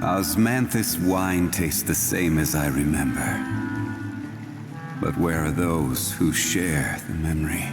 Osmanthus wine tastes the same as I remember. But where are those who share the memory?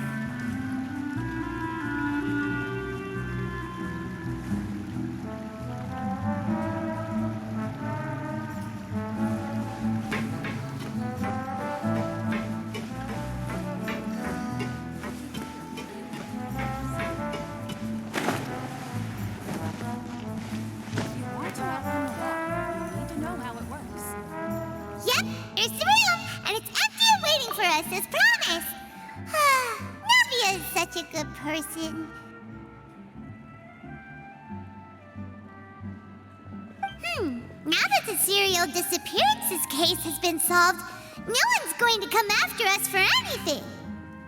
Now that the serial disappearances case has been solved, no one's going to come after us for anything.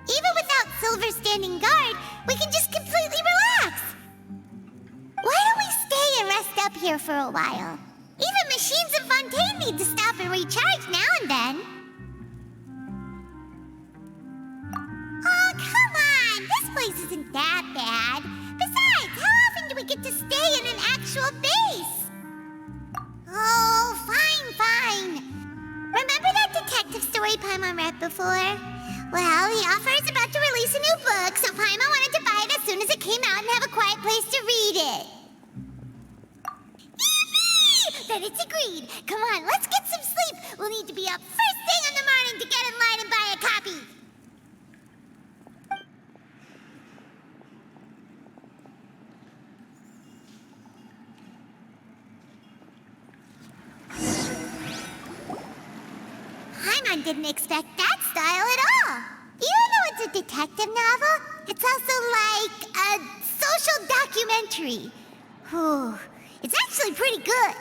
Even without Silver standing guard, we can just completely relax. Why don't we stay and rest up here for a while? Even machines in Fontaine need to stop and recharge now and then. Oh, come on! This place isn't that bad. Besides, how often do we get to stay in an actual base? Oh, fine. Remember that detective story Paimon read before? Well, the author is about to release a new book, so Paimon wanted to buy it as soon as it came out and have a quiet place to read it. Yippee! Then it's agreed. Come on, let's get some sleep. We'll need to be up first thing in the morning to get in line and buy a copy. Paimon didn't expect that style at all. Even though it's a detective novel, it's also like a social documentary. Whew. It's actually pretty good.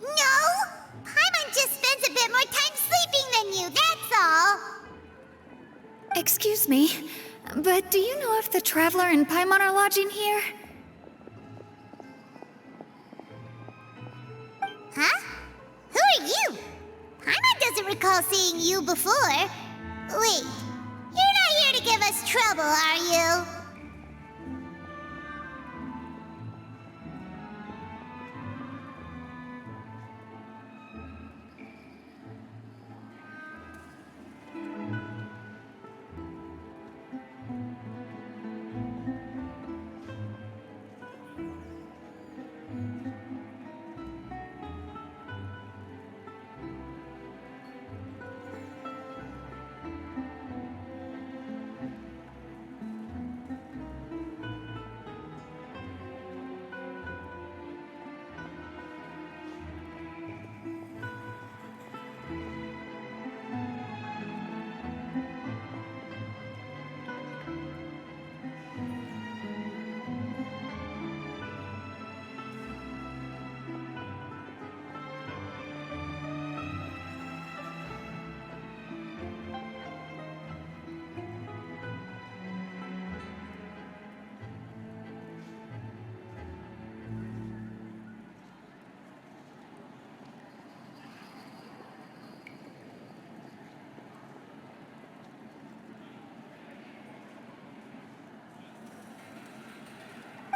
No! Paimon just spends a bit more time sleeping than you, that's all. Excuse me, but do you know if the Traveler and Paimon are lodging here? Huh? Who are you? Paimon doesn't recall seeing you before. Wait, you're not here to give us trouble, are you?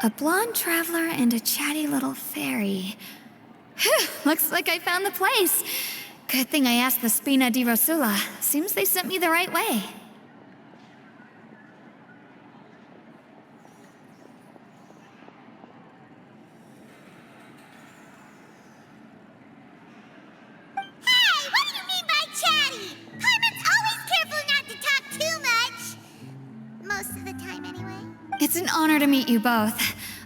A blonde traveler and a chatty little fairy. Whew, looks like I found the place. Good thing I asked the Spina di Rosula. Seems they sent me the right way. Hey, what do you mean by chatty? Paimon's always careful not to talk too much. Most of the time, anyway. It's an honor to meet you both.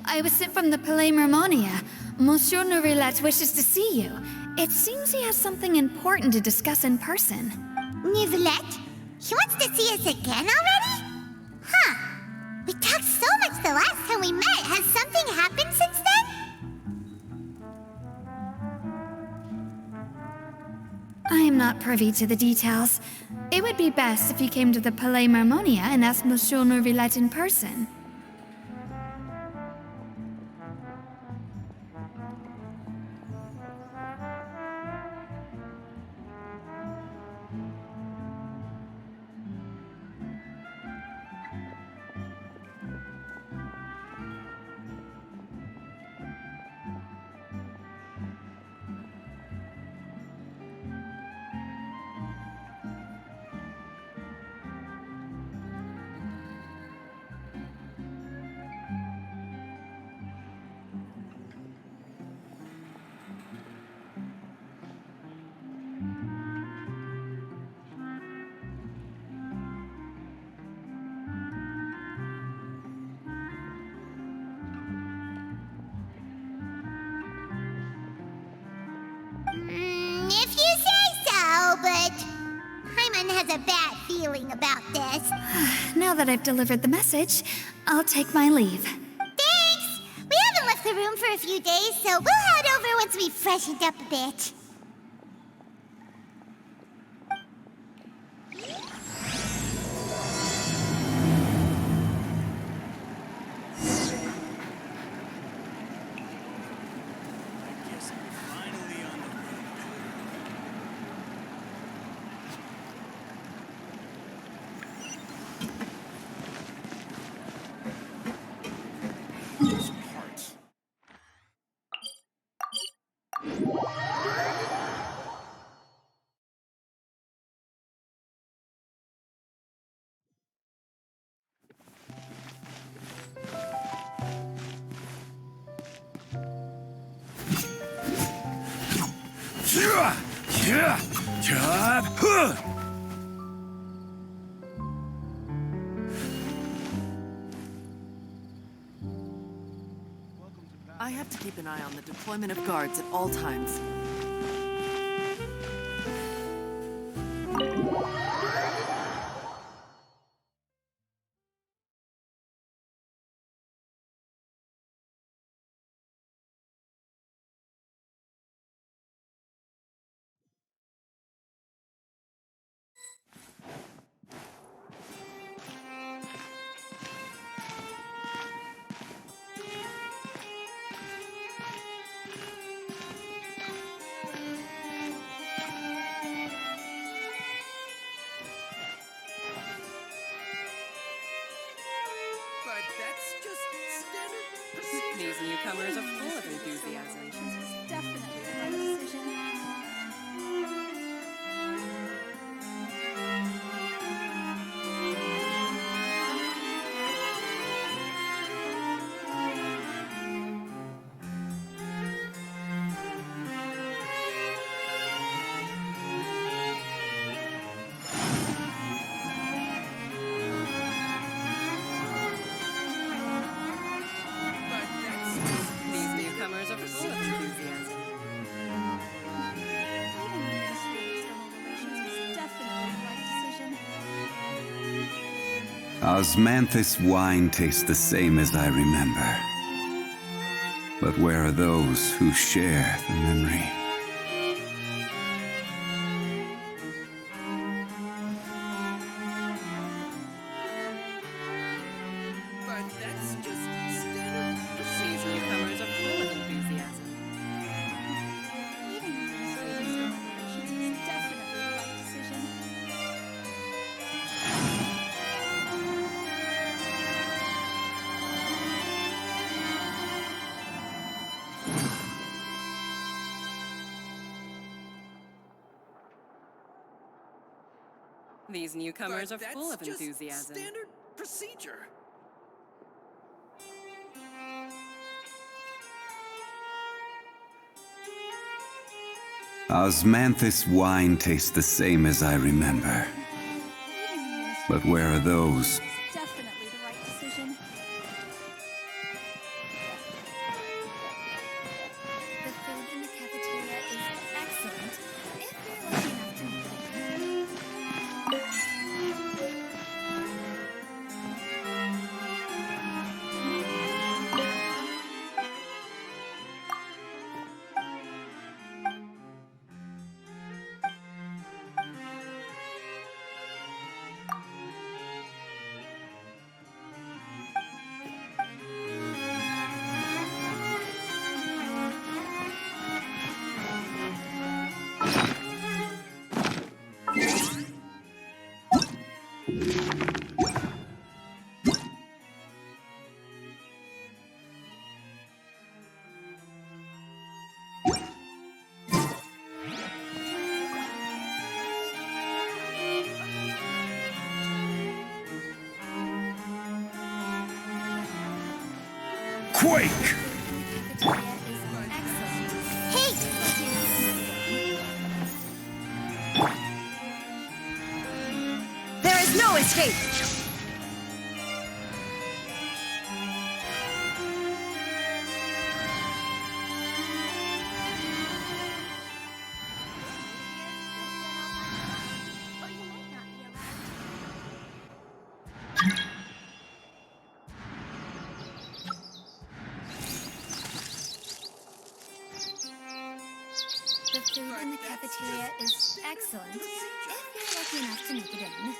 I was sent from the Palais Mermonia. Monsieur Nourilette wishes to see you. It seems he has something important to discuss in person. Nourilette? He wants to see us again already? Huh. We talked so much the last time we met. Has something happened since then? I am not privy to the details. It would be best if you came to the Palais Mermonia and asked Monsieur Nourilette in person. bad feeling about this. Now that I've delivered the message, I'll take my leave. Thanks! We haven't left the room for a few days, so we'll head over once we've freshened up a bit. I have to keep an eye on the deployment of guards at all times. These newcomers are full of enthusiasm. Definitely the right decision. These newcomers are full of enthusiasm. Osmanthus wine tastes the same as I remember. But where are those who share the memory? These newcomers are full of enthusiasm. These newcomers are full of enthusiasm. Standard procedure. Osmanthus wine tastes the same as I remember. But where are those? Definitely the right decision. The food in the cafeteria is excellent. If you're lucky enough to eat Quake! Hey! There is no escape! cafeteria is excellent, if you're lucky enough to make it in.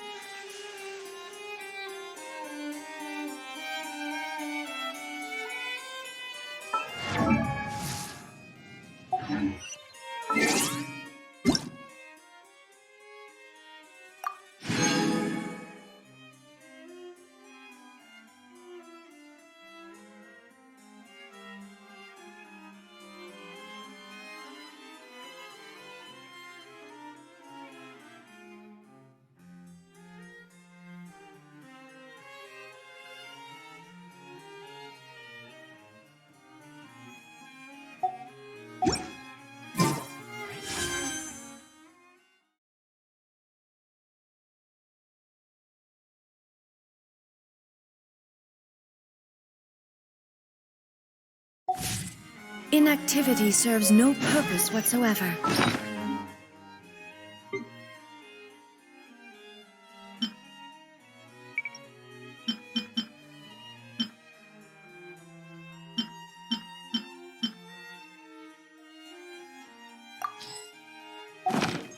Inactivity serves no purpose whatsoever.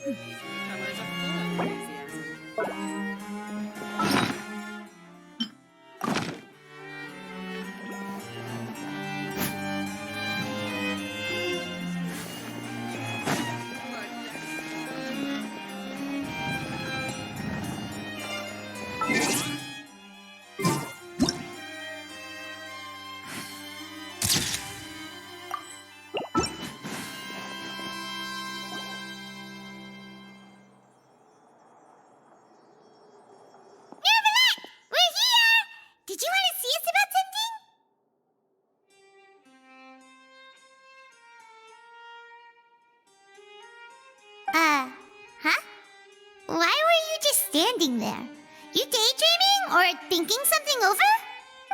These newcomers are full of enthusiasm. We're here! Did you want to see us about something? Huh? Why were you just standing there? You daydreaming or thinking something over?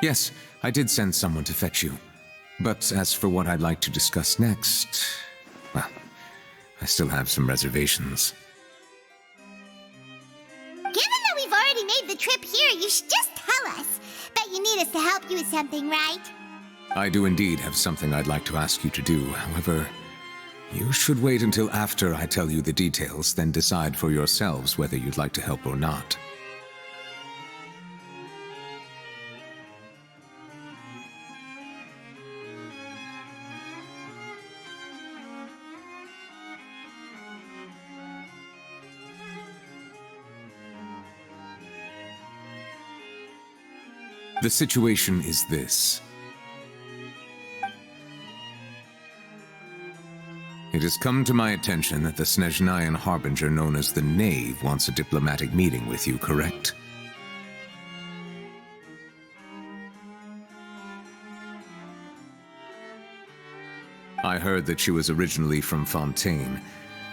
Yes, I did send someone to fetch you. But as for what I'd like to discuss next, well, I still have some reservations. Given that we've already made the trip here, you should just tell us. Bet you need us to help you with something, right? I do indeed have something I'd like to ask you to do. However, you should wait until after I tell you the details, then decide for yourselves whether you'd like to help or not. The situation is this. It has come to my attention that the Snezhnayan Harbinger known as the Knave wants a diplomatic meeting with you, correct? I heard that she was originally from Fontaine,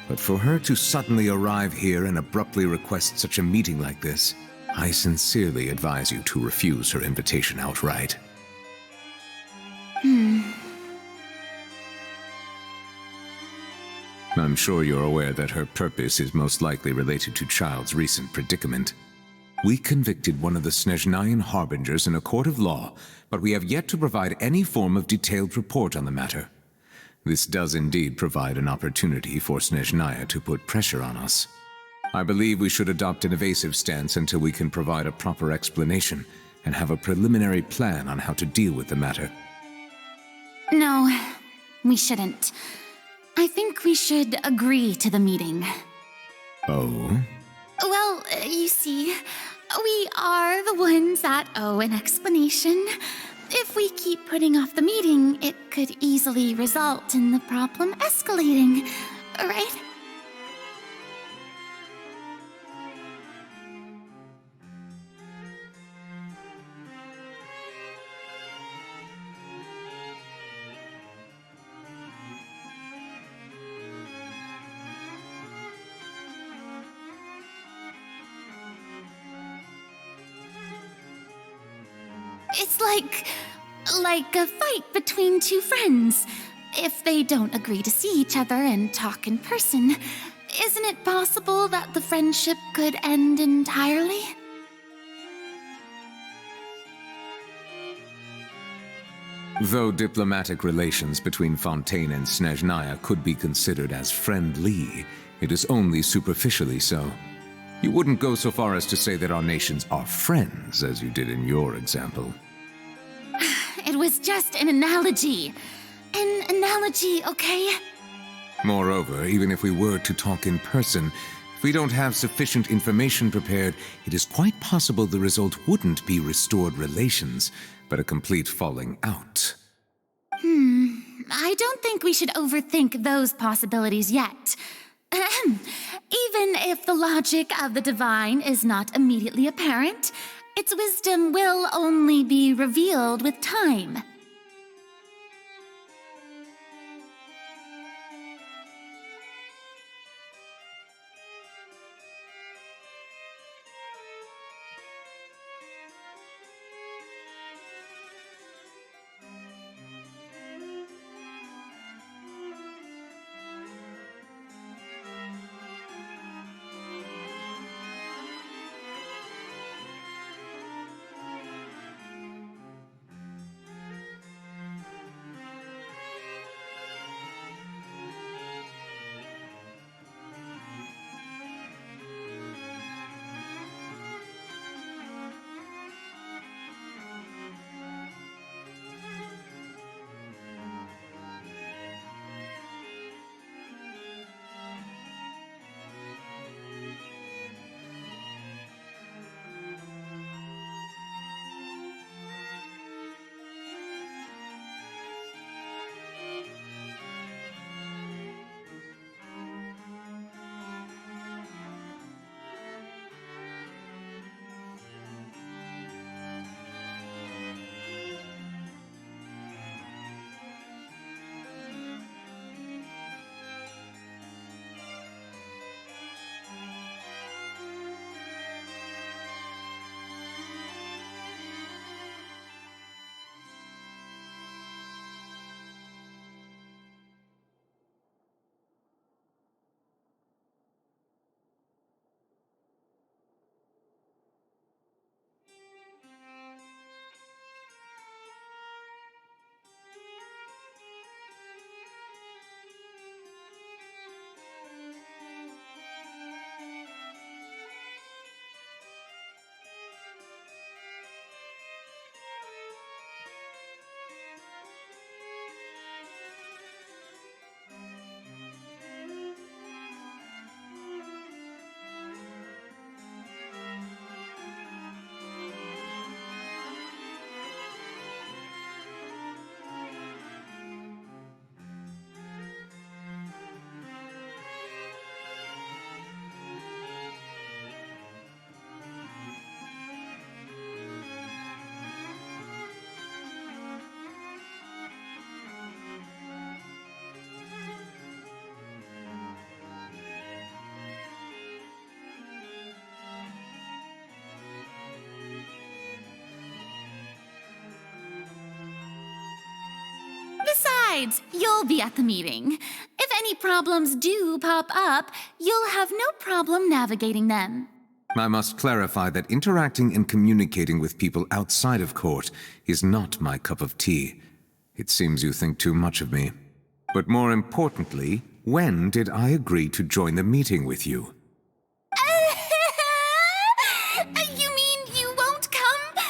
but for her to suddenly arrive here and abruptly request such a meeting like this, I sincerely advise you to refuse her invitation outright. I'm sure you're aware that her purpose is most likely related to Child's recent predicament. We convicted one of the Snezhnayan Harbingers in a court of law, but we have yet to provide any form of detailed report on the matter. This does indeed provide an opportunity for Snezhnaya to put pressure on us. I believe we should adopt an evasive stance until we can provide a proper explanation and have a preliminary plan on how to deal with the matter. No, we shouldn't. I think we should agree to the meeting. Oh? Well, you see, we are the ones that owe an explanation. If we keep putting off the meeting, it could easily result in the problem escalating, right? It's like a fight between two friends. If they don't agree to see each other and talk in person, isn't it possible that the friendship could end entirely? Though diplomatic relations between Fontaine and Snezhnaya could be considered as friendly, It is only superficially so. You wouldn't go so far as to say that our nations are friends, as you did in your example. It was just an analogy. An analogy, okay? Moreover, even if we were to talk in person, if we don't have sufficient information prepared, it is quite possible the result wouldn't be restored relations, but a complete falling out. I don't think we should overthink those possibilities yet. Ahem. Even if the logic of the divine is not immediately apparent, its wisdom will only be revealed with time. Besides, you'll be at the meeting. If any problems do pop up, you'll have no problem navigating them. I must clarify that interacting and communicating with people outside of court is not my cup of tea. It seems you think too much of me. But more importantly, when did I agree to join the meeting with you? You mean you won't come?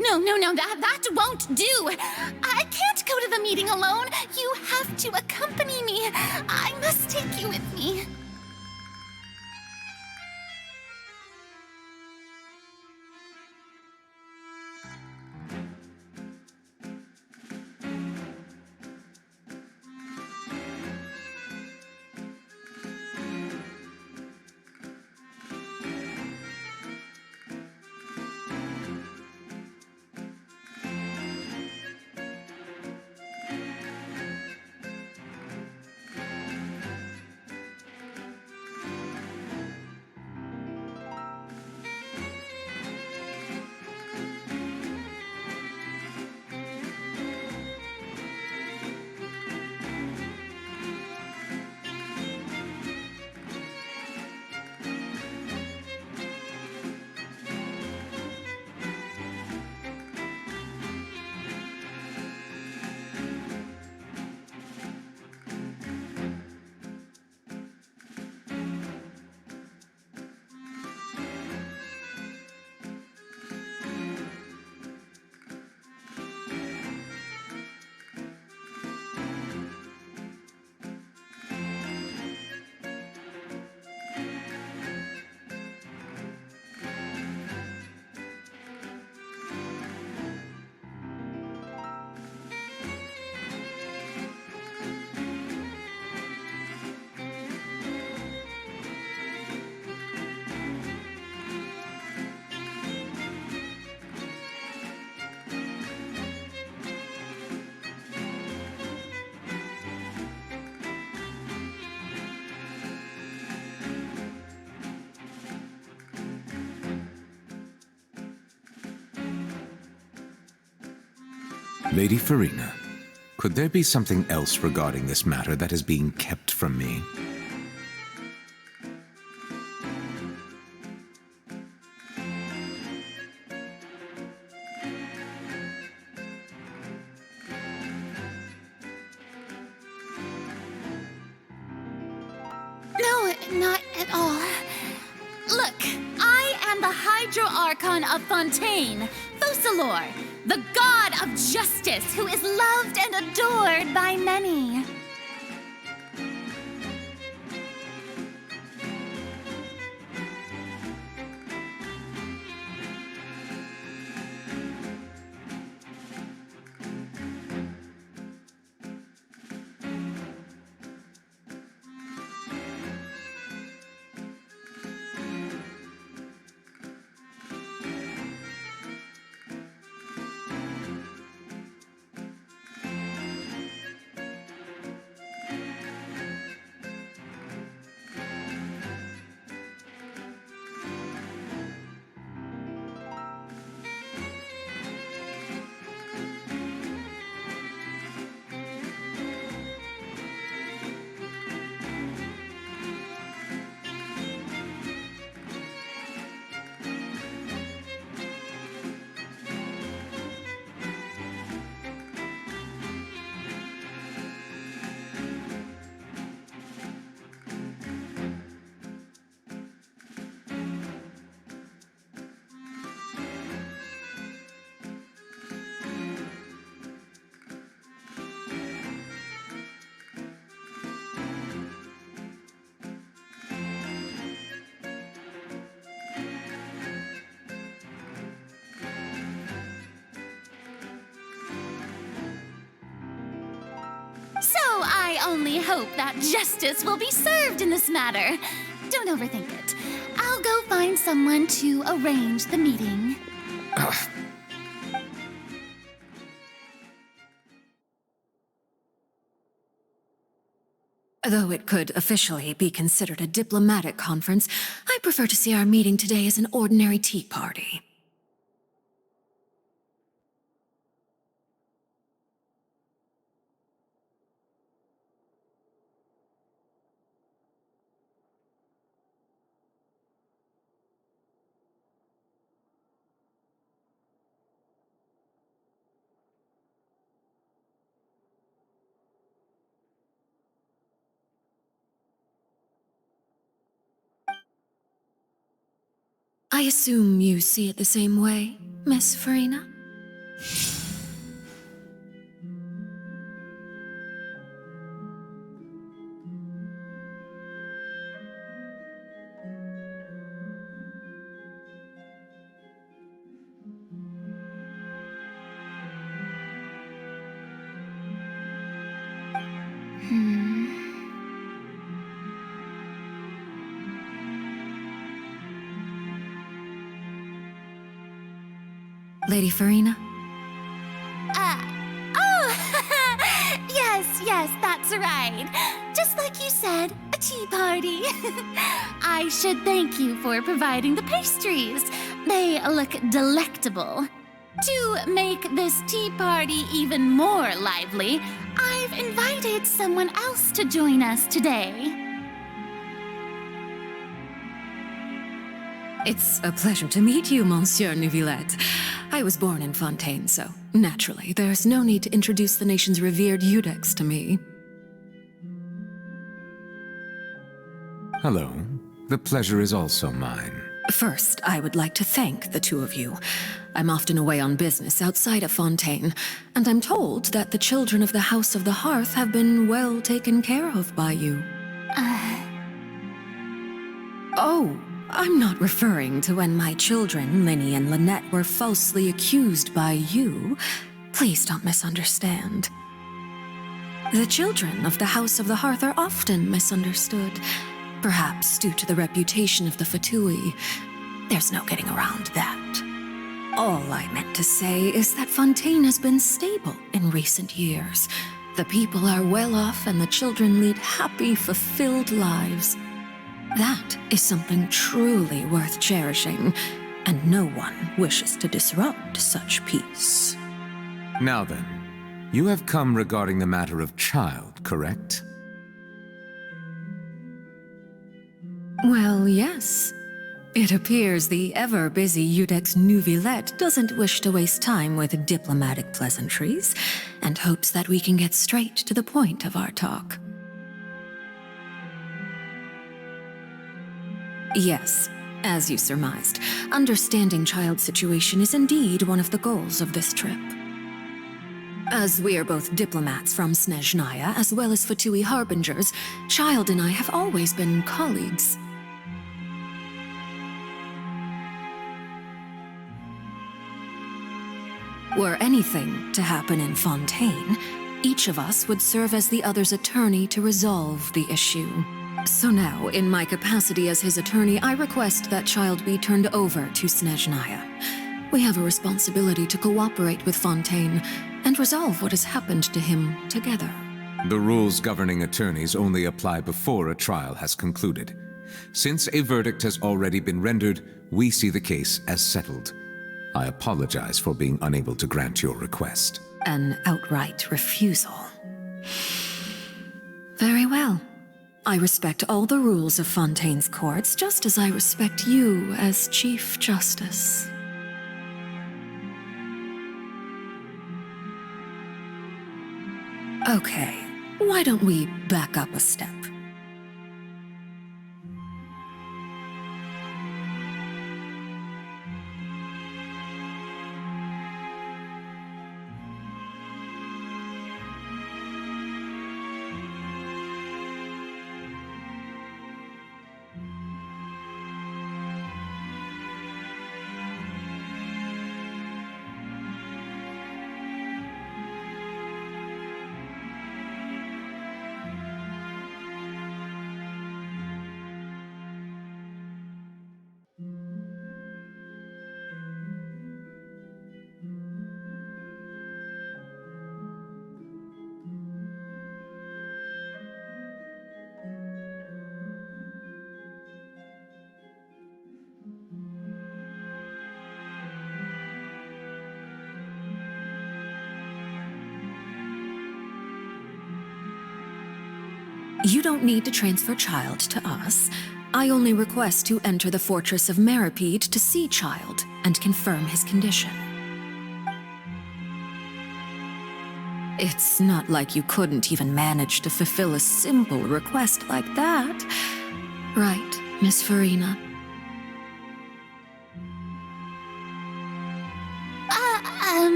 No, that won't do. I can't go to the meeting alone. You have to accompany me. I must take you with me. Lady Farina, could there be something else regarding this matter that is being kept from me? No, not at all. Look, I am the Hydro Archon of Fontaine, Focalor, the god of justice who is loved and adored by many. So I only hope that justice will be served in this matter. Don't overthink it. I'll go find someone to arrange the meeting. Though it could officially be considered a diplomatic conference, I prefer to see our meeting today as an ordinary tea party. I assume you see it the same way, Miss Farina? Lady Farina? Yes, that's right. Just like you said, a tea party. I should thank you for providing the pastries. They look delectable. To make this tea party even more lively, I've invited someone else to join us today. It's a pleasure to meet you, Monsieur Neuvillette. I was born in Fontaine, so naturally, there's no need to introduce the nation's revered Eudex to me. Hello. The pleasure is also mine. First, I would like to thank the two of you. I'm often away on business outside of Fontaine, and I'm told that the children of the House of the Hearth have been well taken care of by you. Oh, I'm not referring to when my children, Linny and Lynette, were falsely accused by you. Please don't misunderstand. The children of the House of the Hearth are often misunderstood, perhaps due to the reputation of the Fatui. There's no getting around that. All I meant to say is that Fontaine has been stable in recent years. The people are well off and the children lead happy, fulfilled lives. That is something truly worth cherishing, and no one wishes to disrupt such peace. Now then, You have come regarding the matter of child, correct? Well, yes. It appears the ever-busy Iudex Nouvillette doesn't wish to waste time with diplomatic pleasantries, and hopes that we can get straight to the point of our talk. Yes, as you surmised, understanding child's situation is indeed one of the goals of this trip. As we are both diplomats from Snezhnaya as well as Fatui Harbingers, Child and I have always been colleagues. Were anything to happen in Fontaine, each of us would serve as the other's attorney to resolve the issue. So now, in my capacity as his attorney, I request that Child be turned over to Snezhnaya. We have a responsibility to cooperate with Fontaine and resolve what has happened to him together. The rules governing attorneys only apply before a trial has concluded. Since a verdict has already been rendered, we see the case as settled. I apologize for being unable to grant your request. An outright refusal. Very well. I respect all the rules of Fontaine's courts, just as I respect you as Chief Justice. Okay, why don't we back up a step? You don't need to transfer Child to us. I only request to enter the Fortress of Meripede to see Child and confirm his condition. It's not like you couldn't even manage to fulfill a simple request like that. Right, Miss Farina?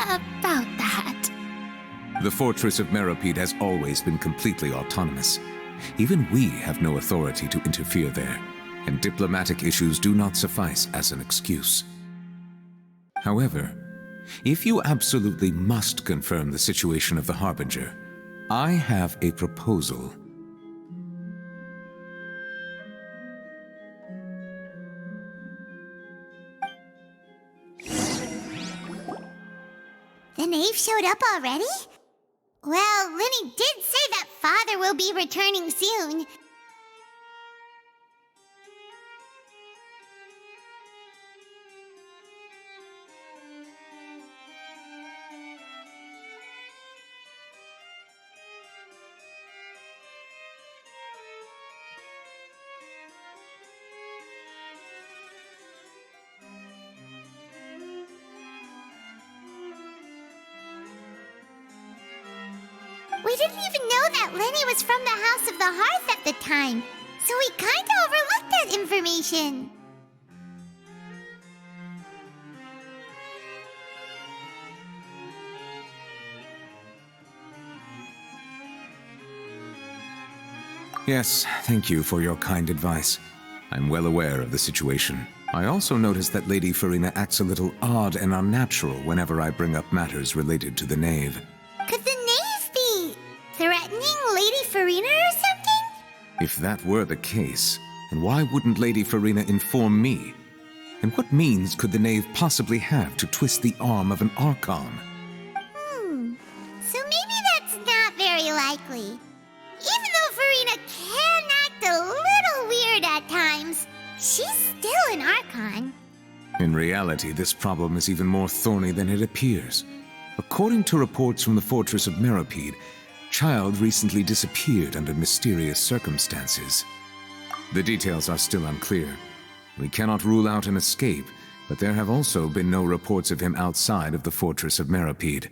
About that. The Fortress of Meripede has always been completely autonomous. Even we have no authority to interfere there, and diplomatic issues do not suffice as an excuse. However, if you absolutely must confirm the situation of the Harbinger, I have a proposal. The knave showed up already? Well, Lenny did say that Father will be returning soon. We didn't even know that Lenny was from the House of the Hearth at the time, so we kinda overlooked that information. Yes, thank you for your kind advice. I'm well aware of the situation. I also noticed that Lady Farina acts a little odd and unnatural whenever I bring up matters related to the knave. Could the knave be threatening Lady Farina or something? If that were the case, then why wouldn't Lady Farina inform me? And what means could the knave possibly have to twist the arm of an Archon? So maybe that's not very likely. Even though Farina can act a little weird at times, she's still an Archon. In reality, this problem is even more thorny than it appears. According to reports from the fortress of Meropide, Child recently disappeared under mysterious circumstances. The details are still unclear. We cannot rule out an escape, but there have also been no reports of him outside of the fortress of Meropide.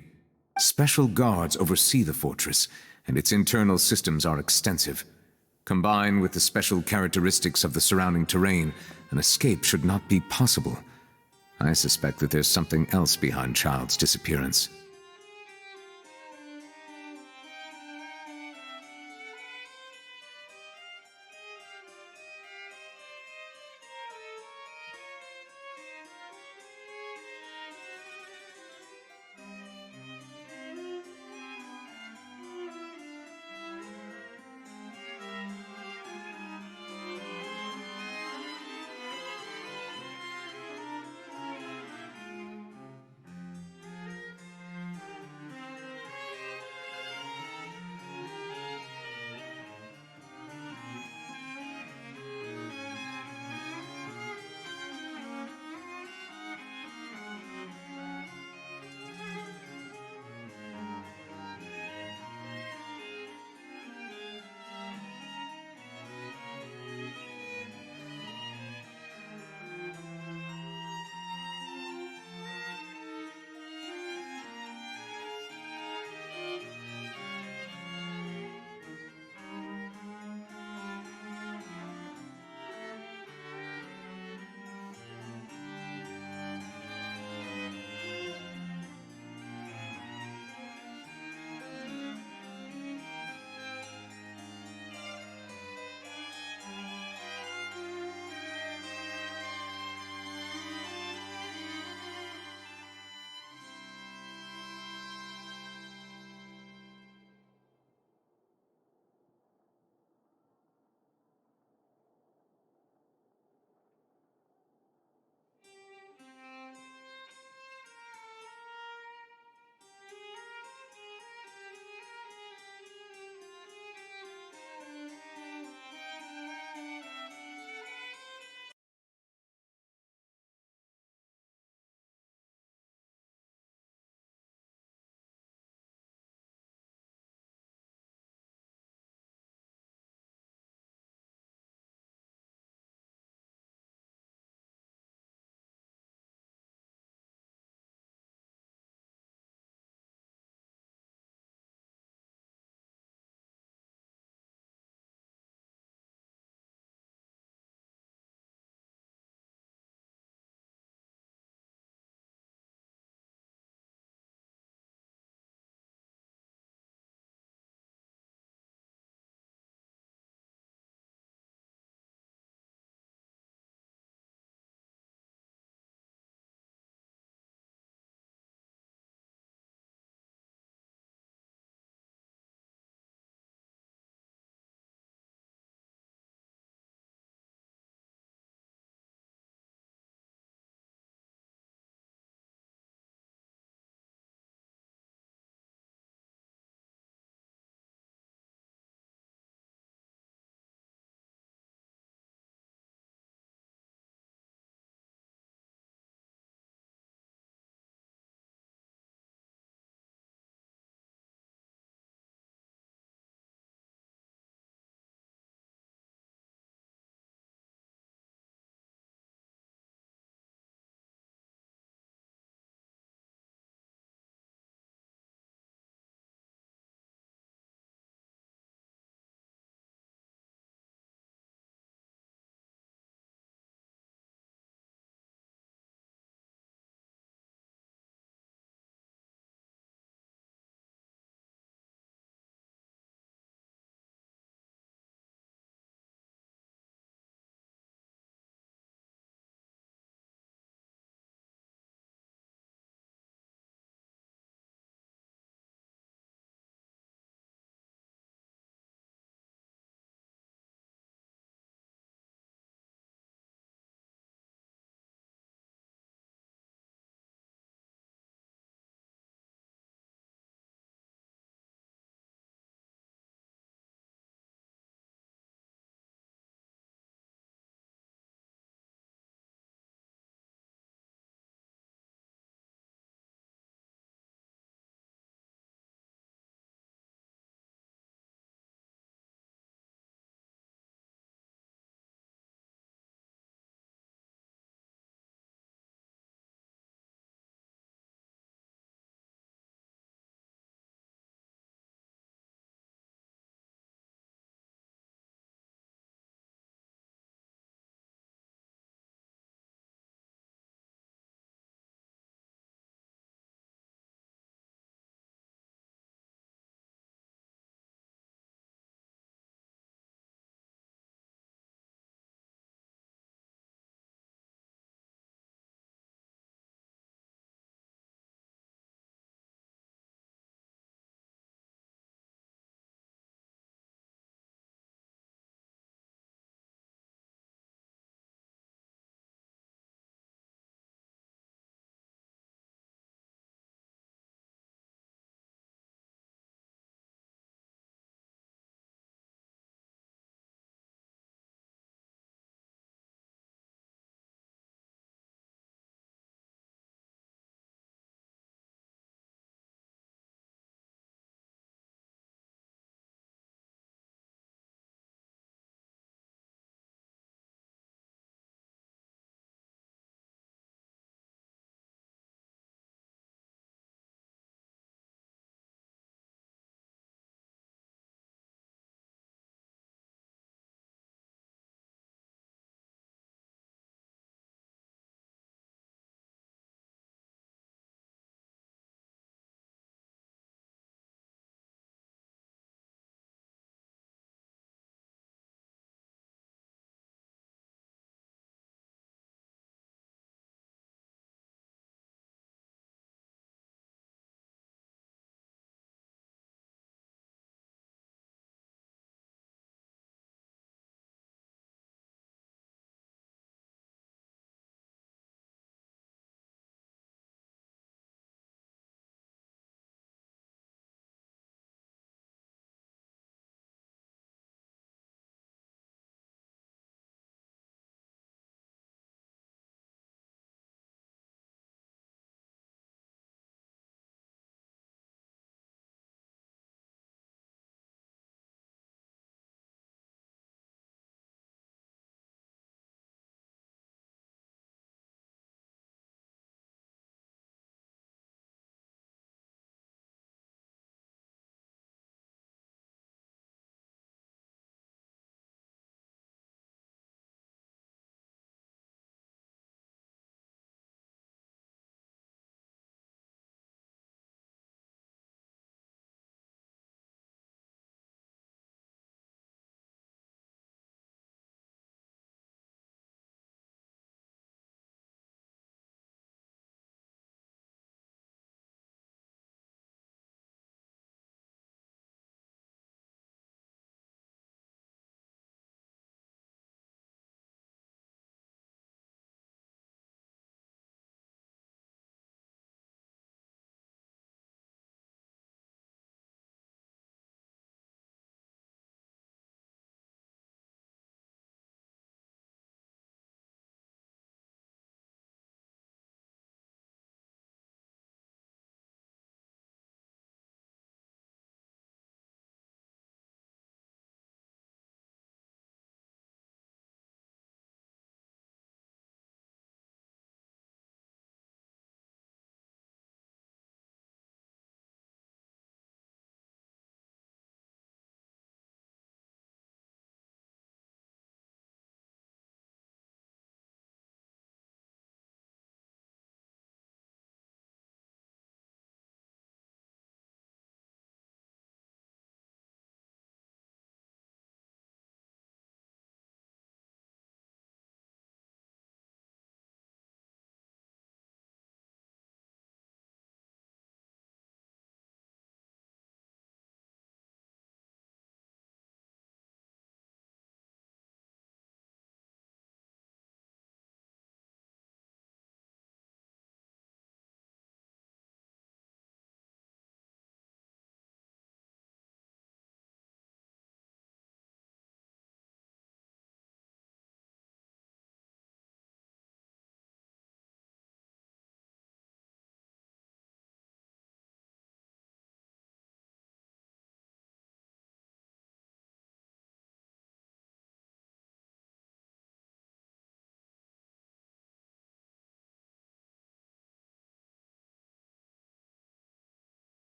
Special guards oversee the fortress, and its internal systems are extensive. Combined with the special characteristics of the surrounding terrain, an escape should not be possible. I suspect that there's something else behind Child's disappearance.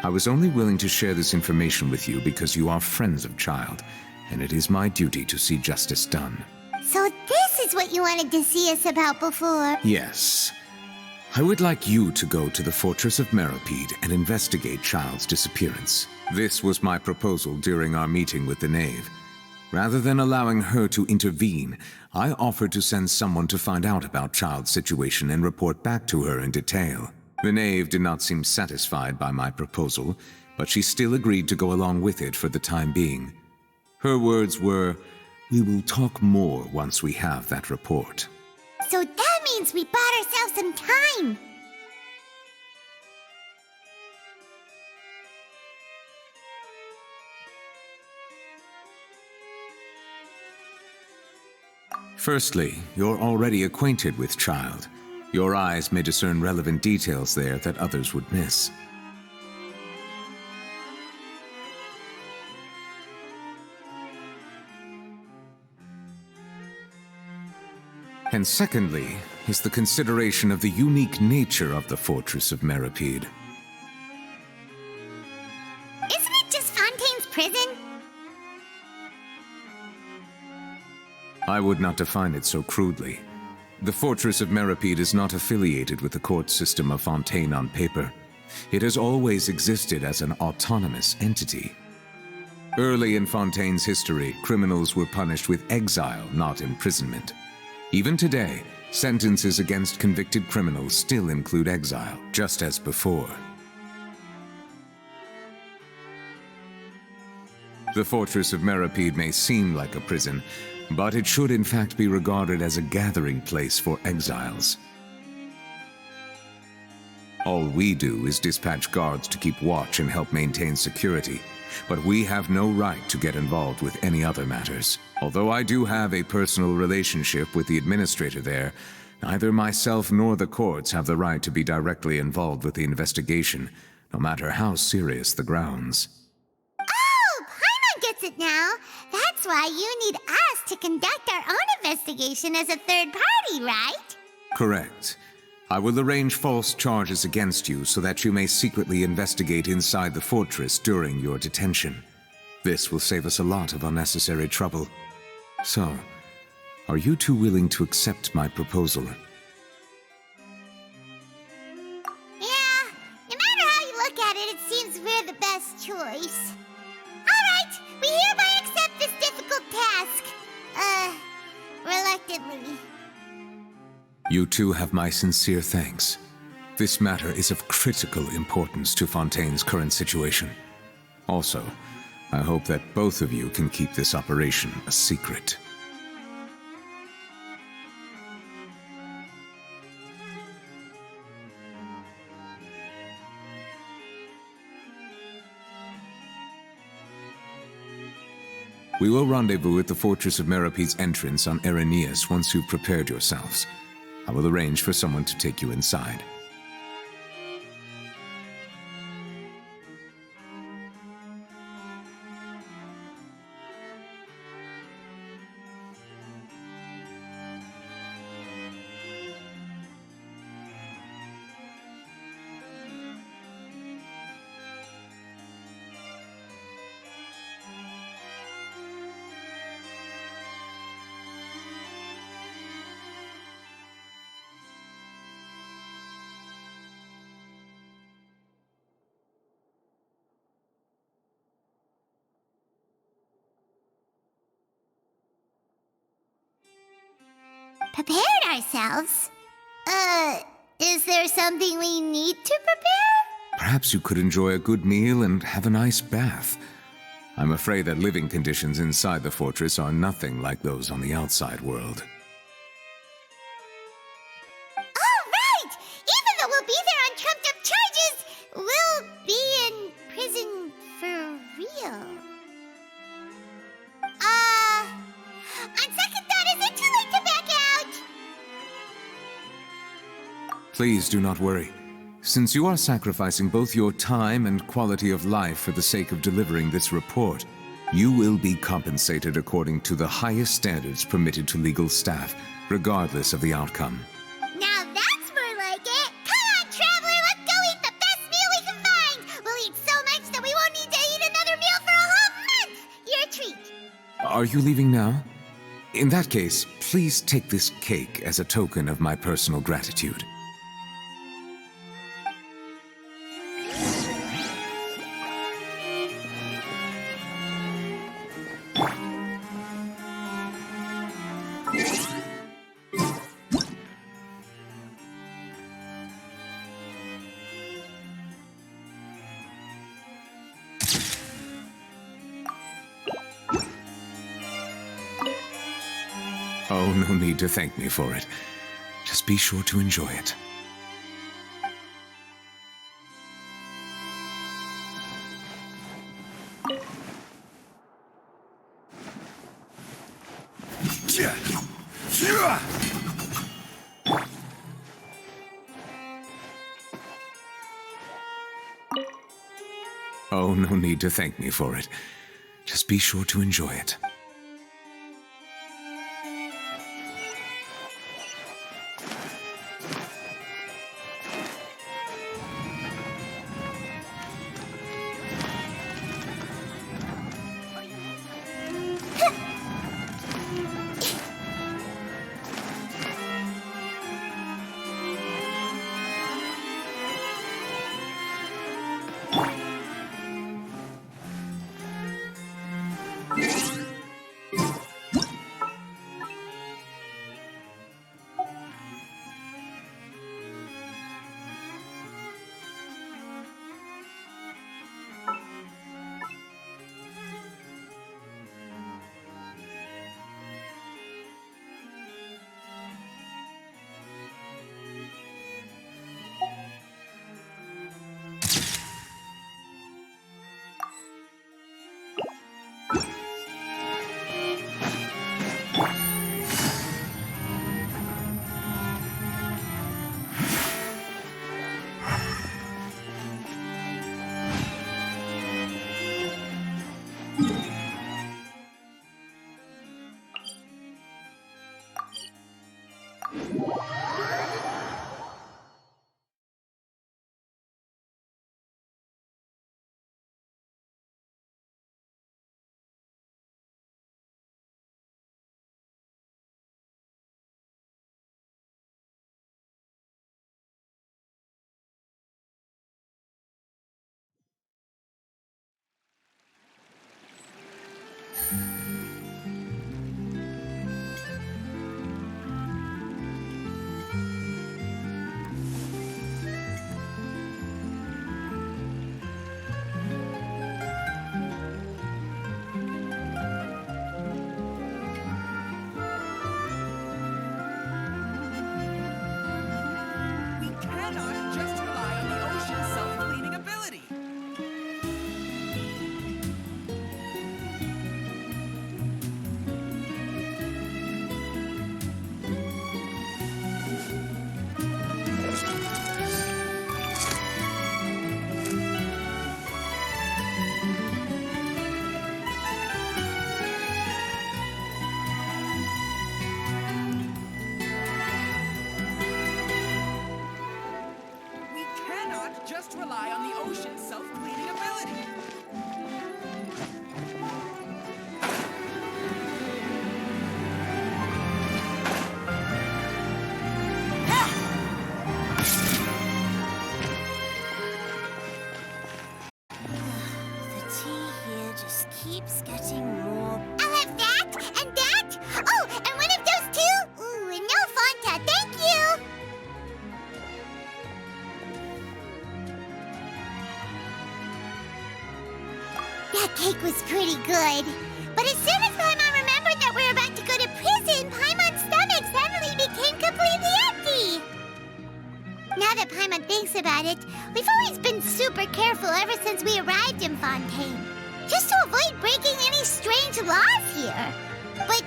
I was only willing to share this information with you because you are friends of Child, and it is my duty to see justice done. So this is what you wanted to see us about before. Yes. I would like you to go to the Fortress of Meripede and investigate Child's disappearance. This was my proposal during our meeting with the Knave. Rather than allowing her to intervene, I offered to send someone to find out about Child's situation and report back to her in detail. The Knave did not seem satisfied by my proposal, but she still agreed to go along with it for the time being. Her words were, "We will talk more once we have that report." So that means we bought ourselves some time. Firstly, you're already acquainted with Child. Your eyes may discern relevant details there that others would miss. And secondly, is the consideration of the unique nature of the Fortress of Meripede. Isn't it just Fontaine's prison? I would not define it so crudely. The Fortress of Meripede is not affiliated with the court system of Fontaine on paper. It has always existed as an autonomous entity. Early in Fontaine's history, criminals were punished with exile, not imprisonment. Even today, sentences against convicted criminals still include exile, just as before. The Fortress of Meripede may seem like a prison, but it should in fact be regarded as a gathering place for exiles. All we do is dispatch guards to keep watch and help maintain security, but we have no right to get involved with any other matters. Although I do have a personal relationship with the administrator there, neither myself nor the courts have the right to be directly involved with the investigation, no matter how serious the grounds. Oh, Paimon gets it now. That's why you need us to conduct our own investigation as a third party, right? Correct. I will arrange false charges against you so that you may secretly investigate inside the fortress during your detention. This will save us a lot of unnecessary trouble. So, are you two willing to accept my proposal? Yeah, no matter how you look at it, it seems we're the best choice. Alright, we hereby accept this difficult task. Reluctantly. You two have my sincere thanks. This matter is of critical importance to Fontaine's current situation. Also, I hope that both of you can keep this operation a secret. We will rendezvous at the Fortress of Meripede's entrance on Erinius once you've prepared yourselves. I will arrange for someone to take you inside. Prepared ourselves? Is there something we need to prepare? Perhaps you could enjoy a good meal and have a nice bath. I'm afraid that living conditions inside the fortress are nothing like those on the outside world. Oh, right! Even though we'll be there on trumped-up charges, we'll be in prison for real. On second thought, is it too late to back out? Please do not worry. Since you are sacrificing both your time and quality of life for the sake of delivering this report, you will be compensated according to the highest standards permitted to legal staff, regardless of the outcome. Now that's more like it! Come on, traveler, let's go eat the best meal we can find! We'll eat so Are you leaving now? In that case, please take this cake as a token of my personal gratitude. Oh, no need to thank me for it. Just be sure to enjoy it. Oh, no need to thank me for it. Just be sure to enjoy it. Keeps getting more. I'll have that and that. Oh, and one of those two. Ooh, and no Fonta, thank you. That cake was pretty good. But as soon as Paimon remembered that we were about to go to prison, Paimon's stomach suddenly became completely empty. Now that Paimon thinks about it, we've always been super careful ever since we arrived in Fontaine. Just to avoid breaking any strange laws here. But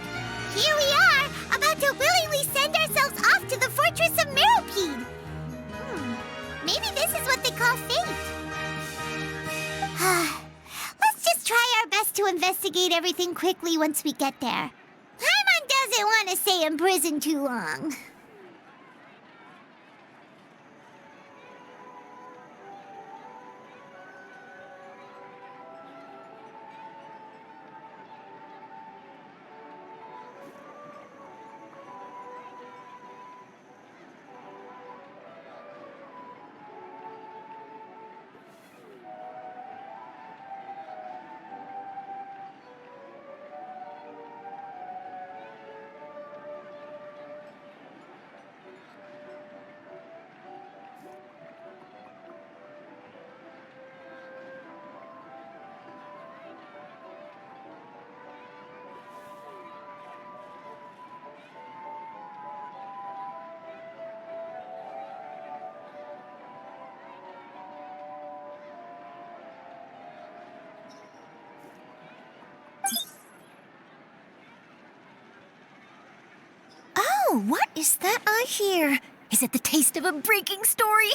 here we are, about to willingly send ourselves off to the fortress of Meropide. Maybe this is what they call fate. Let's just try our best to investigate everything quickly once we get there. Paimon doesn't want to stay in prison too long. Oh, what is that I hear? Is it the taste of a breaking story?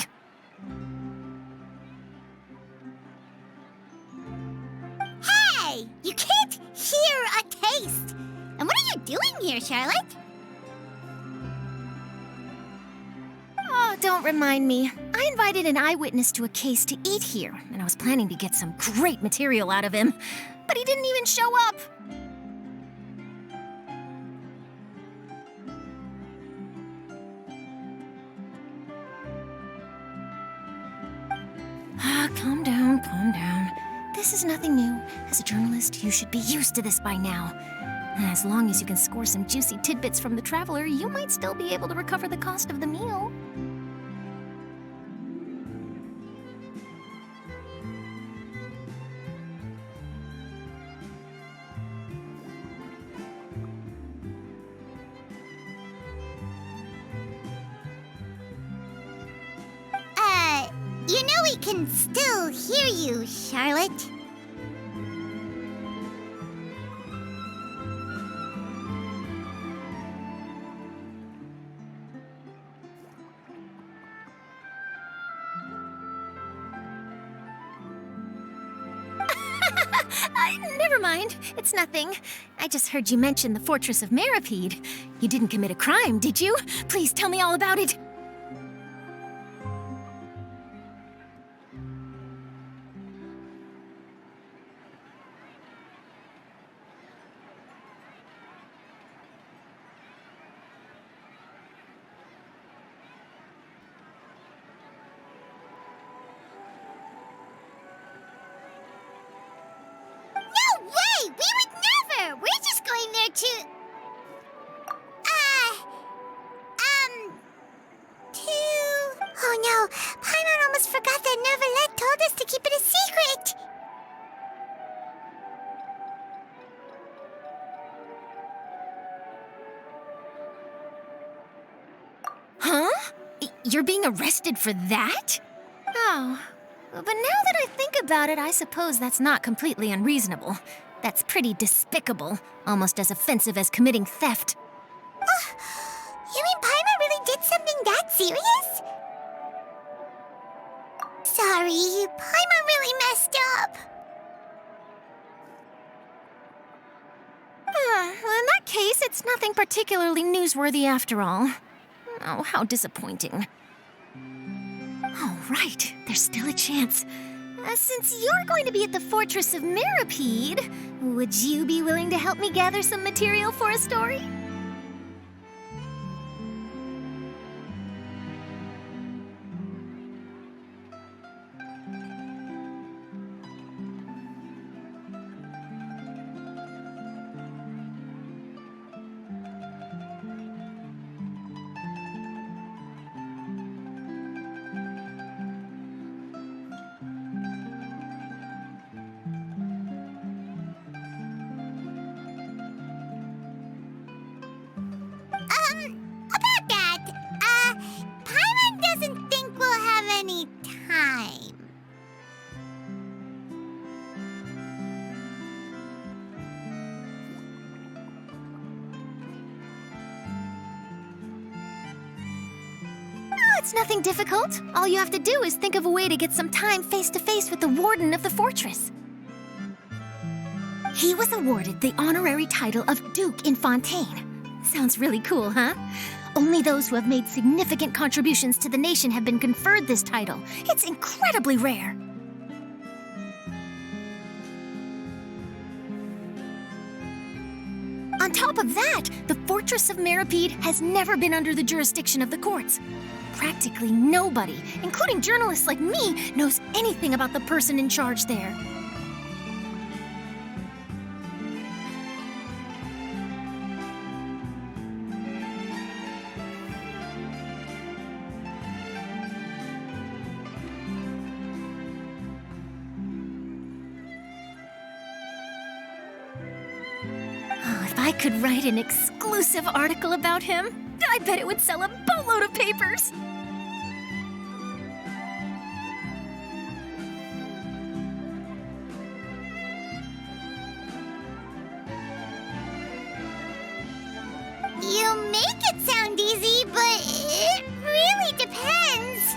Hey! You can't hear a taste! And what are you doing here, Charlotte? Oh, don't remind me. I invited an eyewitness to a case to eat here, and I was planning to get some great material out of him. But he didn't even show up. Calm down, calm down. This is nothing new. As a journalist, you should be used to this by now. As long as you can score some juicy tidbits from the traveler, you might still be able to recover the cost of the meal. You know we can still hear you, Charlotte. Never mind. It's nothing. I just heard you mention the Fortress of Meripede. You didn't commit a crime, did you? Please tell me all about it. Oh no, Paimon almost forgot that Neverlet told us to keep it a secret! Huh? You're being arrested for that? Oh, but now that I think about it, I suppose that's not completely unreasonable. That's pretty despicable, almost as offensive as committing theft. You mean Paimon really did something that serious? Sorry, Paimon really messed up. Well, in that case, it's nothing particularly newsworthy after all. Oh, how disappointing. Oh, right, there's still a chance. Since you're going to be at the Fortress of Meripede, would you be willing to help me gather some material for a story? About that, Paimon doesn't think we'll have any time. Oh, it's nothing difficult. All you have to do is think of a way to get some time face-to-face with the warden of the fortress. He was awarded the honorary title of Duke in Fontaine. Sounds really cool, huh? Only those who have made significant contributions to the nation have been conferred this title. It's incredibly rare. On top of that, the Fortress of Meripede has never been under the jurisdiction of the courts. Practically nobody, including journalists like me, knows anything about the person in charge there. If I could write an exclusive article about him, I bet it would sell a boatload of papers. You You'll make it sound easy, but it really depends.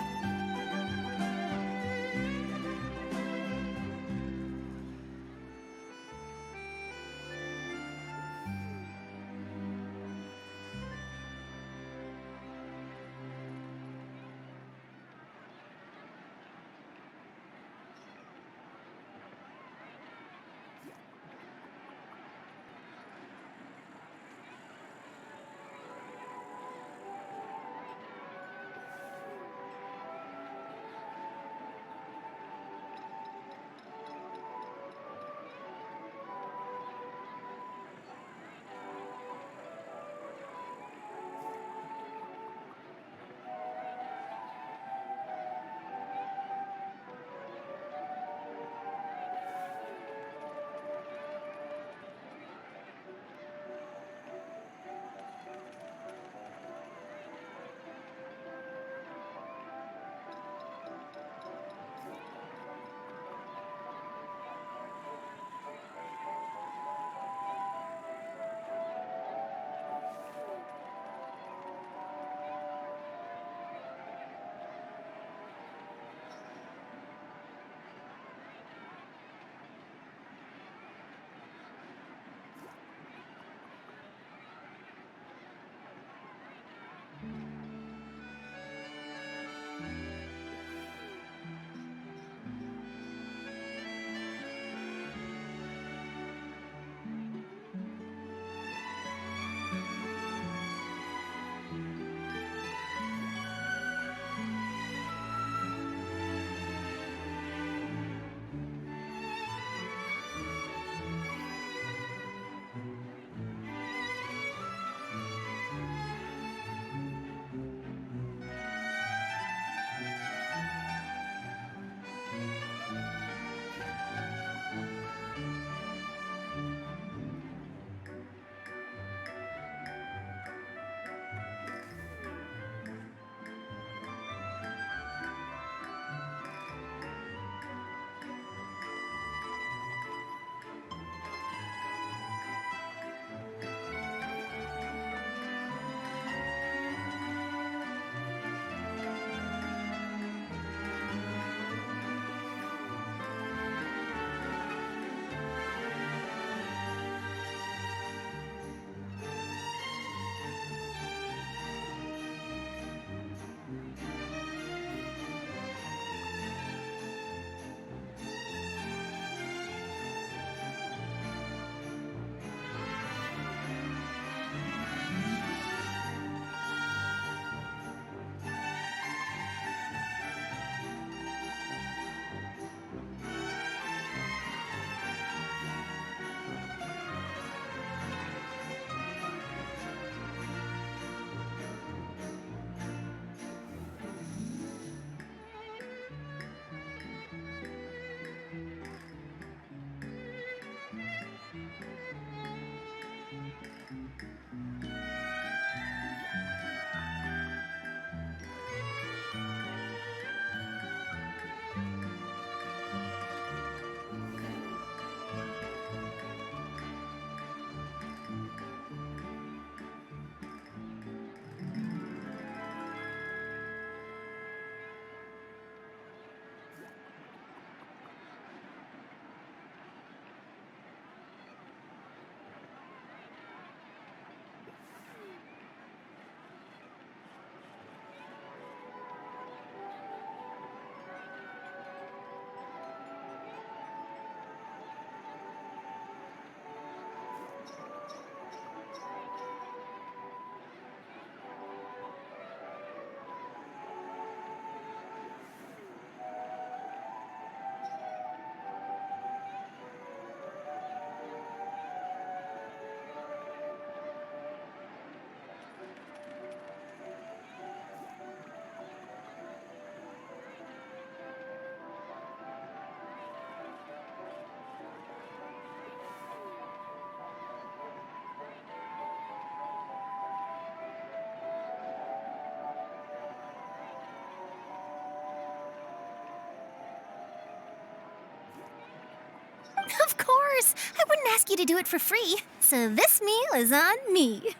Of course! I wouldn't ask you to do it for free, so this meal is on me.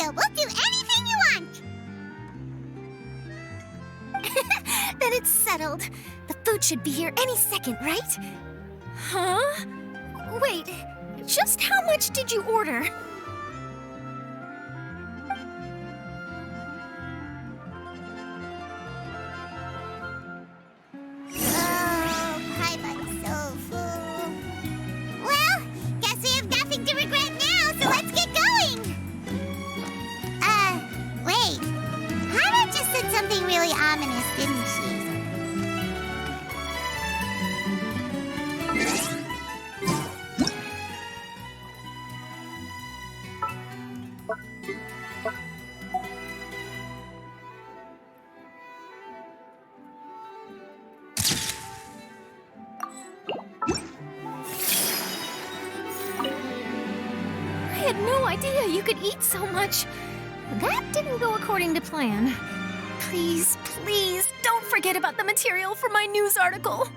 deal. We'll do anything you want. Then it's settled. The food should be here any second, right? Huh? Wait, just how much did you order? Oh, I'm so full. Well, guess we have nothing to regret now, so let's get going. Wait. Hana just said something really ominous, didn't she? I had no idea you could eat so much. That didn't go according to plan. Please, please, don't forget about the material for my news article.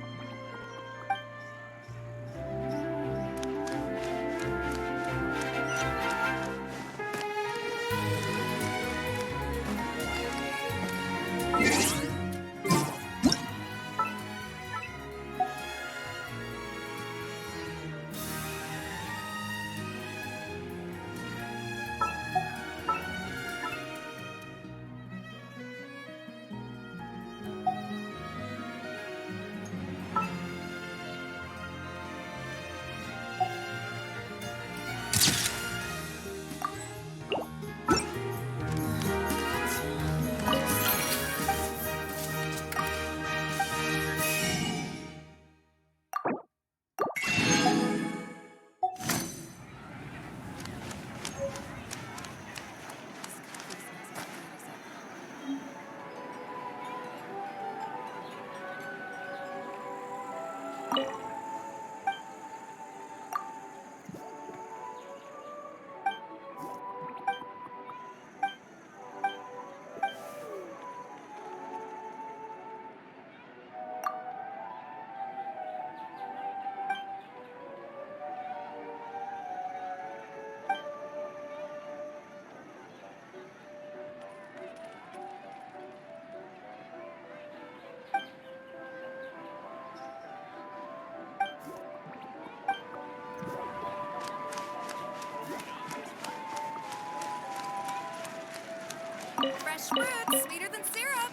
Fresh fruit, sweeter than syrup.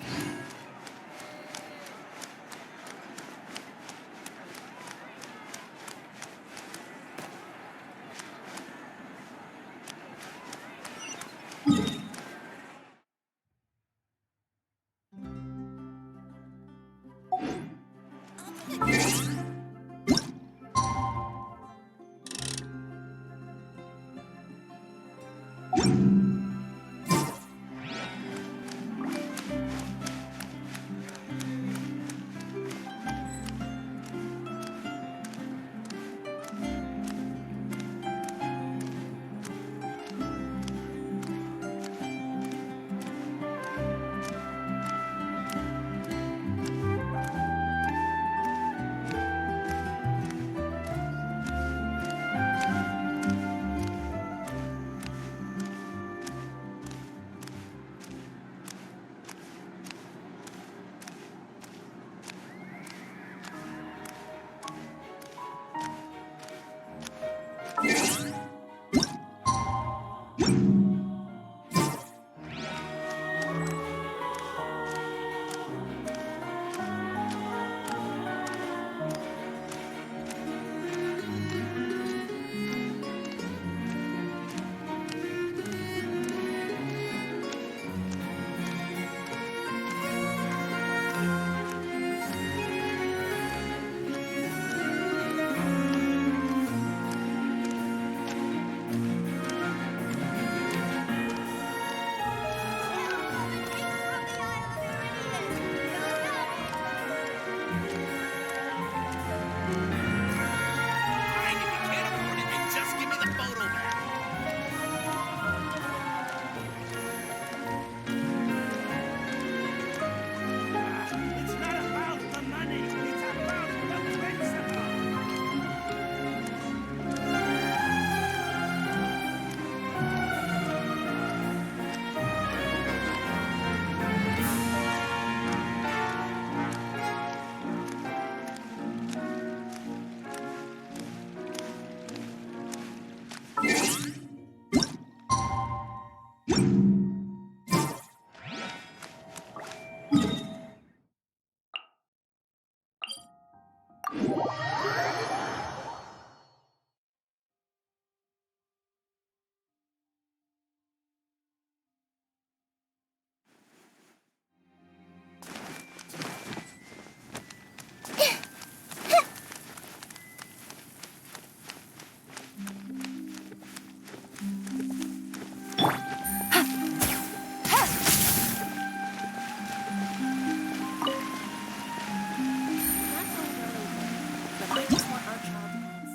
But I just want our child once.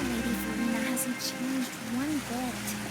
Lady Farina hasn't changed one bit.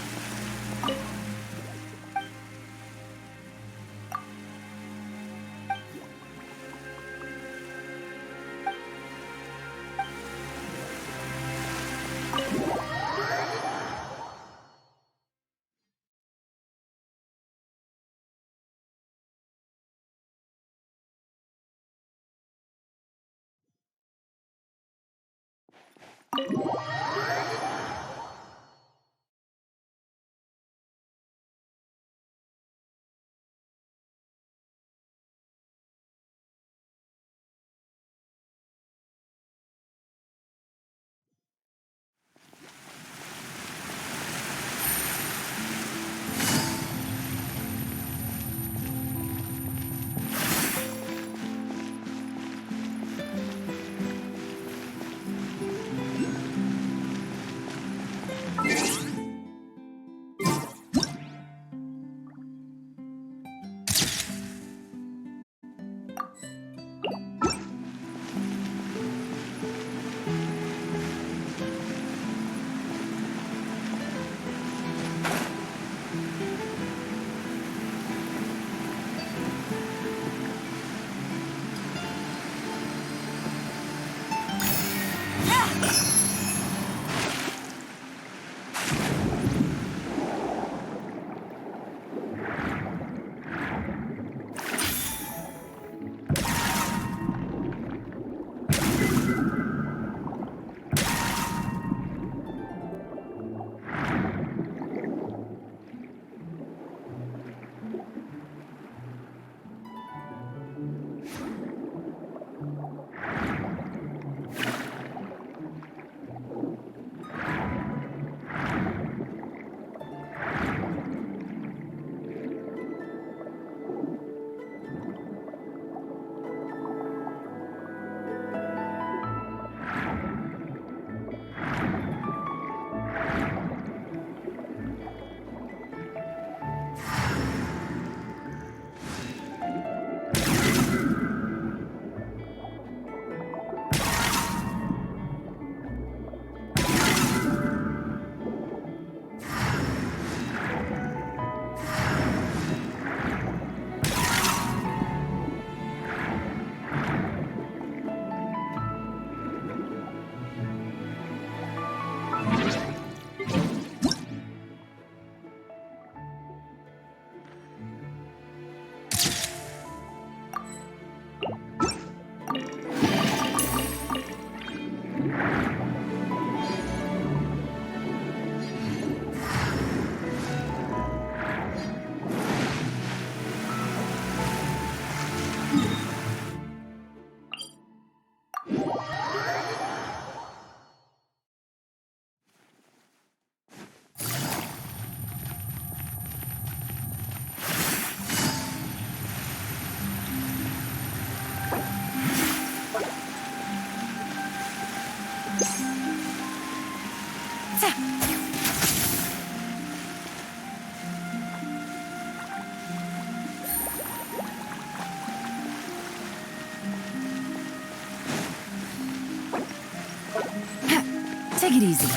Take it easy.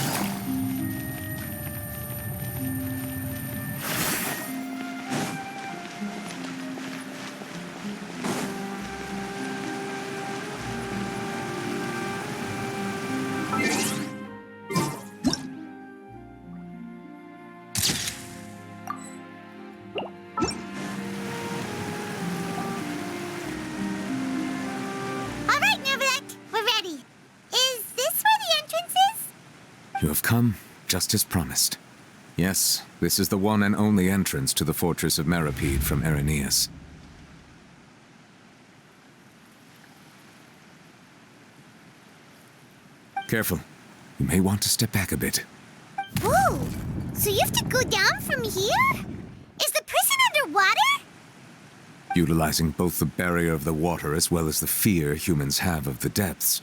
All right, Nervalek, we're ready. Is this where the entrance is? You have come, just as promised. Yes, this is the one and only entrance to the fortress of Meripede from Irenaeus. Careful. You may want to step back a bit. Whoa! So you have to go down from here? Is the prison underwater? Utilizing both the barrier of the water as well as the fear humans have of the depths,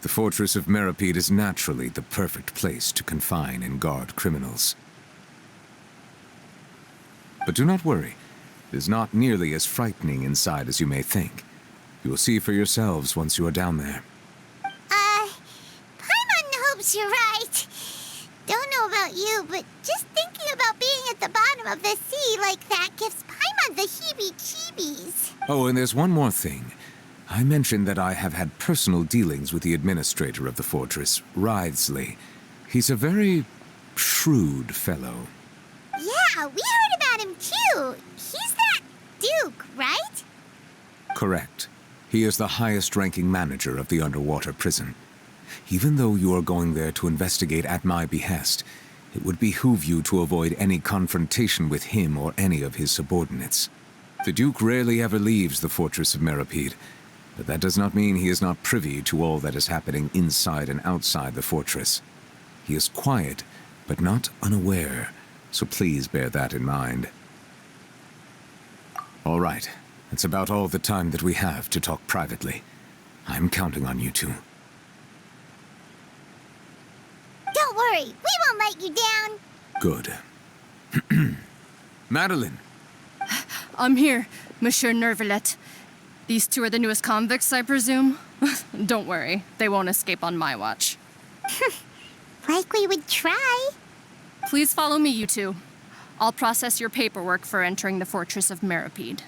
the fortress of Meripede is naturally the perfect place to confine and guard criminals. But do not worry. It is not nearly as frightening inside as you may think. You will see for yourselves once you are down there. Paimon hopes you're right. Don't know about you, but just thinking about being at the bottom of the sea like that gives Paimon the heebie-jeebies. Oh, and there's one more thing. I mentioned that I have had personal dealings with the administrator of the fortress, Wriothesley. He's a very shrewd fellow. Yeah, we heard about him too. He's that Duke, right? Correct. He is the highest-ranking manager of the underwater prison. Even though you are going there to investigate at my behest, it would behoove you to avoid any confrontation with him or any of his subordinates. The Duke rarely ever leaves the fortress of Meripede, but that does not mean he is not privy to all that is happening inside and outside the fortress. He is quiet, but not unaware, so please bear that in mind. All right, that's about all the time that we have to talk privately. I'm counting on you two. Don't worry, we won't let you down. Good. Madeline! I'm here, Monsieur Nervalet. These two are the newest convicts, I presume? Don't worry, they won't escape on my watch. Like we would try. Please follow me, you two. I'll process your paperwork for entering the fortress of Meripede.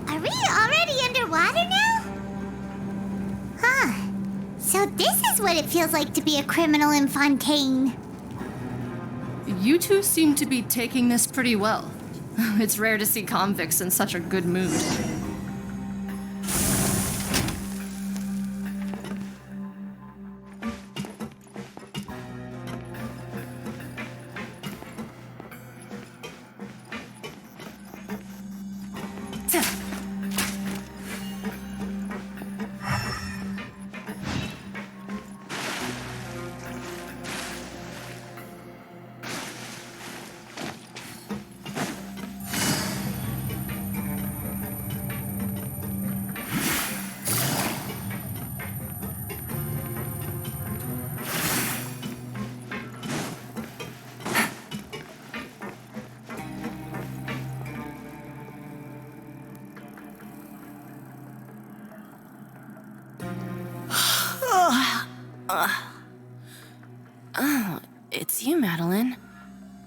Are we already underwater now? Huh. So this is what it feels like to be a criminal in Fontaine. You two seem to be taking this pretty well. It's rare to see convicts in such a good mood. Oh, it's you, Madeline.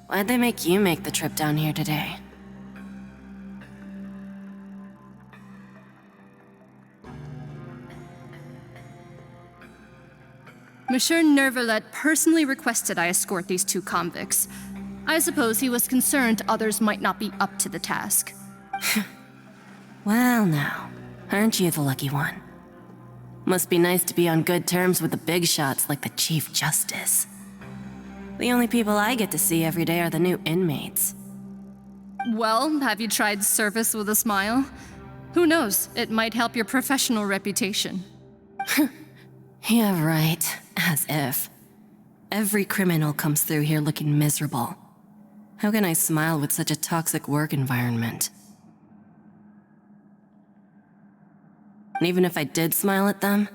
Why'd they make you make the trip down here today? Monsieur Nervalet personally requested I escort these two convicts. I suppose he was concerned others might not be up to the task. Well, now, aren't you the lucky one? Must be nice to be on good terms with the big shots like the Chief Justice. The only people I get to see every day are the new inmates. Well, have you tried service with a smile? Who knows, it might help your professional reputation. Yeah, right. As if. Every criminal comes through here looking miserable. How can I smile with such a toxic work environment? And even if I did smile at them,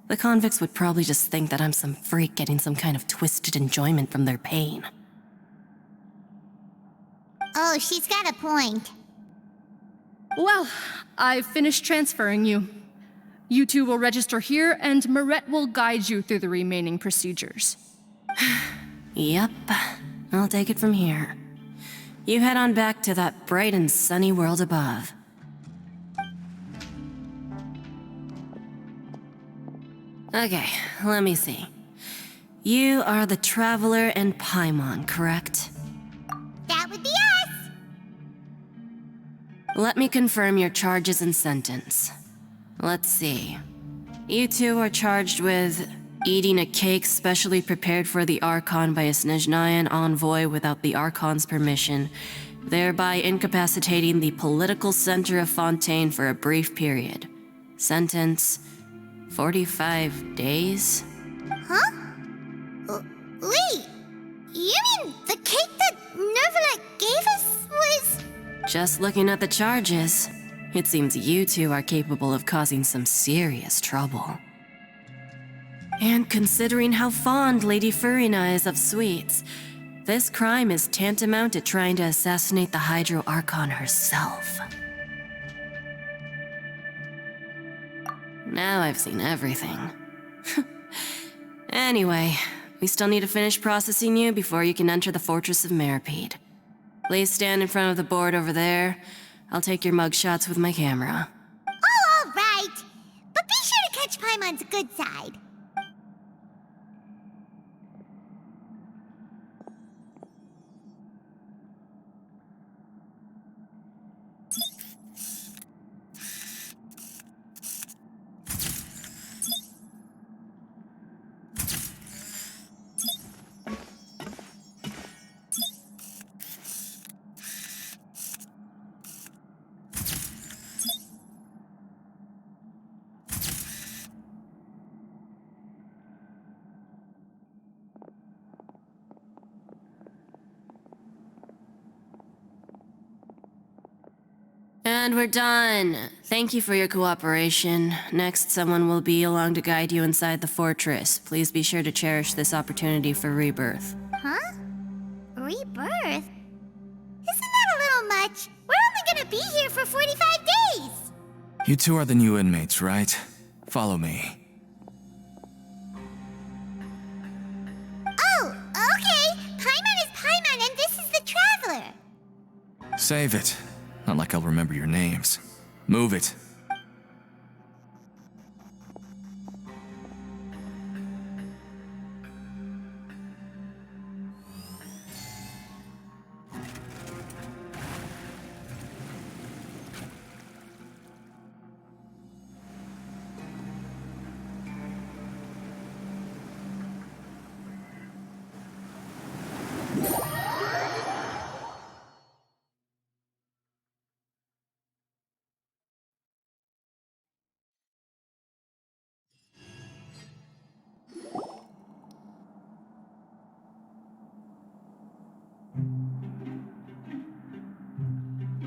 the convicts would probably just think that I'm some freak getting some kind of twisted enjoyment from their pain. Oh, she's got a point. Well, I've finished transferring you. You two will register here, and Marette will guide you through the remaining procedures. Yep, I'll take it from here. You head on back to that bright and sunny world above. Okay, let me see. You are the Traveler and Paimon, correct? That would be us! Let me confirm your charges and sentence. Let's see. You two are charged with eating a cake specially prepared for the Archon by a Snezhnayan envoy without the Archon's permission, thereby incapacitating the political center of Fontaine for a brief period. Sentence: 45 days? Huh? Wait, you mean the cake that Nervalet gave us was... Just looking at the charges, it seems you two are capable of causing some serious trouble. And considering how fond Lady Furina is of sweets, this crime is tantamount to trying to assassinate the Hydro Archon herself. Now I've seen everything. Anyway, we still need to finish processing you before you can enter the Fortress of Meripede. Please stand in front of the board over there. I'll take your mugshots with my camera. Oh, all right. But be sure to catch Paimon's good side. And we're done. Thank you for your cooperation. Next, someone will be along to guide you inside the fortress. Please be sure to cherish this opportunity for rebirth. Huh? Rebirth? Isn't that a little much? We're only gonna be here for 45 days! You two are the new inmates, right? Follow me. Oh, okay. Paimon is Paimon and this is the Traveler. Save it. Not like I'll remember your names. Move it.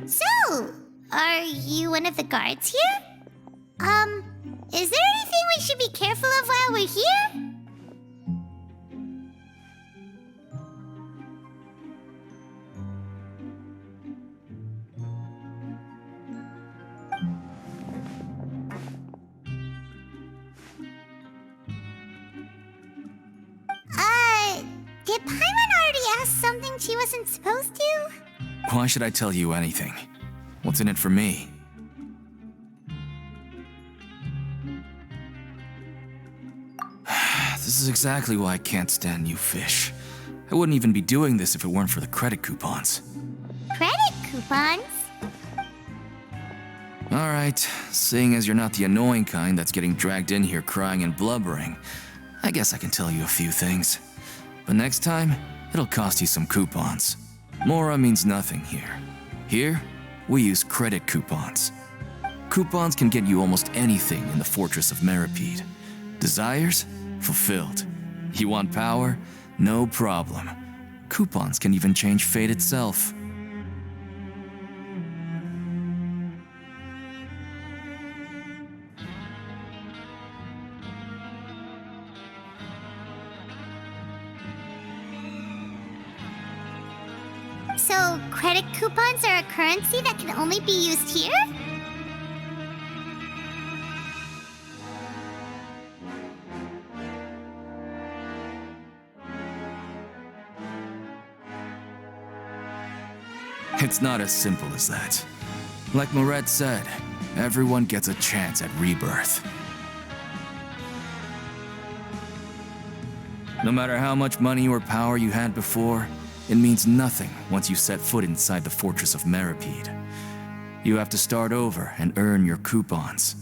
So, are you one of the guards here? Is there anything we should be careful of while we're here? Did Paimon already ask something she wasn't supposed to? Why should I tell you anything? What's in it for me? This is exactly why I can't stand you fish. I wouldn't even be doing this if it weren't for the credit coupons. Credit coupons? Alright, seeing as you're not the annoying kind that's getting dragged in here crying and blubbering, I guess I can tell you a few things. But next time, it'll cost you some coupons. Mora means nothing here. Here, we use credit coupons. Coupons can get you almost anything in the Fortress of Meripede. Desires? Fulfilled. You want power? No problem. Coupons can even change fate itself. So, credit coupons are a currency that can only be used here? It's not as simple as that. Like Moret said, everyone gets a chance at rebirth. No matter how much money or power you had before, it means nothing once you set foot inside the Fortress of Meripede. You have to start over and earn your coupons.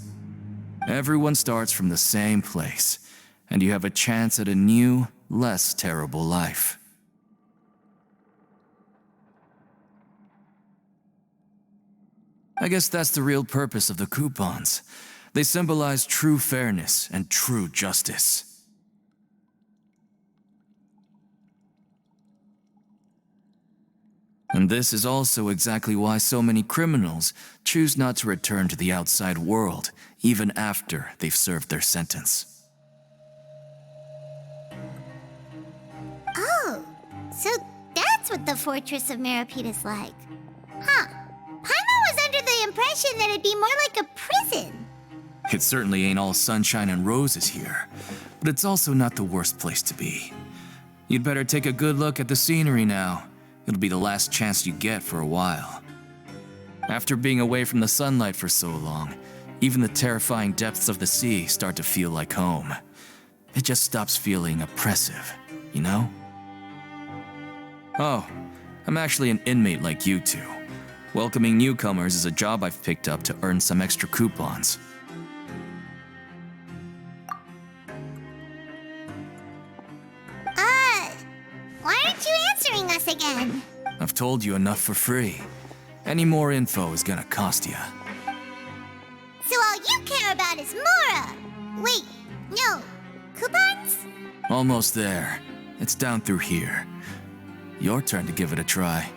Everyone starts from the same place, and you have a chance at a new, less terrible life. I guess that's the real purpose of the coupons. They symbolize true fairness and true justice. And this is also exactly why so many criminals choose not to return to the outside world, even after they've served their sentence. Oh, so that's what the Fortress of Meripede is like. Huh. Paimon was under the impression that it'd be more like a prison. It certainly ain't all sunshine and roses here, but it's also not the worst place to be. You'd better take a good look at the scenery now. It'll be the last chance you get for a while. After being away from the sunlight for so long, even the terrifying depths of the sea start to feel like home. It just stops feeling oppressive, you know? Oh, I'm actually an inmate like you two. Welcoming newcomers is a job I've picked up to earn some extra coupons. Why aren't you answering us again? I've told you enough for free. Any more info is gonna cost you. So all you care about is Mora! Wait, no, coupons? Almost there. It's down through here. Your turn to give it a try.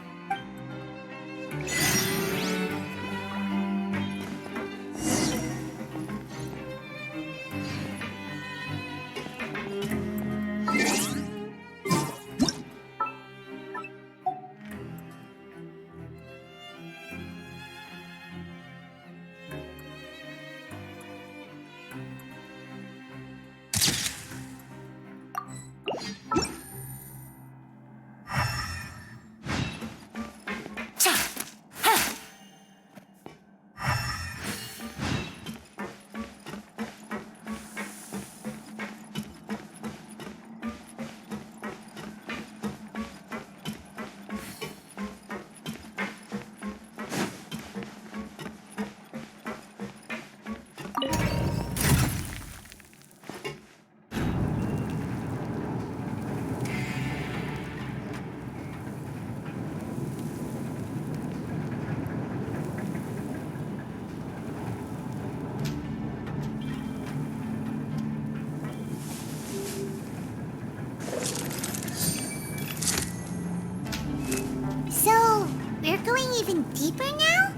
So, we're going even deeper now?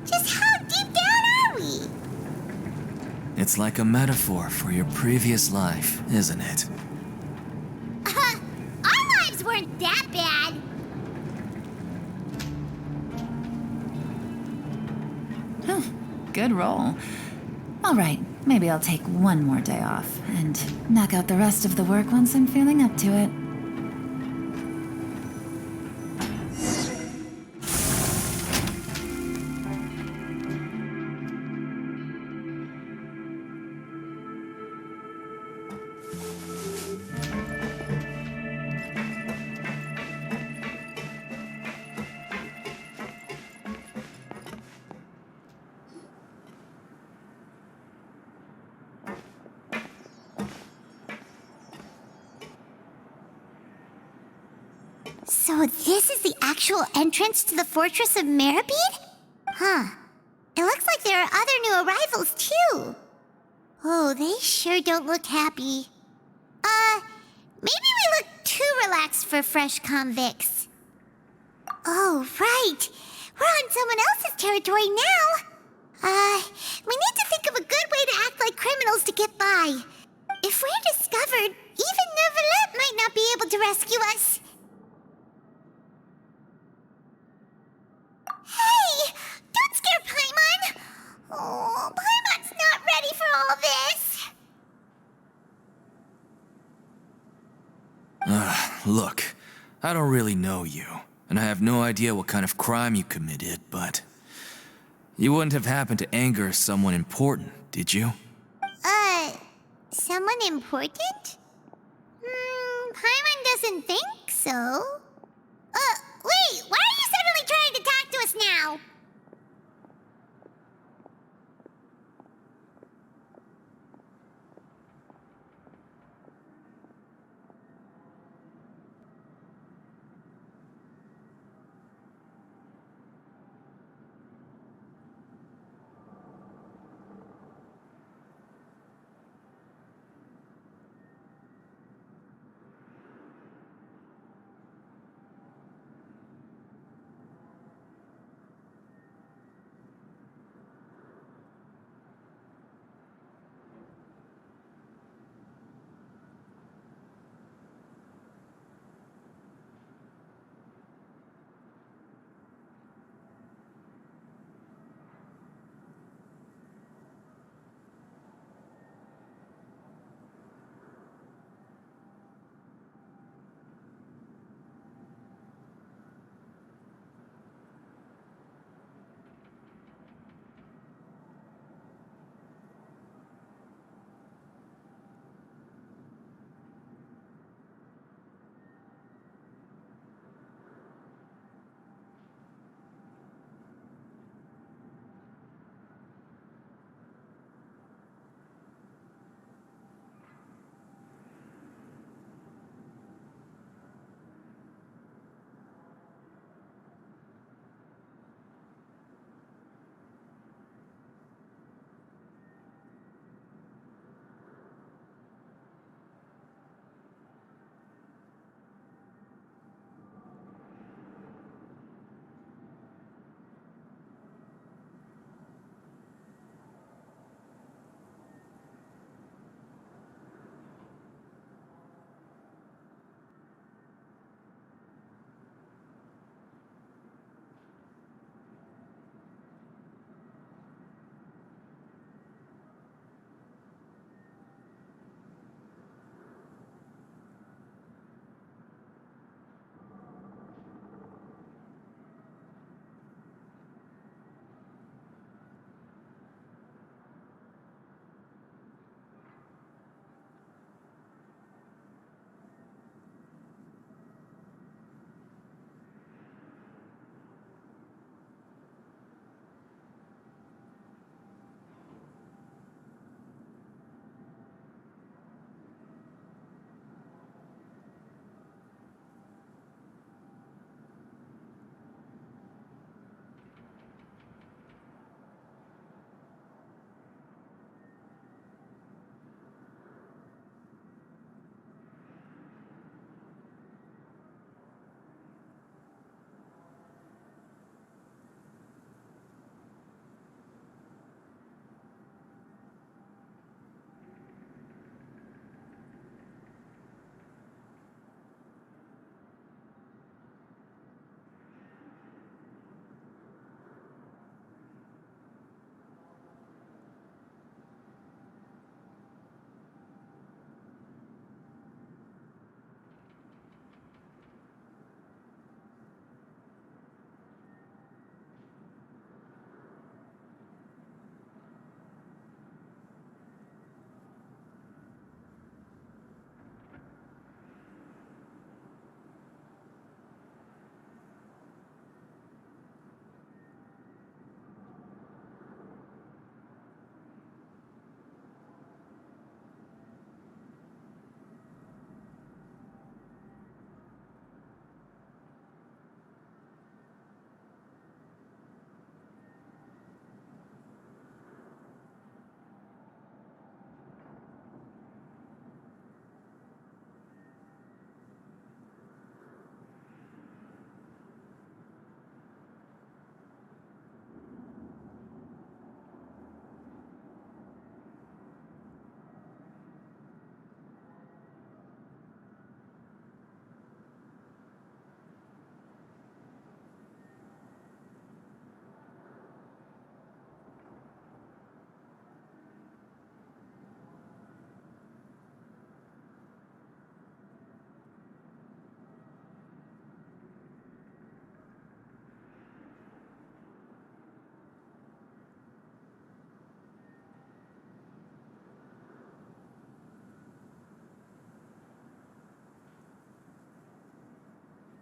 Just how deep down are we? It's like a metaphor for your previous life, isn't it? Our lives weren't that bad. Good roll. All right, maybe I'll take one more day off and knock out the rest of the work once I'm feeling up to it. So this is the actual entrance to the Fortress of Meribed? Huh. It looks like there are other new arrivals, too. Oh, they sure don't look happy. Maybe we look too relaxed for fresh convicts. Oh, right. We're on someone else's territory now. We need to think of a good way to act like criminals to get by. If we're discovered, even Neuvillette might not be able to rescue us. Hey! Don't scare Paimon! Oh, Paimon's not ready for all this. Look, I don't really know you, and I have no idea what kind of crime you committed, but you wouldn't have happened to anger someone important, did you? Someone important? Paimon doesn't think so. Wait, why are you suddenly trying to talk to us now?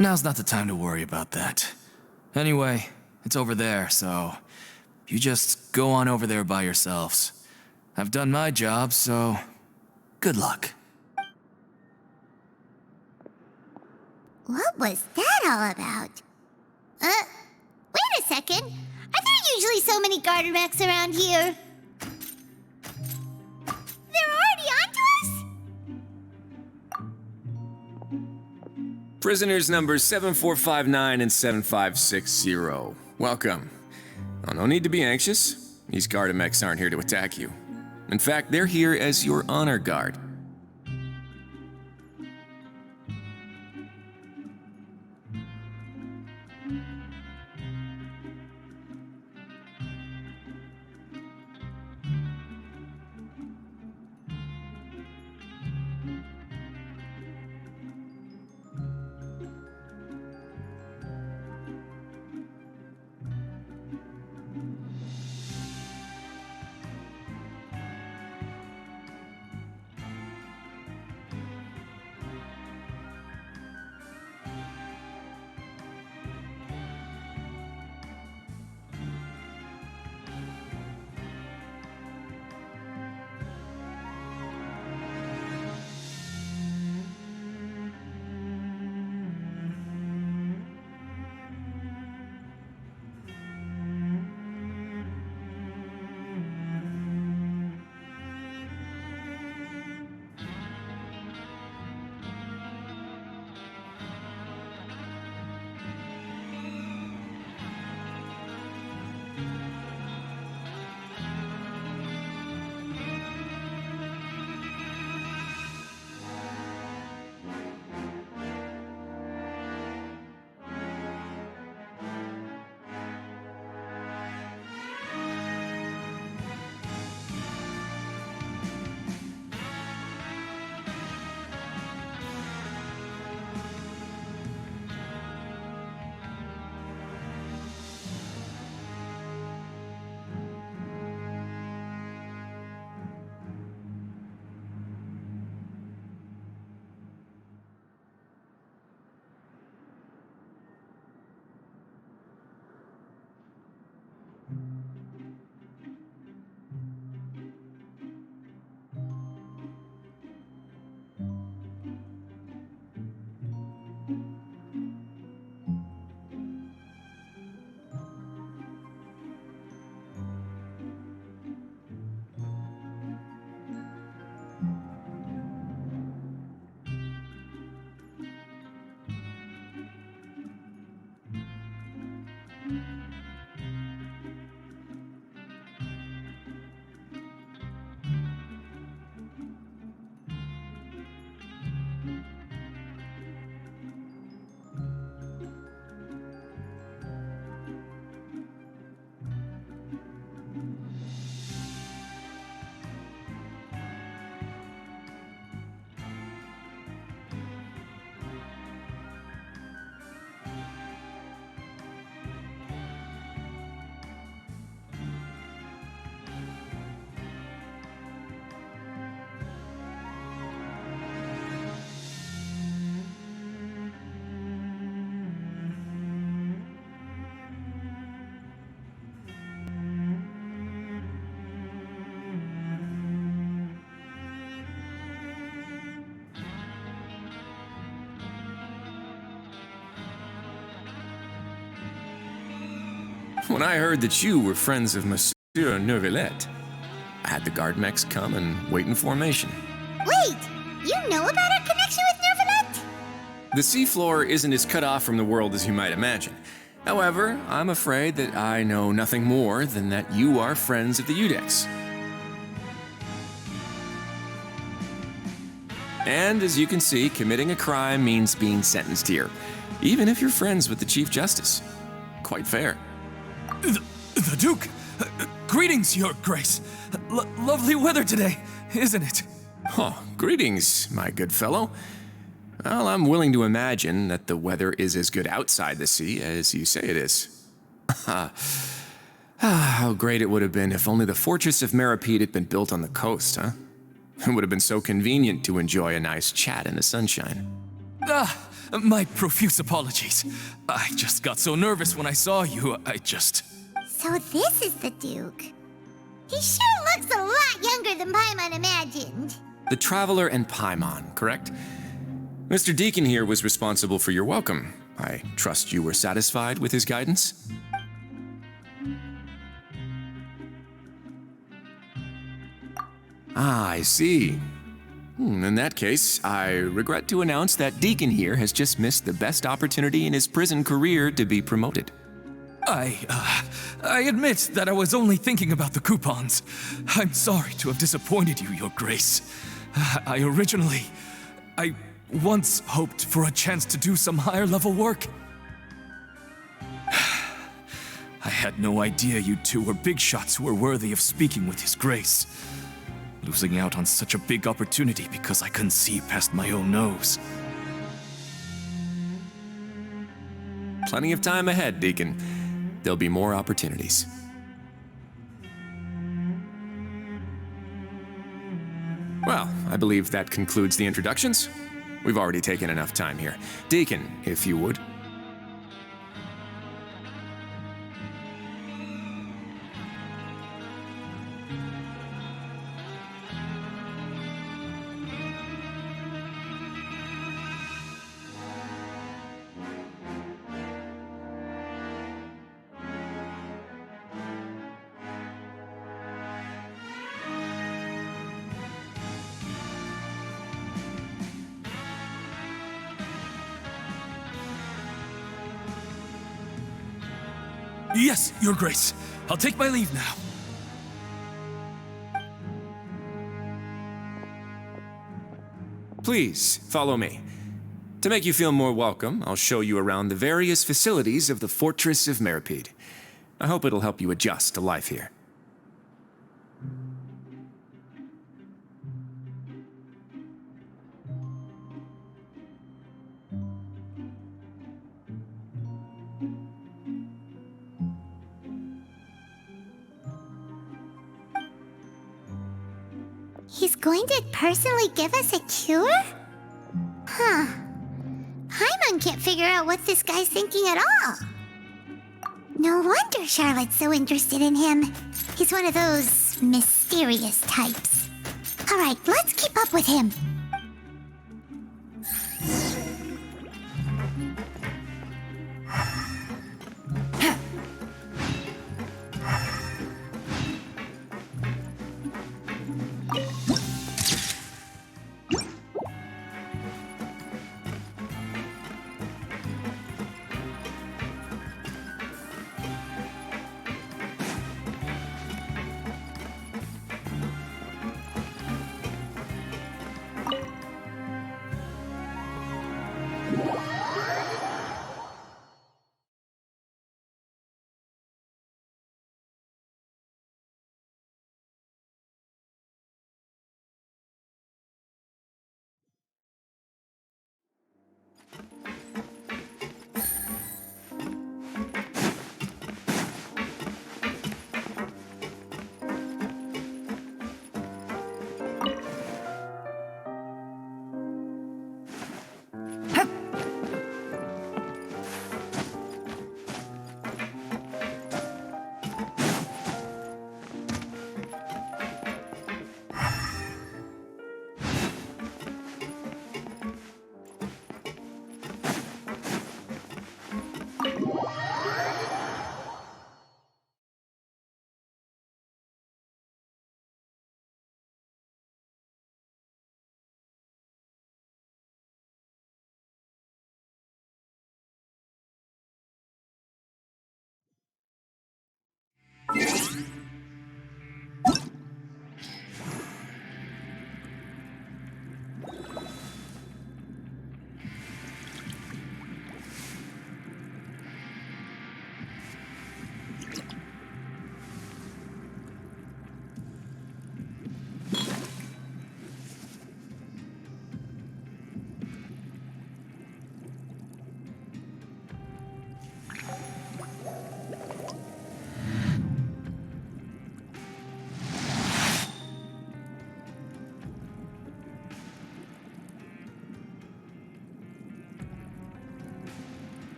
Now's not the time to worry about that. Anyway, it's over there, so you just go on over there by yourselves. I've done my job, so good luck. What was that all about? Wait a second. Are there usually so many garter mechs around here? They're already onto us? Prisoners numbers 7459 and 7560. Welcome. Oh, no need to be anxious. These garter mechs aren't here to attack you. In fact, they're here as your honor guard. When I heard that you were friends of Monsieur Neuvillette, I had the guard mechs come and wait in formation. Wait, you know about our connection with Neuvillette? The seafloor isn't as cut off from the world as you might imagine. However, I'm afraid that I know nothing more than that you are friends of the Udex. And as you can see, committing a crime means being sentenced here, even if you're friends with the Chief Justice. Quite fair. The Duke! Greetings, Your Grace. Lovely weather today, isn't it? Oh, greetings, my good fellow. Well, I'm willing to imagine that the weather is as good outside the sea as you say it is. How great it would have been if only the Fortress of Meripede had been built on the coast, huh? It would have been so convenient to enjoy a nice chat in the sunshine. My profuse apologies. I just got so nervous when I saw you, So this is the Duke. He sure looks a lot younger than Paimon imagined. The Traveler and Paimon, correct? Mr. Deacon here was responsible for your welcome. I trust you were satisfied with his guidance? Ah, I see. In that case, I regret to announce that Deacon here has just missed the best opportunity in his prison career to be promoted. I admit that I was only thinking about the coupons. I'm sorry to have disappointed you, Your Grace. I once hoped for a chance to do some higher-level work. I had no idea you two were big shots who were worthy of speaking with His Grace. Losing out on such a big opportunity because I couldn't see past my own nose. Plenty of time ahead, Deacon. There'll be more opportunities. Well, I believe that concludes the introductions. We've already taken enough time here. Deacon, if you would. Yes, Your Grace. I'll take my leave now. Please, follow me. To make you feel more welcome, I'll show you around the various facilities of the Fortress of Meripede. I hope it'll help you adjust to life here. He's going to personally give us a cure? Huh. Paimon can't figure out what this guy's thinking at all. No wonder Charlotte's so interested in him. He's one of those mysterious types. All right, let's keep up with him.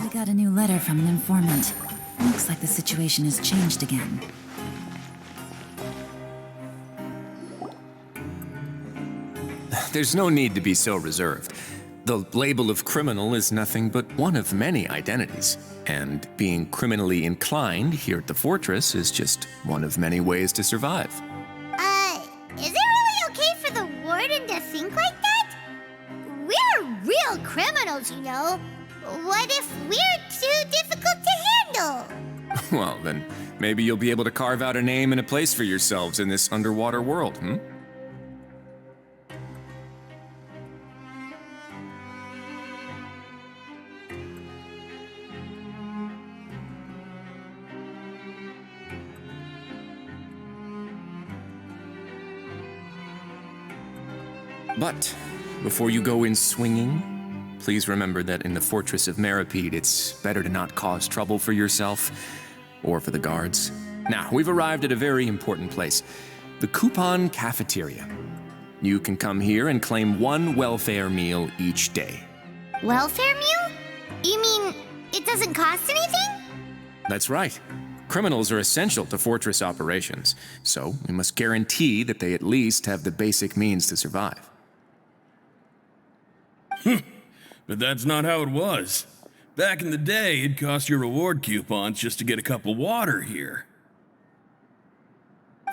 I got a new letter from an informant. Looks like the situation has changed again. There's no need to be so reserved. The label of criminal is nothing but one of many identities, and being criminally inclined here at the fortress is just one of many ways to survive. Is it really okay for the warden to think like that? We're real criminals, you know. What if we're too difficult to handle? Well, then maybe you'll be able to carve out a name and a place for yourselves in this underwater world, hmm? But before you go in swinging, please remember that in the Fortress of Meripede, it's better to not cause trouble for yourself or for the guards. Now, we've arrived at a very important place, the Coupon Cafeteria. You can come here and claim one welfare meal each day. Welfare meal? You mean it doesn't cost anything? That's right. Criminals are essential to Fortress operations, so we must guarantee that they at least have the basic means to survive. But that's not how it was. Back in the day, it cost your reward coupons just to get a cup of water here.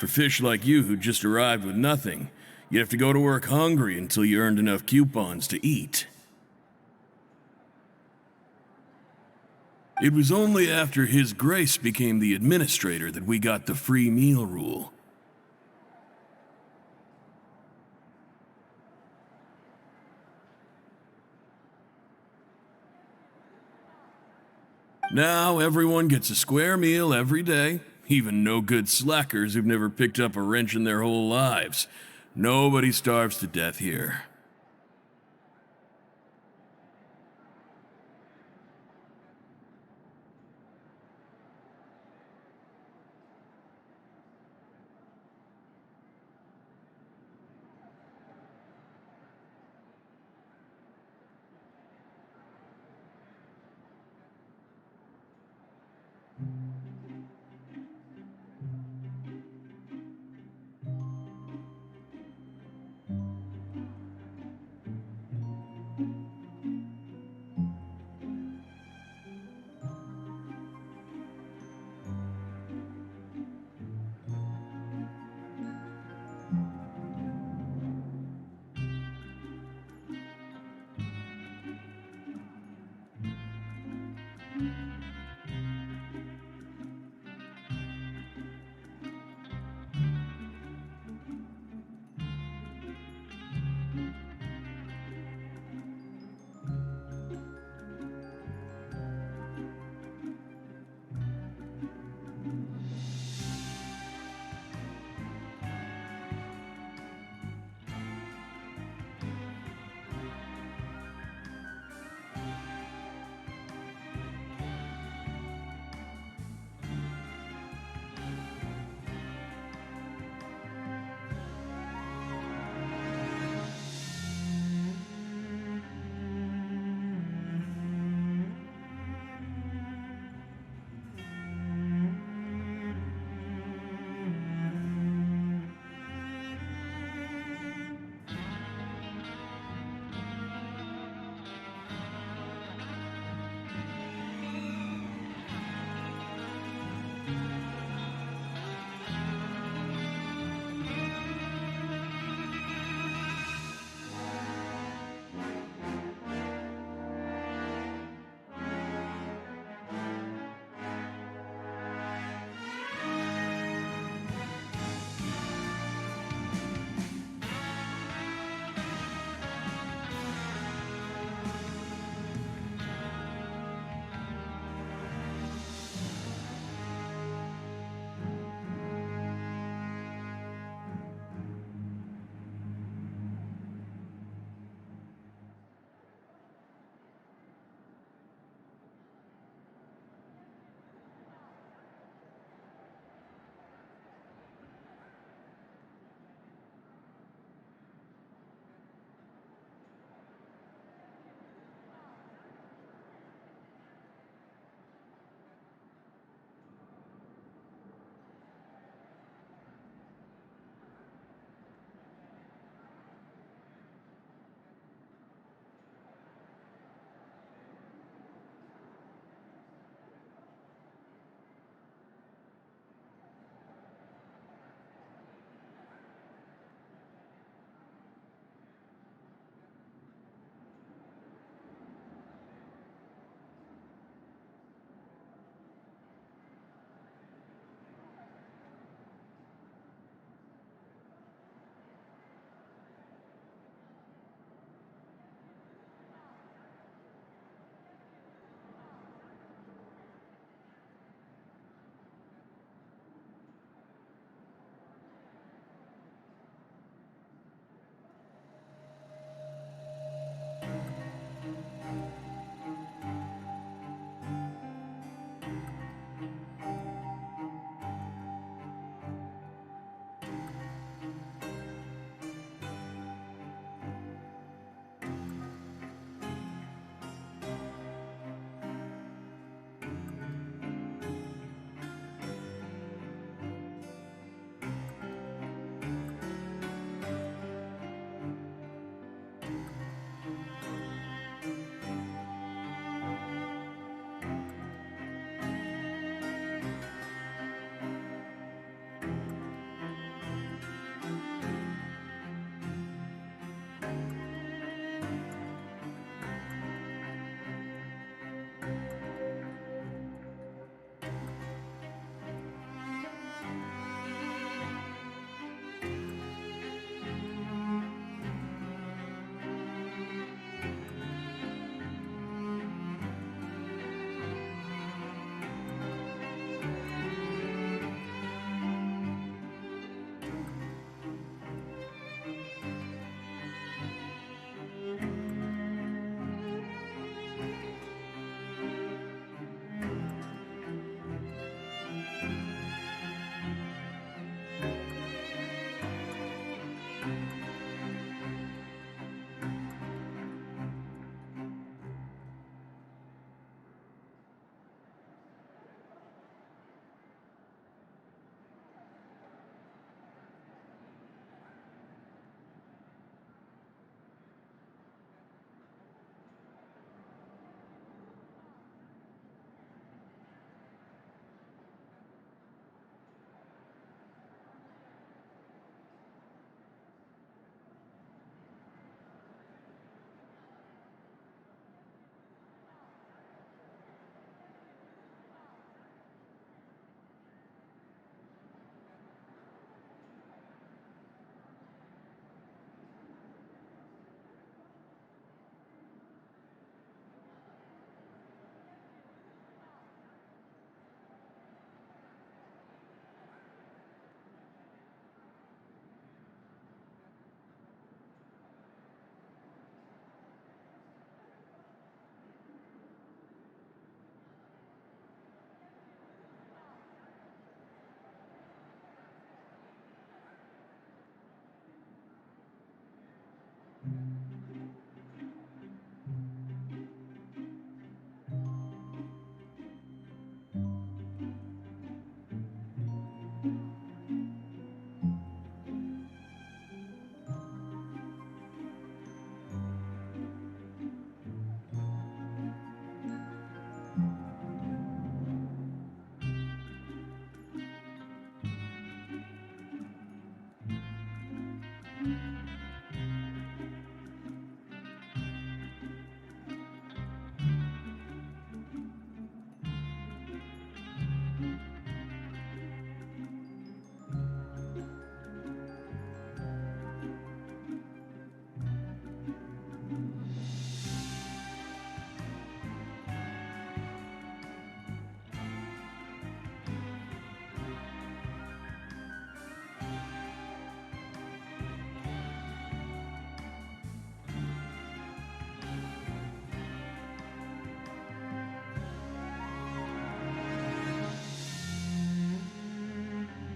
For fish like you who just arrived with nothing, you have to go to work hungry until you earned enough coupons to eat. It was only after His Grace became the administrator that we got the free meal rule. Now everyone gets a square meal every day, even no-good slackers who've never picked up a wrench in their whole lives. Nobody starves to death here.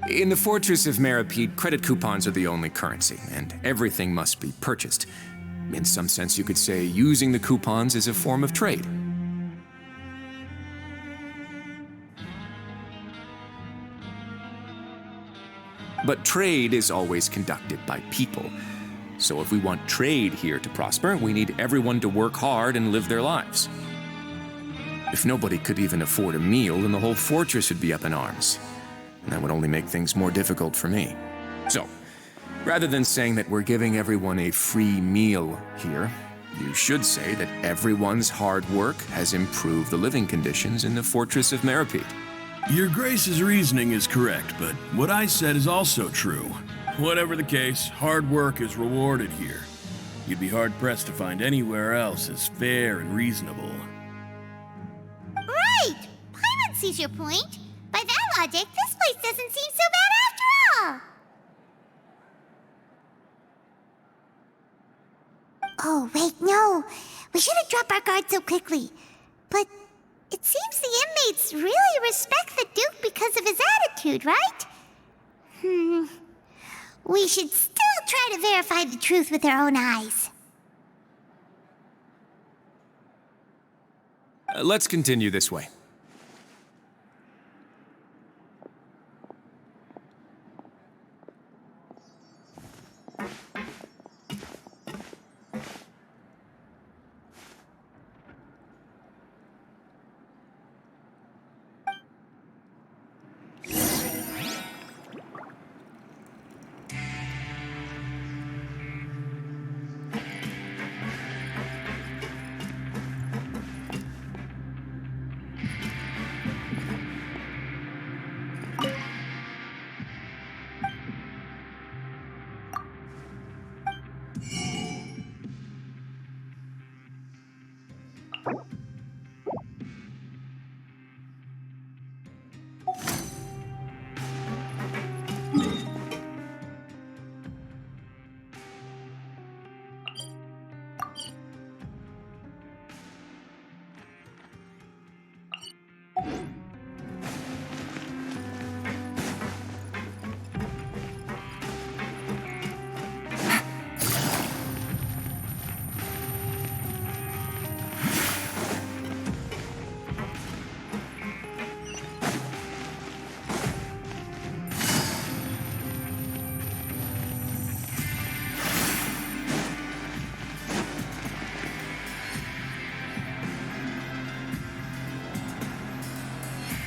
In the Fortress of Meripede, credit coupons are the only currency, and everything must be purchased. In some sense, you could say using the coupons is a form of trade. But trade is always conducted by people. So if we want trade here to prosper, we need everyone to work hard and live their lives. If nobody could even afford a meal, then the whole fortress would be up in arms. And that would only make things more difficult for me. So, rather than saying that we're giving everyone a free meal here, you should say that everyone's hard work has improved the living conditions in the Fortress of Meripede. Your Grace's reasoning is correct, but what I said is also true. Whatever the case, hard work is rewarded here. You'd be hard-pressed to find anywhere else as fair and reasonable. Right! Paimon sees your point. By that logic, this place doesn't seem so bad after all. Oh, wait, no. We shouldn't drop our guard so quickly. But it seems the inmates really respect the Duke because of his attitude, right? We should still try to verify the truth with our own eyes. Let's continue this way.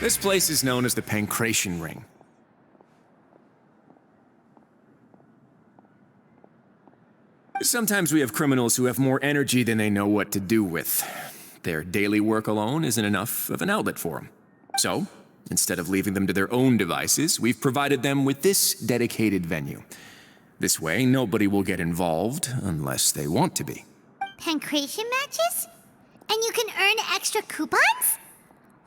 This place is known as the Pancration Ring. Sometimes we have criminals who have more energy than they know what to do with. Their daily work alone isn't enough of an outlet for them. So, instead of leaving them to their own devices, we've provided them with this dedicated venue. This way, nobody will get involved unless they want to be. Pancration matches? And you can earn extra coupons?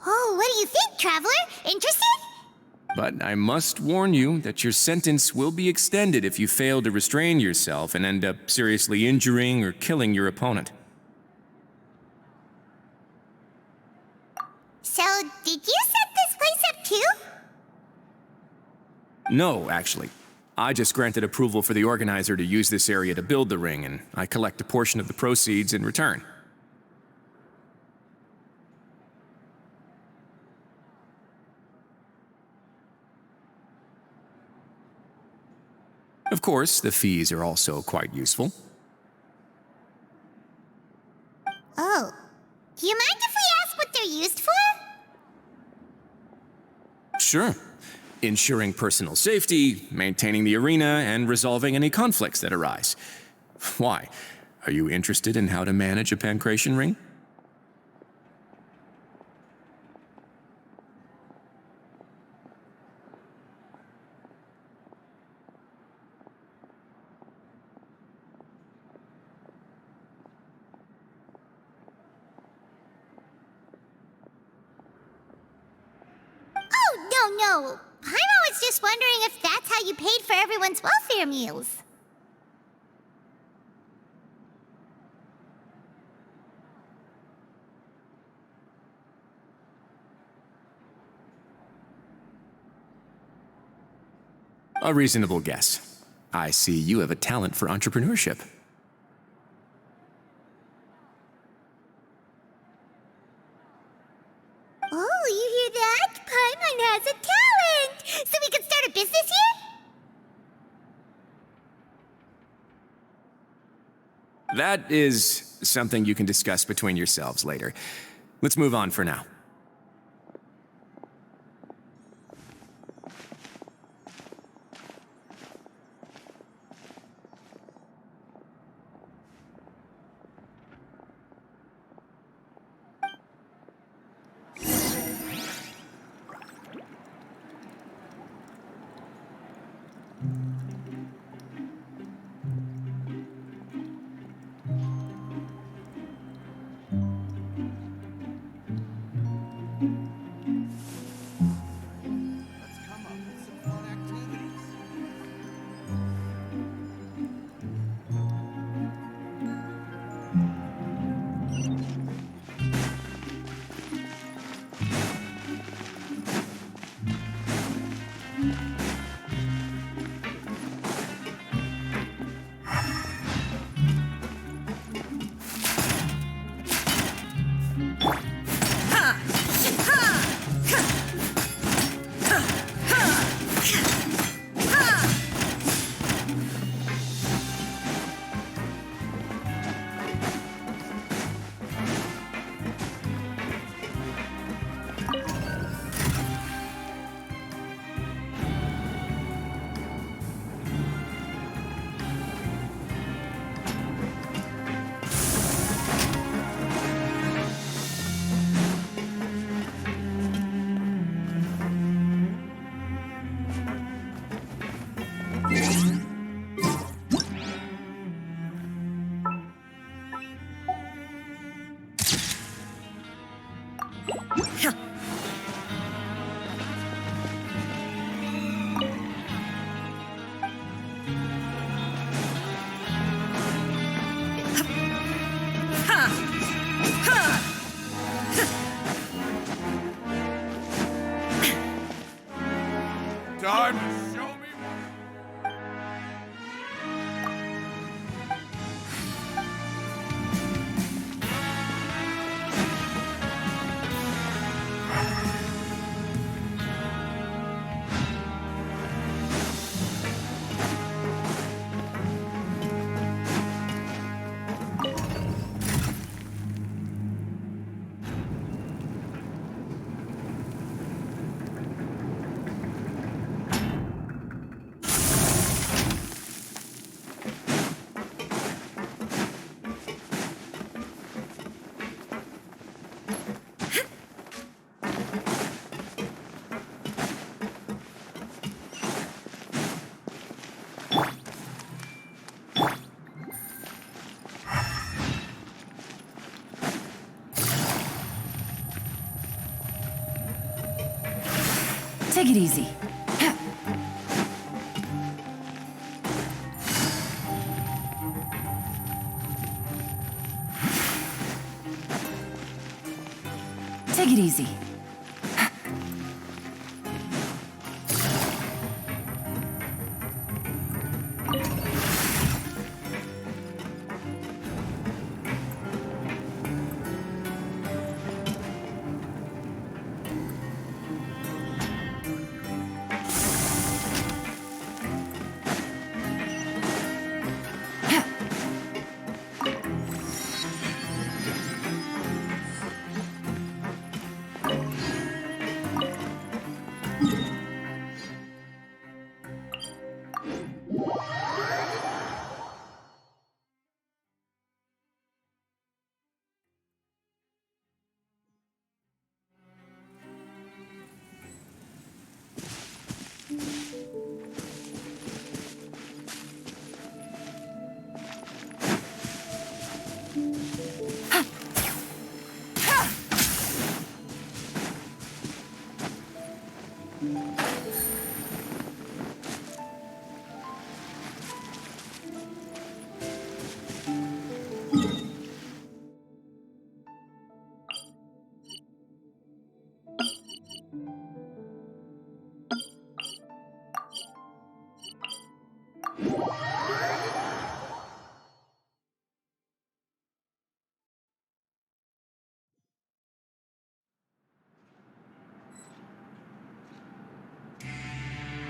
Oh, what do you think, Traveler? Interested? But I must warn you that your sentence will be extended if you fail to restrain yourself and end up seriously injuring or killing your opponent. So, did you set this place up too? No, actually. I just granted approval for the organizer to use this area to build the ring, and I collect a portion of the proceeds in return. Of course, the fees are also quite useful. Oh. Do you mind if we ask what they're used for? Sure. Ensuring personal safety, maintaining the arena, and resolving any conflicts that arise. Why? Are you interested in how to manage a pancration ring? No. Paimon was just wondering if that's how you paid for everyone's welfare meals. A reasonable guess. I see you have a talent for entrepreneurship. Oh, you hear that? Paimon has a talent! So we can start a business here? That is something you can discuss between yourselves later. Let's move on for now. Time to show me. Take it easy. Take it easy.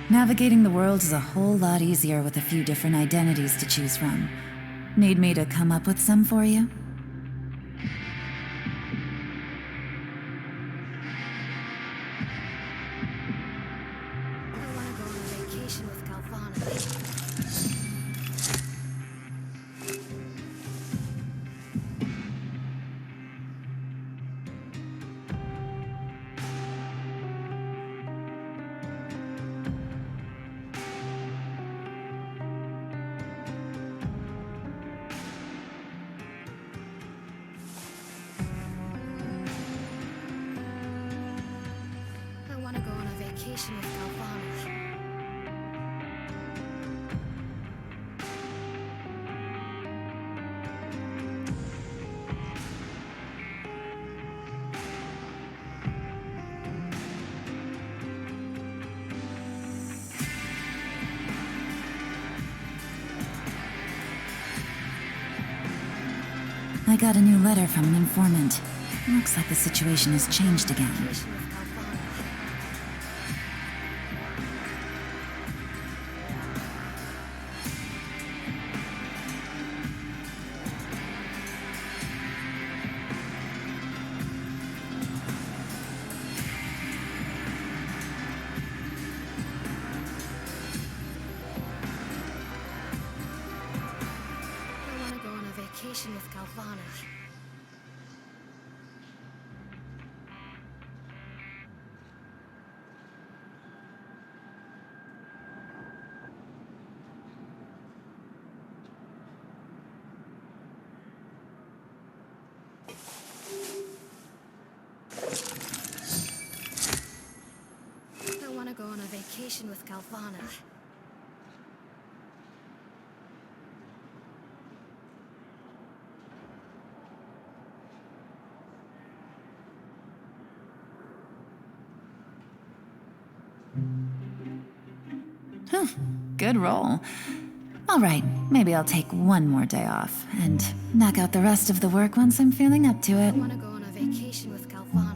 Navigating the world is a whole lot easier with a few different identities to choose from. Need me to come up with some for you? I want to go on a vacation with Galvana. I want to go on a vacation with Galvana. I got a new letter from an informant. Looks like the situation has changed again. I want to go on a vacation with Galvana. I want to go on a vacation with Galvana. Good roll. All right, maybe I'll take one more day off and knock out the rest of the work once I'm feeling up to I it. want to go on a vacation with Galvana.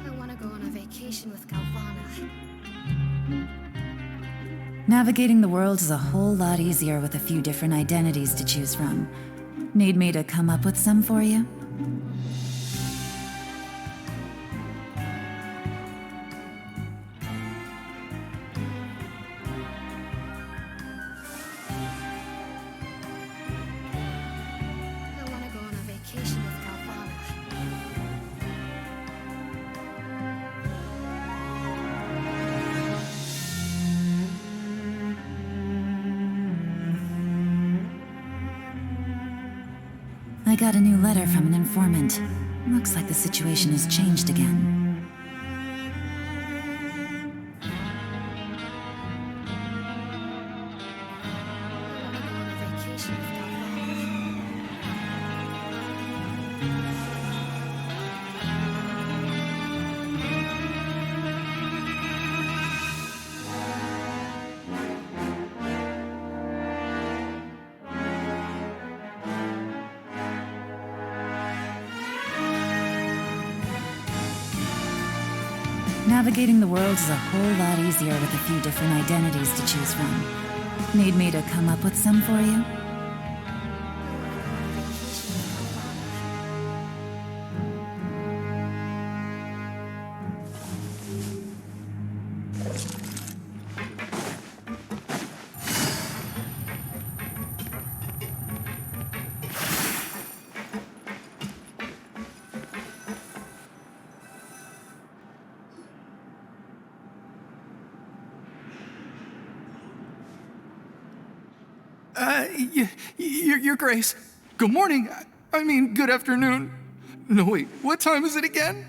I want to go on a vacation with Galvana. Navigating the world is a whole lot easier with a few different identities to choose from. Need me to come up with some for you? I want to go on a vacation with Galvana. I got a new letter from an informant. Looks like the situation has changed again. I want to go on a vacation with Galvana. Navigating the world is a whole lot easier with a few different identities to choose from. Need me to come up with some for you? Your Grace. Good morning. I mean, good afternoon. No, wait, what time is it again?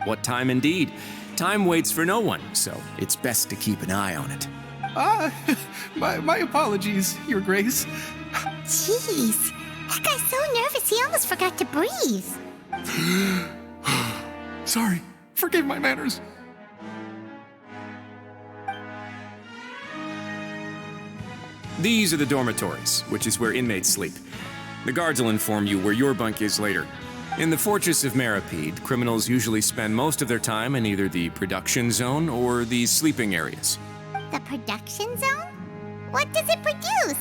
What time indeed? Time waits for no one, so it's best to keep an eye on it. My apologies, Your Grace. Jeez, that guy's so nervous he almost forgot to breathe. Sorry, forgive my manners. These are the dormitories, which is where inmates sleep. The guards will inform you where your bunk is later. In the Fortress of Meripede, criminals usually spend most of their time in either the production zone or the sleeping areas. The production zone? What does it produce?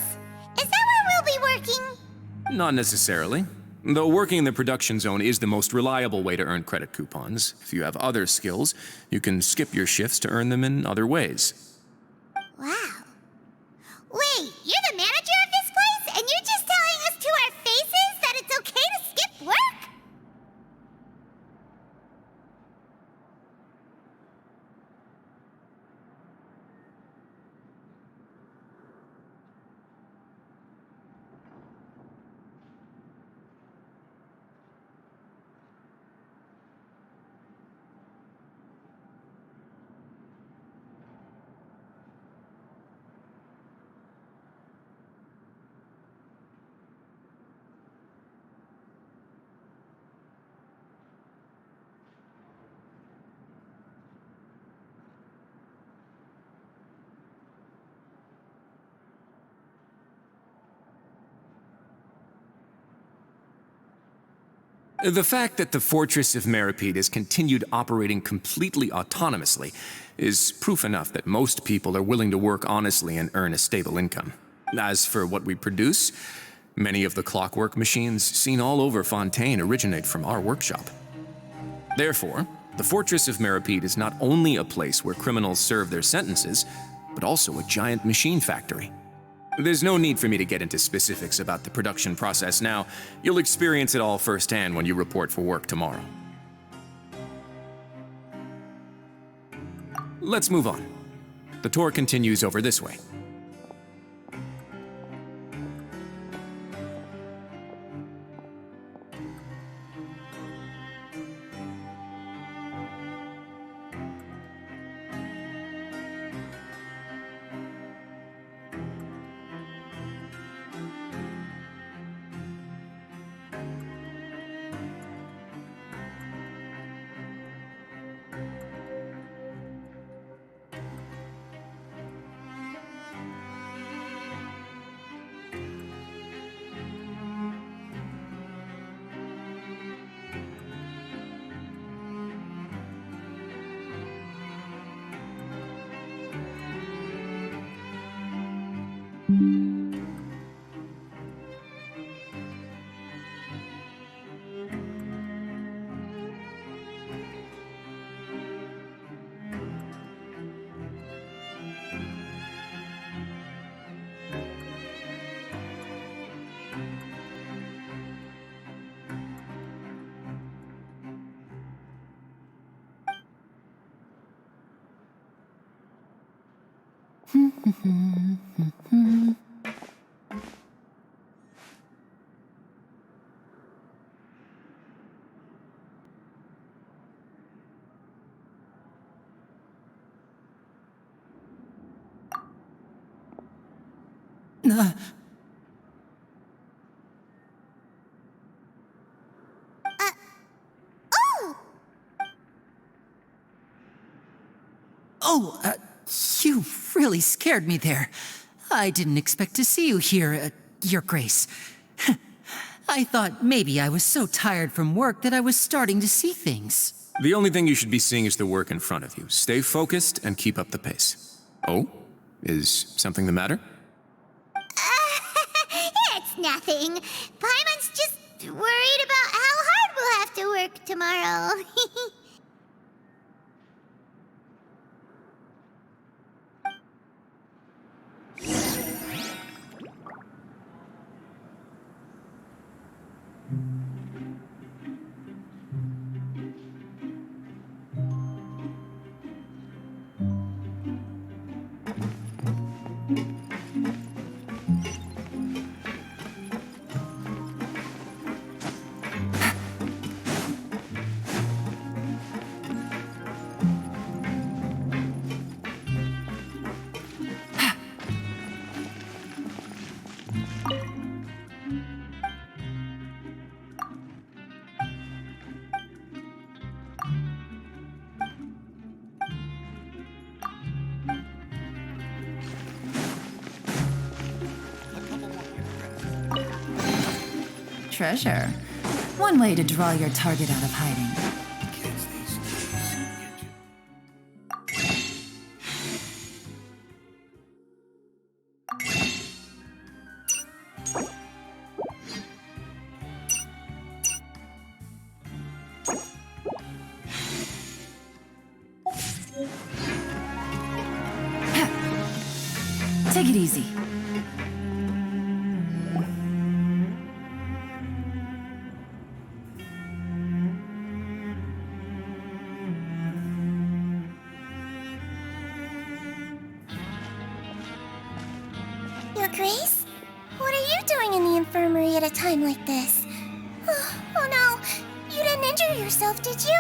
Is that where we'll be working? Not necessarily. Though working in the production zone is the most reliable way to earn credit coupons, if you have other skills, you can skip your shifts to earn them in other ways. Wow. Wait, you're the manager of this place, and you're just telling us to our faces that it's okay to skip work? The fact that the Fortress of Meripede has continued operating completely autonomously is proof enough that most people are willing to work honestly and earn a stable income. As for what we produce, many of the clockwork machines seen all over Fontaine originate from our workshop. Therefore, the Fortress of Meripede is not only a place where criminals serve their sentences, but also a giant machine factory. There's no need for me to get into specifics about the production process now. You'll experience it all firsthand when you report for work tomorrow. Let's move on. The tour continues over this way. You really scared me there. I didn't expect to see you here, Your Grace. I thought maybe I was so tired from work that I was starting to see things. The only thing you should be seeing is the work in front of you. Stay focused and keep up the pace. Oh? Is something the matter? It's nothing. Paimon's just worried about how hard we'll have to work tomorrow. treasure. One way to draw your target out of hiding. Take it easy. Your Grace? What are you doing in the infirmary at a time like this? Oh no, you didn't injure yourself, did you?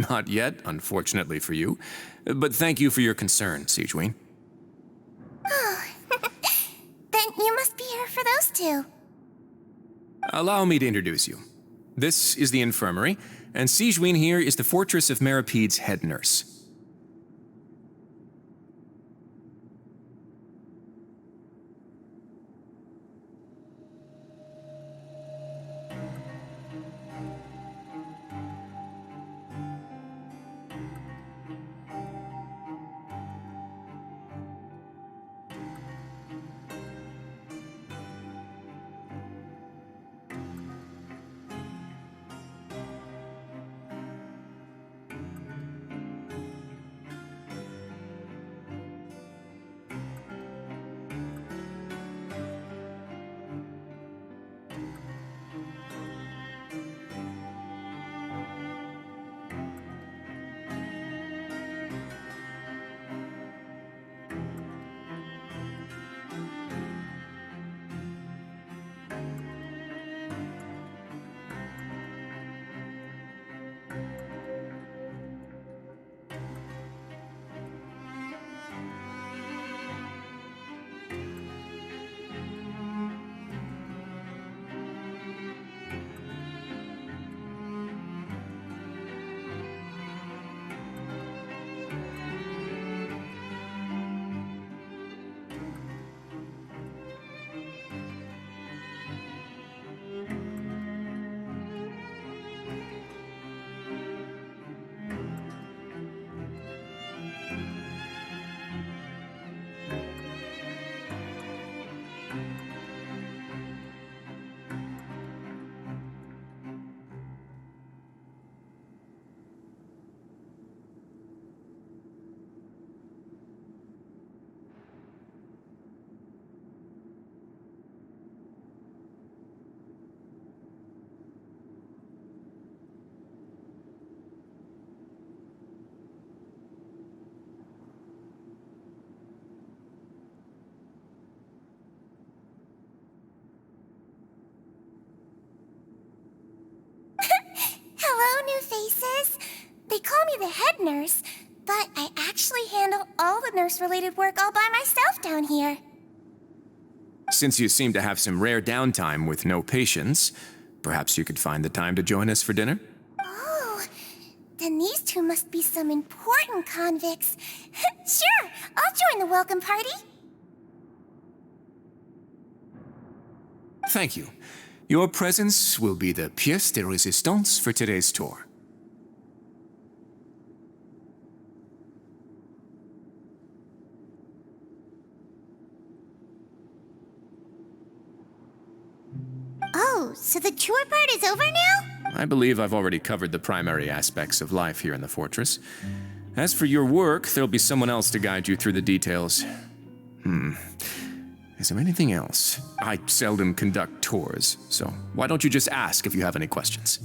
Not yet, unfortunately for you. But thank you for your concern, Sigewinne. Oh, then you must be here for those two. Allow me to introduce you. This is the infirmary, and Sigewinne here is the Fortress of Meripede's head nurse. Hello, new faces. They call me the head nurse, but I actually handle all the nurse-related work all by myself down here. Since you seem to have some rare downtime with no patients, perhaps you could find the time to join us for dinner? Oh, Then these two must be some important convicts. Sure, I'll join the welcome party. Thank you. Your presence will be the pièce de résistance for today's tour. Oh, so the tour part is over now? I believe I've already covered the primary aspects of life here in the fortress. As for your work, there'll be someone else to guide you through the details. Is there anything else? I seldom conduct tours, so why don't you just ask if you have any questions?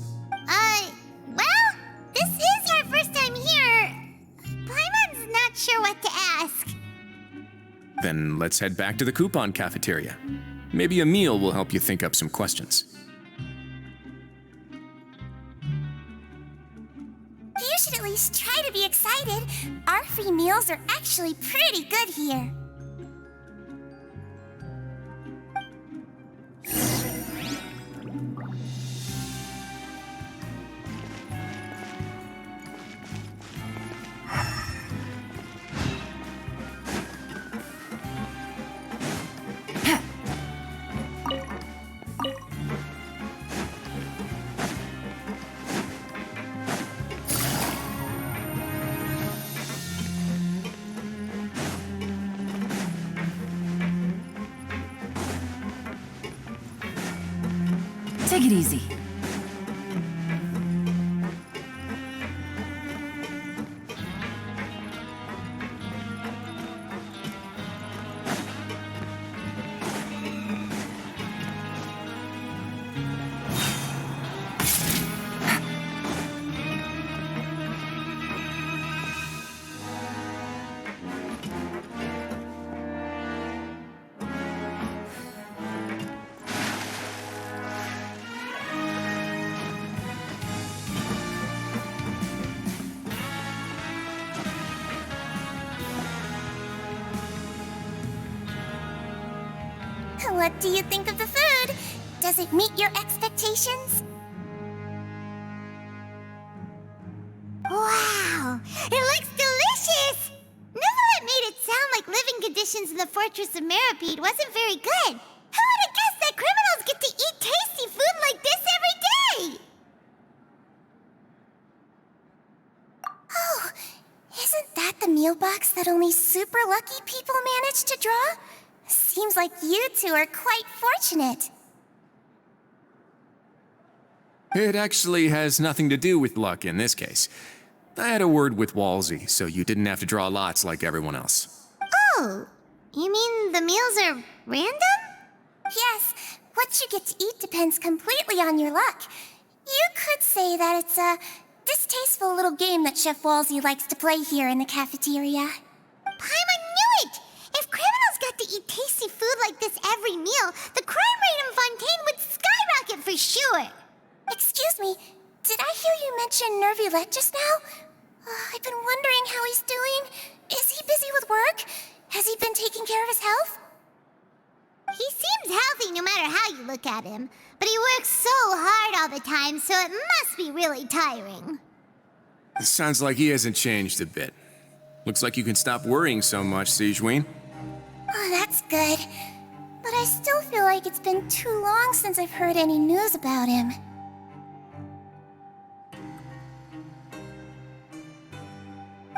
Well, this is our first time here. Paimon's not sure what to ask. Then let's head back to the coupon cafeteria. Maybe a meal will help you think up some questions. You should at least try to be excited. Our free meals are actually pretty good here. Take it easy. What do you think of the food? Does it meet your expectations? Wow, it looks delicious! Neverlet made it sound like living conditions in the Fortress of Meripede wasn't very good. Who would have guessed that criminals get to eat tasty food like this every day? Oh, isn't that the meal box that only super lucky people manage to draw? Seems like you two are quite fortunate. It actually has nothing to do with luck in this case. I had a word with Walsey, so you didn't have to draw lots like everyone else. Oh, you mean the meals are random? Yes, what you get to eat depends completely on your luck. You could say that it's a distasteful little game that Chef Walsey likes to play here in the cafeteria. Paimon knew it! If criminals got to eat tasty food like this every meal, the crime rate in Fontaine would skyrocket for sure. Excuse me, did I hear you mention Nervulette just now? I've been wondering how he's doing. Is he busy with work? Has he been taking care of his health? He seems healthy no matter how you look at him, but he works so hard all the time, so it must be really tiring. It sounds like he hasn't changed a bit. Looks like you can stop worrying so much, Sigewinne. Oh, that's good. But I still feel like it's been too long since I've heard any news about him.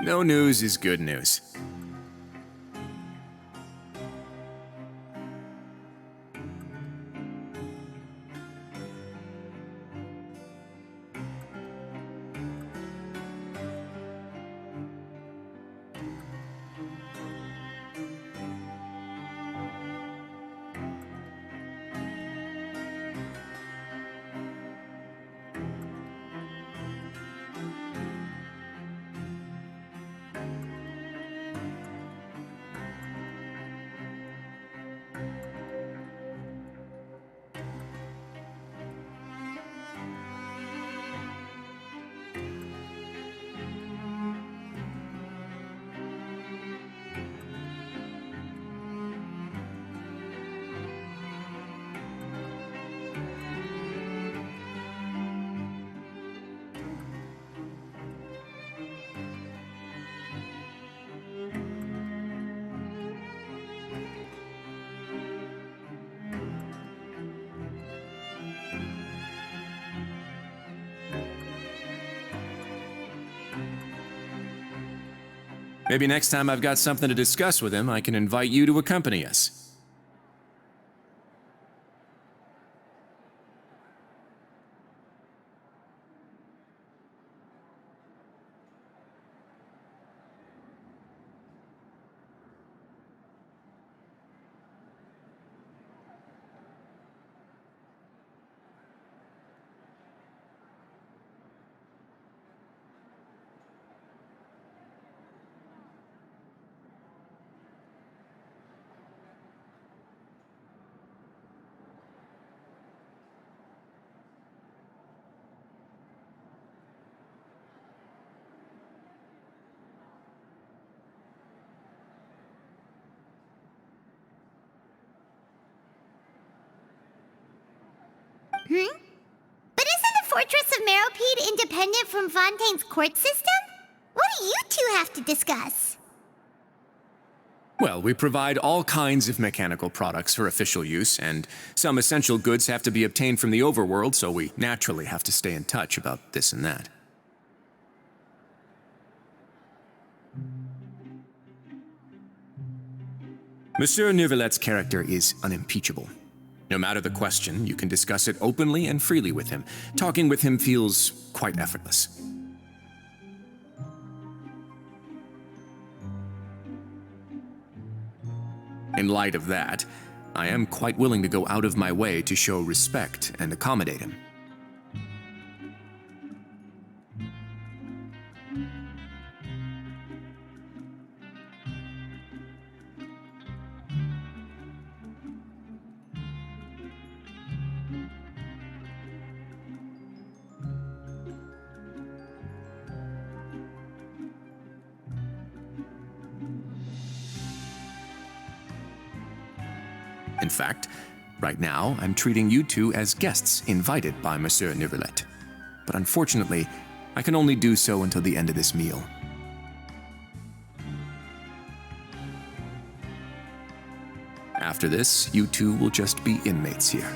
No news is good news. Maybe next time I've got something to discuss with him, I can invite you to accompany us. But isn't the Fortress of Meropide independent from Fontaine's court system? What do you two have to discuss? Well, we provide all kinds of mechanical products for official use, and some essential goods have to be obtained from the overworld, so we naturally have to stay in touch about this and that. Monsieur Neuvillett's character is unimpeachable. No matter the question, you can discuss it openly and freely with him. Talking with him feels quite effortless. In light of that, I am quite willing to go out of my way to show respect and accommodate him. In fact, right now, I'm treating you two as guests invited by Monsieur Neuvillette. But unfortunately, I can only do so until the end of this meal. After this, you two will just be inmates here.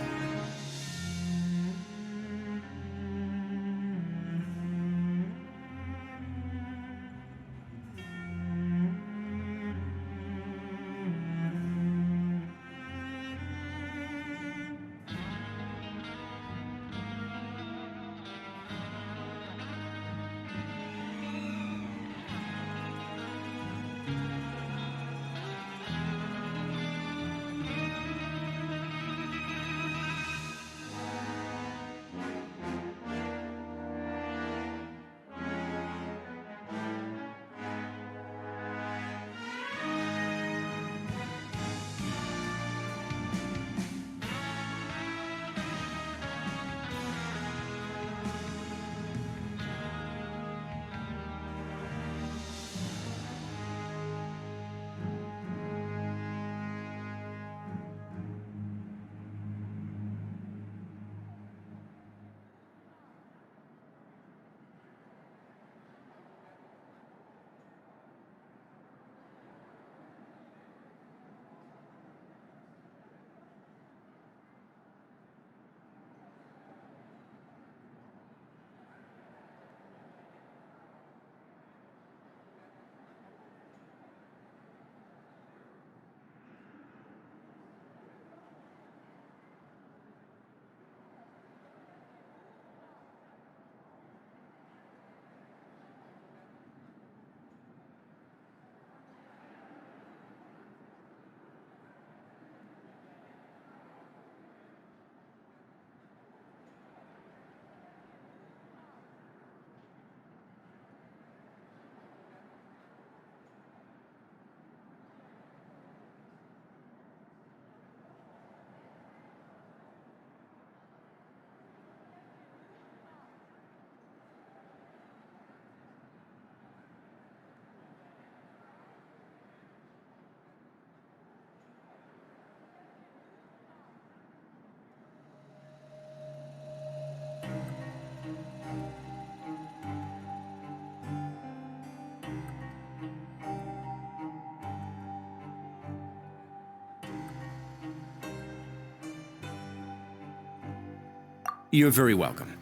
You're very welcome.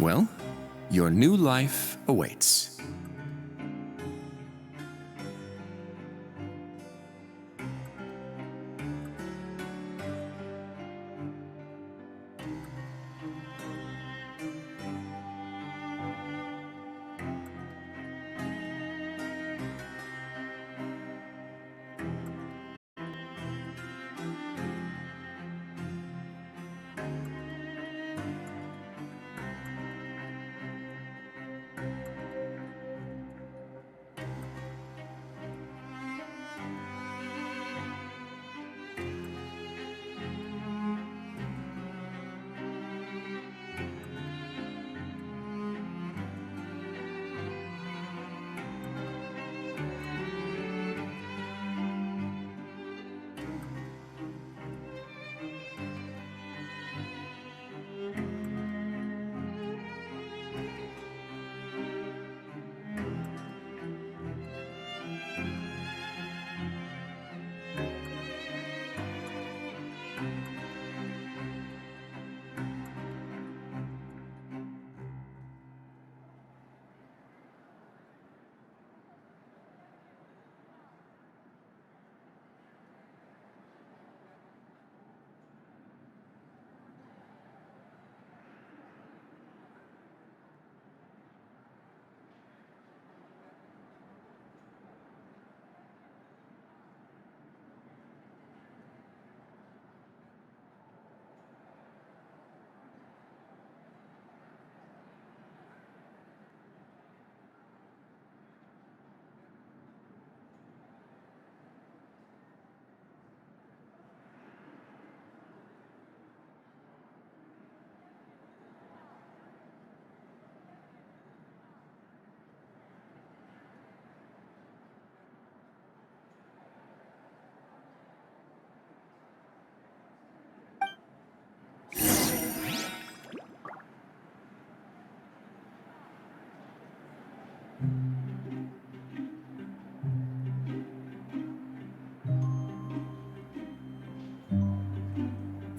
Well, your new life awaits.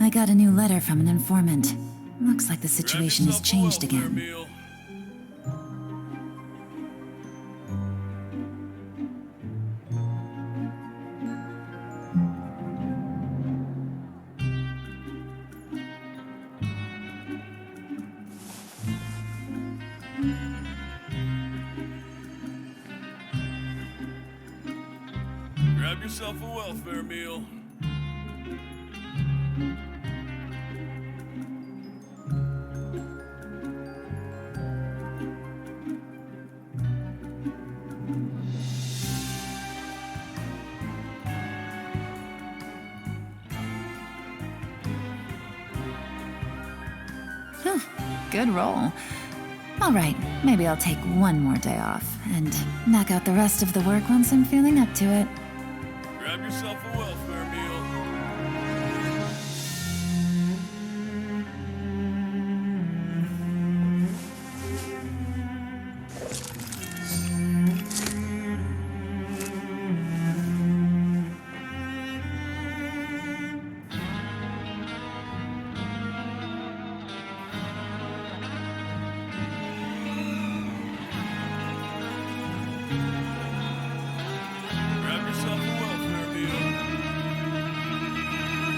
I got a new letter from an informant. Looks like the situation has changed again. Grab yourself a welfare meal. Good roll. All right, maybe I'll take one more day off and knock out the rest of the work once I'm feeling up to it. Grab yourself a welfare meal.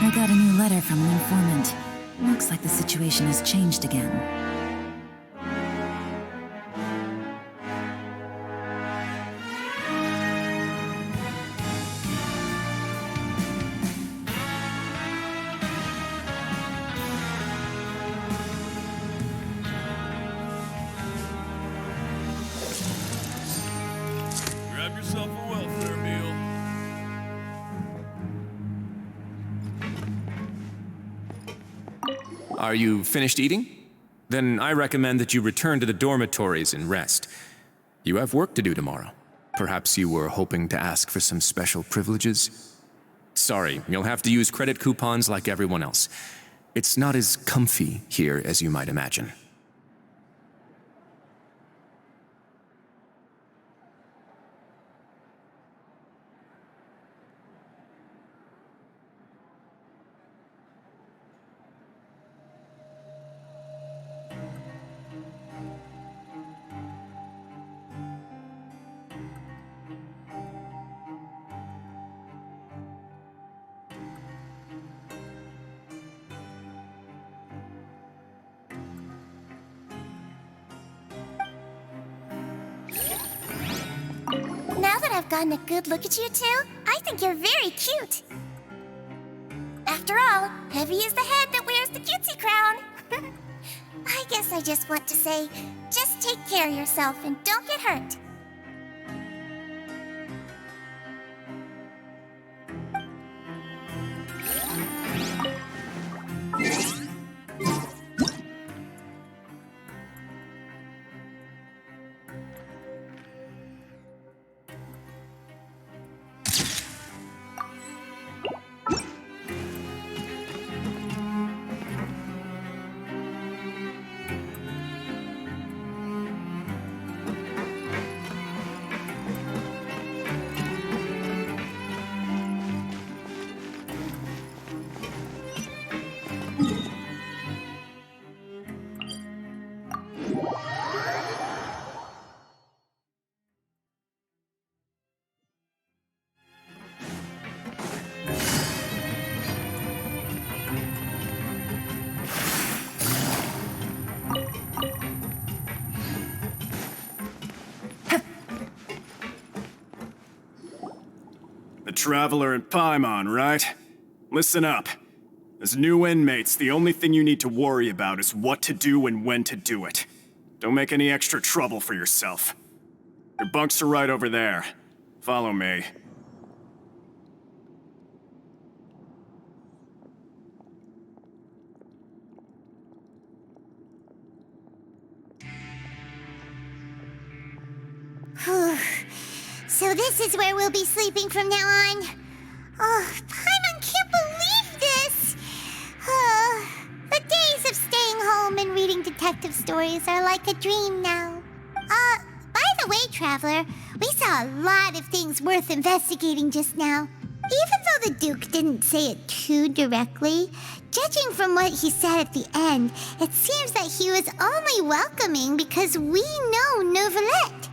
I got a new letter from an informant. Looks like the situation has changed again. Grab yourself a welfare meal. Are you finished eating? Then I recommend that you return to the dormitories and rest. You have work to do tomorrow. Perhaps you were hoping to ask for some special privileges? Sorry, you'll have to use credit coupons like everyone else. It's not as comfy here as you might imagine. Now that I've gotten a good look at you two, I think you're very cute. After all, heavy is the head that wears the cutesy crown. I guess I just want to say, just take care of yourself and don't get hurt. The Traveler in Paimon, right? Listen up. As new inmates, the only thing you need to worry about is what to do and when to do it. Don't make any extra trouble for yourself. Your bunks are right over there. Follow me. So this is where we'll be sleeping from now on. Oh, Paimon can't believe this! The days of staying home and reading detective stories are like a dream now. By the way, Traveler, we saw a lot of things worth investigating just now. Even the Duke didn't say it too directly, judging from what he said at the end, it seems that he was only welcoming because we know Neuvillette.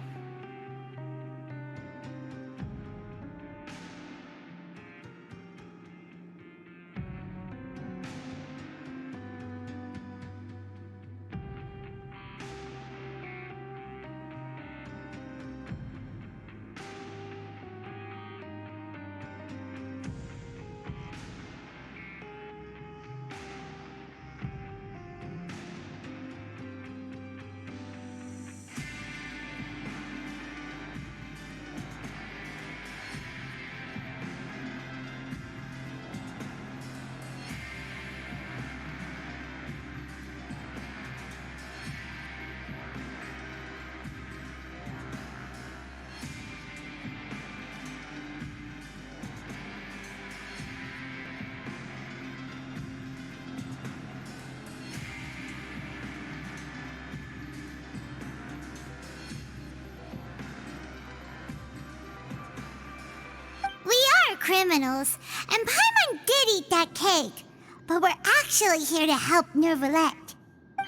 Criminals, and Paimon did eat that cake, but we're actually here to help Neuvillette.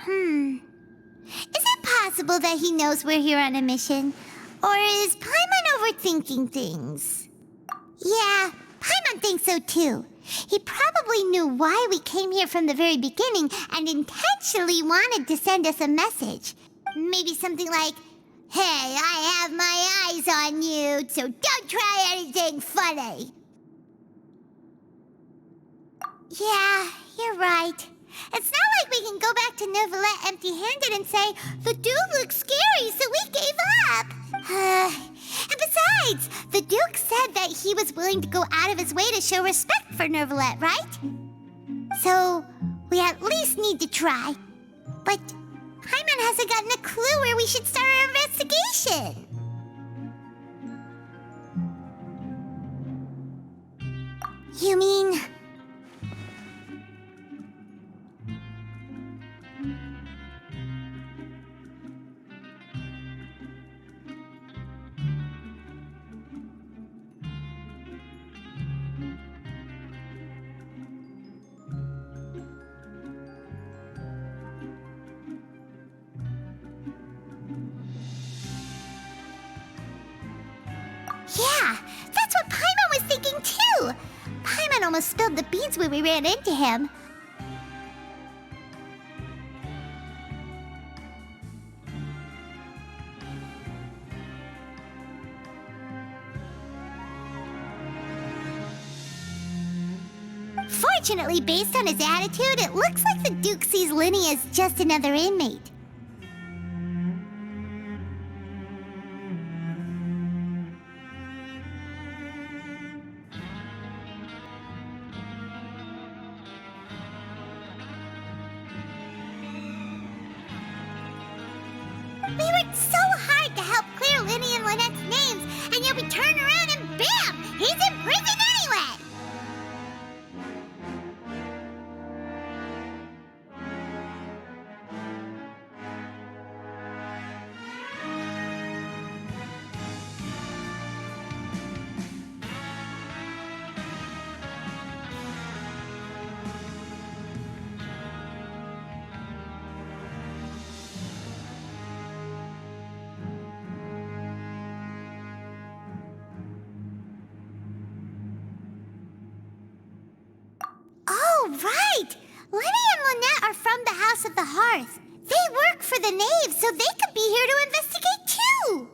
Is it possible that he knows we're here on a mission? Or is Paimon overthinking things? Yeah, Paimon thinks so too. He probably knew why we came here from the very beginning and intentionally wanted to send us a message. Maybe something like, "Hey, I have my eyes on you, so don't try anything funny." Yeah, you're right. It's not like we can go back to Neuvillette empty-handed and say, "The Duke looks scary, so we gave up." And besides, the Duke said that he was willing to go out of his way to show respect for Neuvillette, right? So, we at least need to try. But Paimon hasn't gotten a clue where we should start our investigation. You mean... Yeah, that's what Paimon was thinking too! Paimon almost spilled the beans when we ran into him. Fortunately, based on his attitude, it looks like the Duke sees Linny as just another inmate. We worked so hard to help clear Linny and Lynette's names, and yet we turn around and bam! He's in prison anyway! Oh, right! Linny and Lynette are from the House of the Hearth. They work for the Knave, so they could be here to investigate too!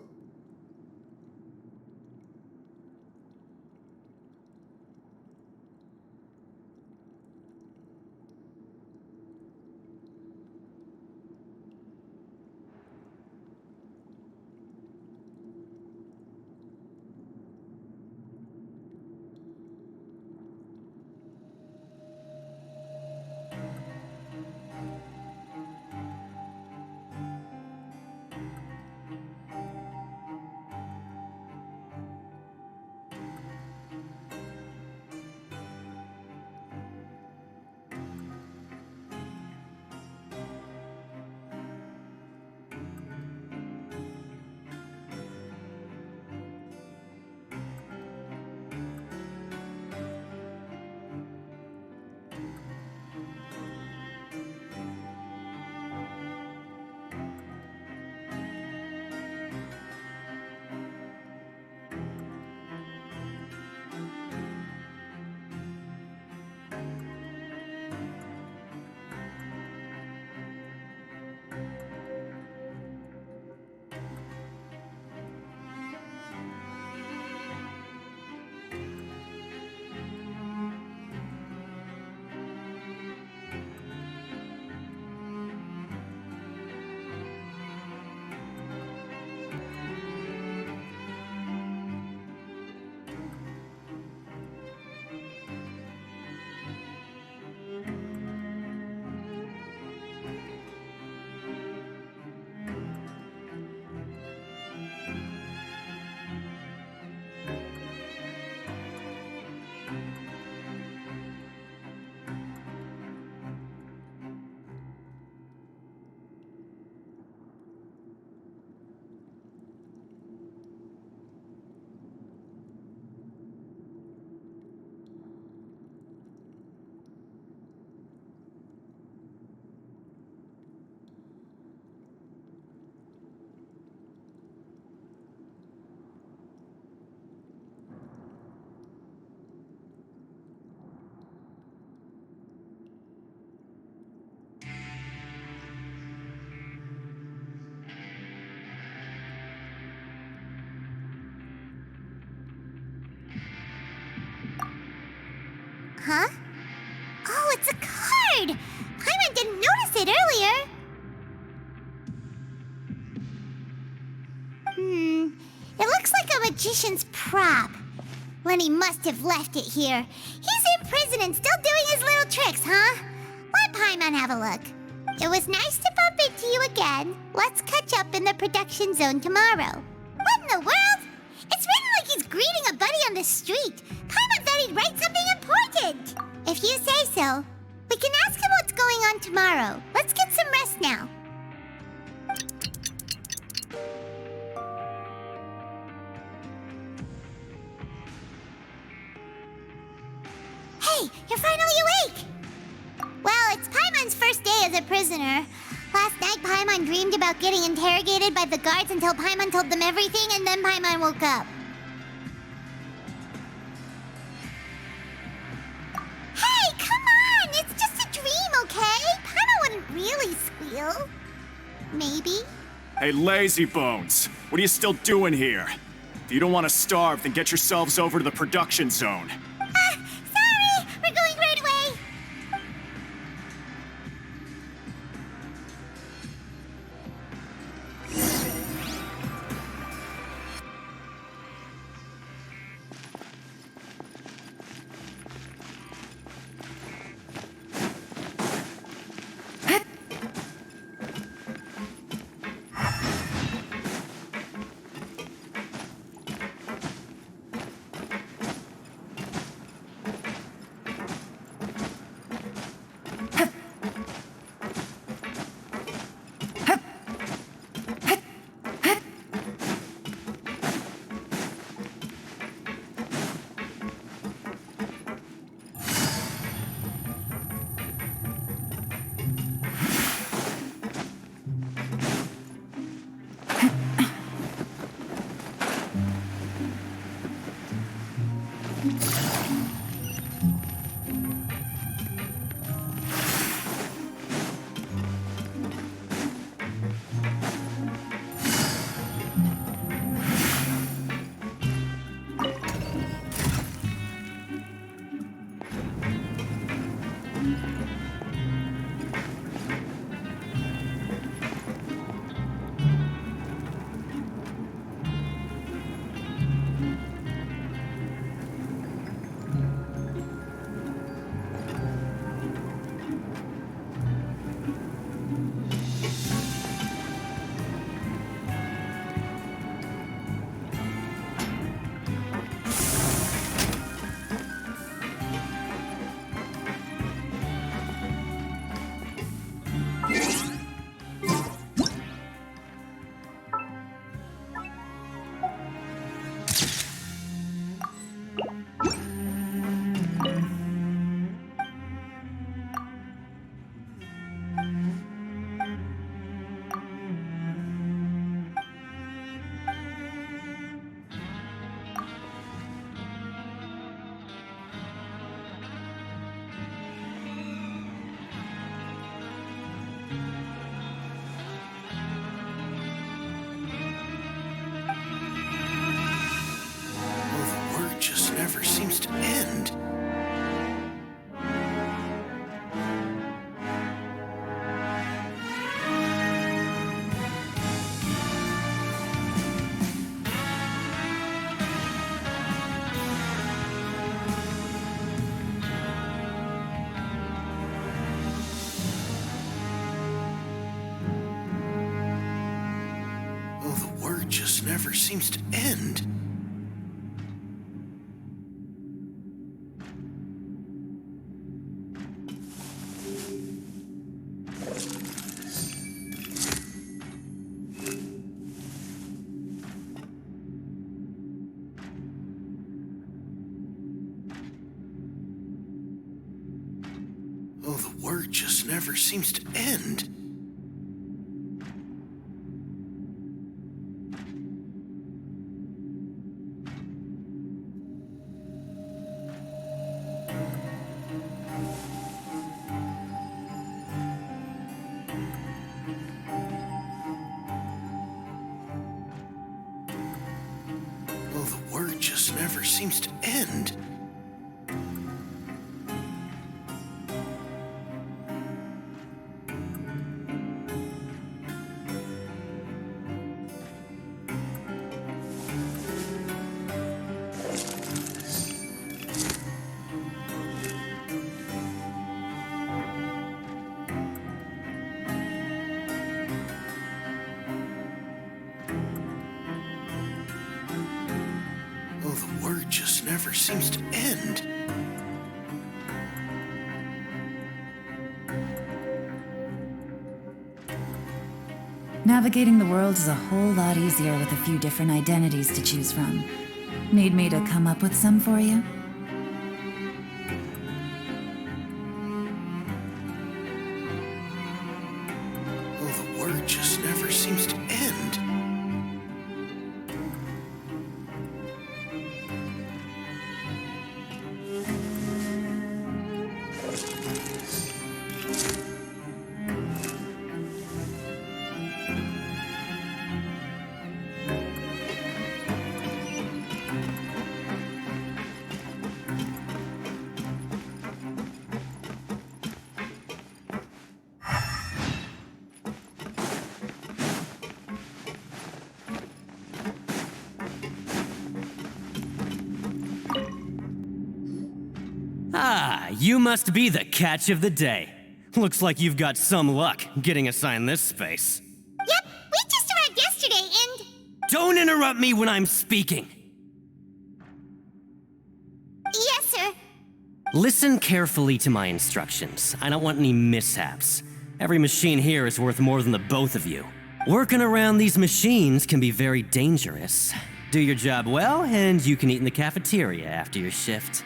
Huh? Oh, it's a card! Paimon didn't notice it earlier. It looks like a magician's prop. Lenny must have left it here. He's in prison and still doing his little tricks, huh? Let Paimon have a look. It was nice to bump into you again. Let's catch up in the production zone tomorrow. What in the world? It's written like he's greeting a buddy on the street. Paimon thought he'd write something important. If you say so. We can ask him what's going on tomorrow. Let's get some rest now. Hey, you're finally awake! Well, it's Paimon's first day as a prisoner. Last night, Paimon dreamed about getting interrogated by the guards until Paimon told them everything, and then Paimon woke up. Hey, come on! It's just a dream, okay? Paimon wouldn't really squeal. Maybe? Hey, lazy bones! What are you still doing here? If you don't want to starve, then get yourselves over to the production zone. Sorry! We're going right away! Never seems to end. Oh, the word just never seems to end. Oh, the word just never seems to end. Oh, the word just never seems to end. never seems to end. Navigating the world is a whole lot easier with a few different identities to choose from. Need me to come up with some for you? Oh, the work just never seems to end. Ah, you must be the catch of the day. Looks like you've got some luck getting assigned this space. Yep, we just arrived yesterday and... Don't interrupt me when I'm speaking. Yes, sir. Listen carefully to my instructions. I don't want any mishaps. Every machine here is worth more than the both of you. Working around these machines can be very dangerous. Do your job well, and you can eat in the cafeteria after your shift.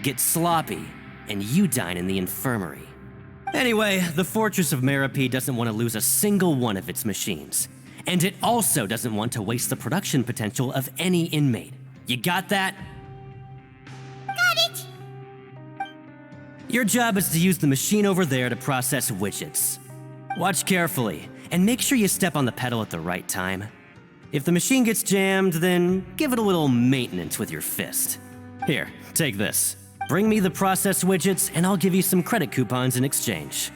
Get sloppy, and you dine in the infirmary. Anyway, the Fortress of Merope doesn't want to lose a single one of its machines. And it also doesn't want to waste the production potential of any inmate. You got that? Got it! Your job is to use the machine over there to process widgets. Watch carefully, and make sure you step on the pedal at the right time. If the machine gets jammed, then give it a little maintenance with your fist. Here, take this. Bring me the process widgets, and I'll give you some credit coupons in exchange.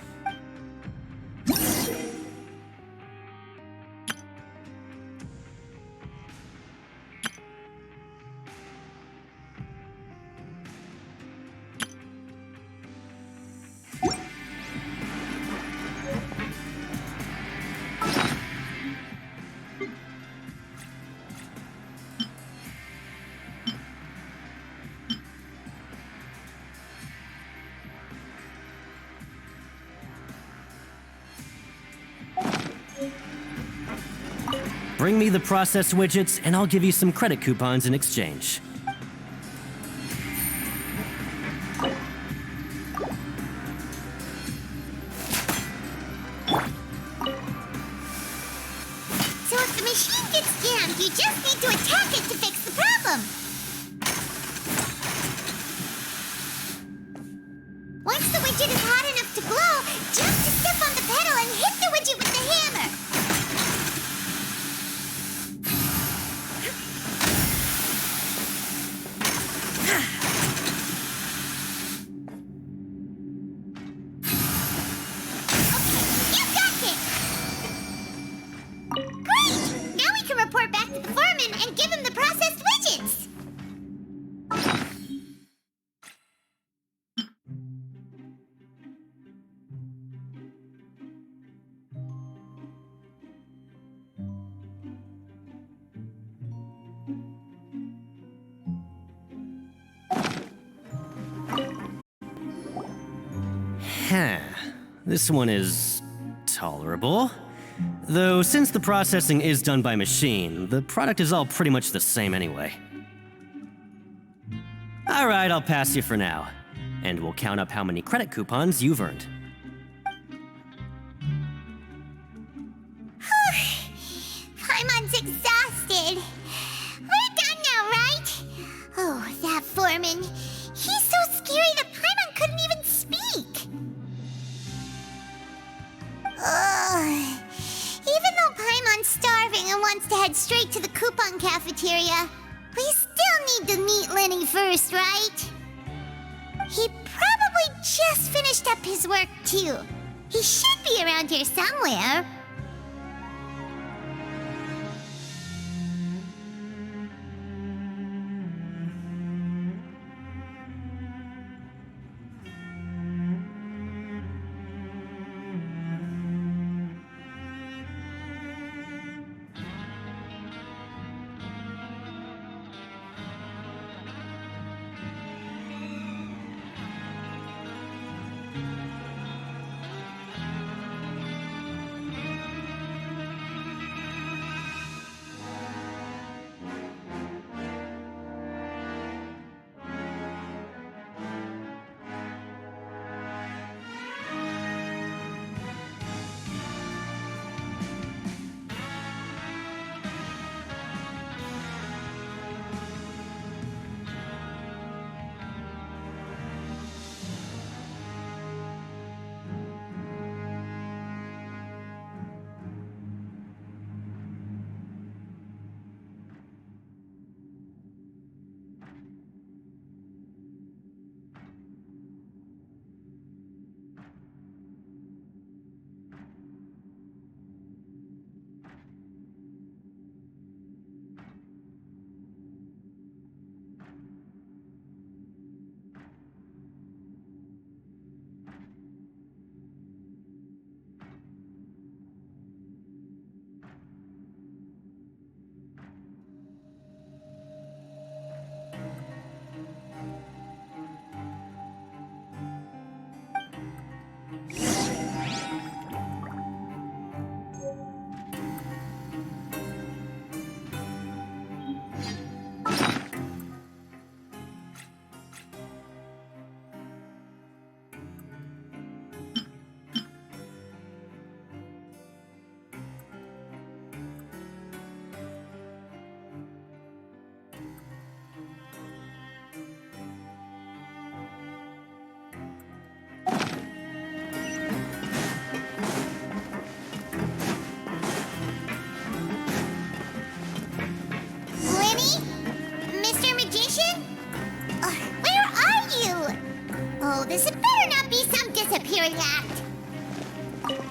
Bring me the process widgets, and I'll give you some credit coupons in exchange. So if the machine gets jammed, you just need to attack it to fix the problem. Once the widget is hot enough to glow, just step on the pedal and hit the widget with the hammer. Report back to the foreman and give him the processed widgets! Huh. This one is tolerable. Though, since the processing is done by machine, the product is all pretty much the same anyway. Alright, I'll pass you for now. And we'll count up how many credit coupons you've earned. Paimon's exhausted. We're done now, right? Oh, that foreman. He's so scary that Paimon couldn't even speak. Ugh. Even though Paimon's starving and wants to head straight to the coupon cafeteria, we still need to meet Lenny first, right? He probably just finished up his work, too. He should be around here somewhere.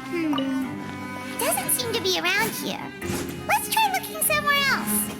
Doesn't seem to be around here. Let's try looking somewhere else.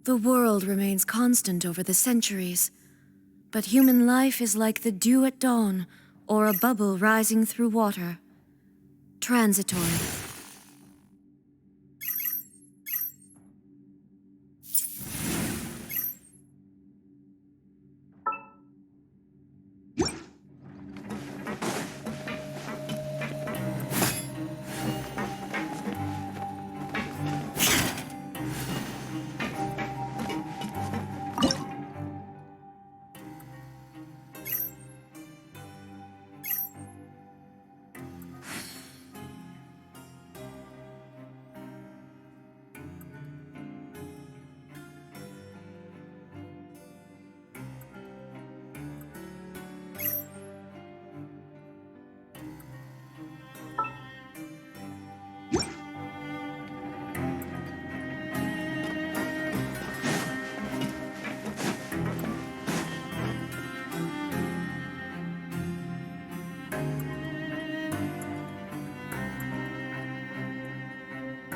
The world remains constant over the centuries, but human life is like the dew at dawn, or a bubble rising through water. Transitory.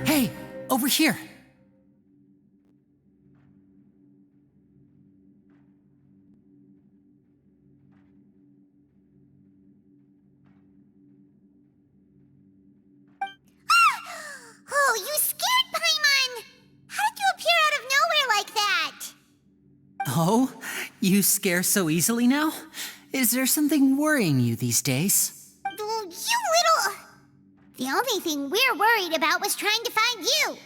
Hey, over here. Oh, you scared Paimon! How did you appear out of nowhere like that? Oh, you scare so easily now? Is there something worrying you these days? You little... The only thing we're worried about was trying to find you.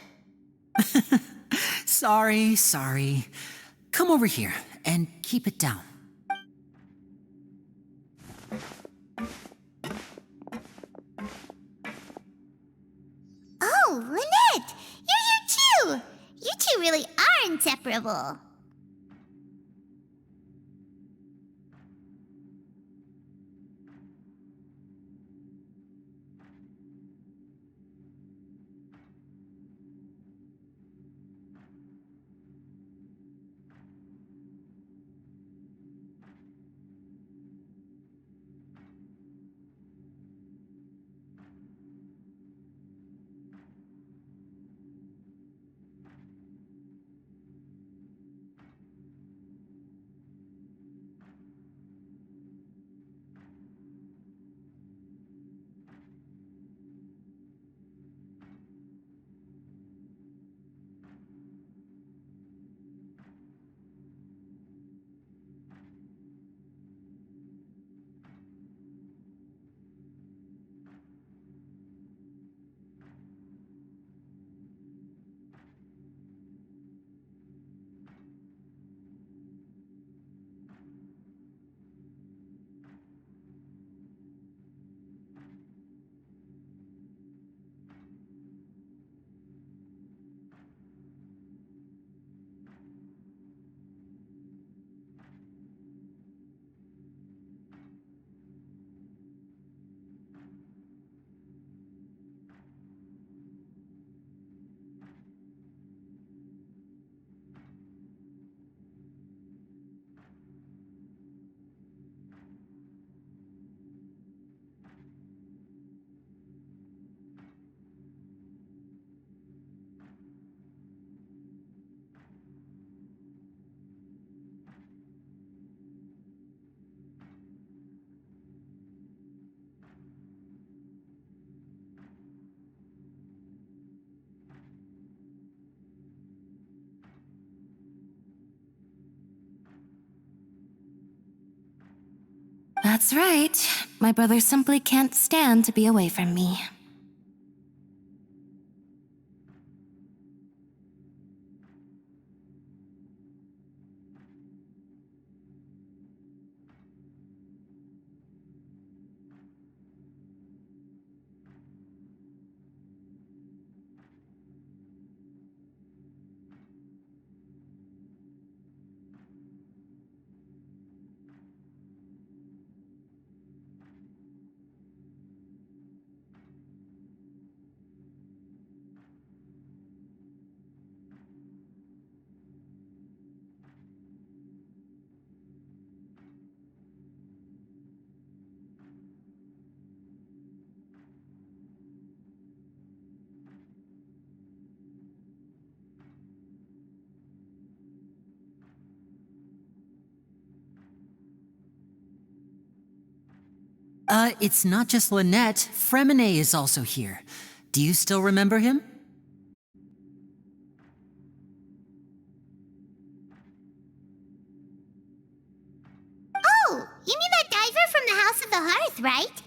Sorry. Come over here and keep it down. Oh, Lynette! You're here too! You two really are inseparable. That's right. My brother simply can't stand to be away from me. It's not just Lynette. Fremine is also here. Do you still remember him? Oh, you mean that diver from the House of the Hearth, right?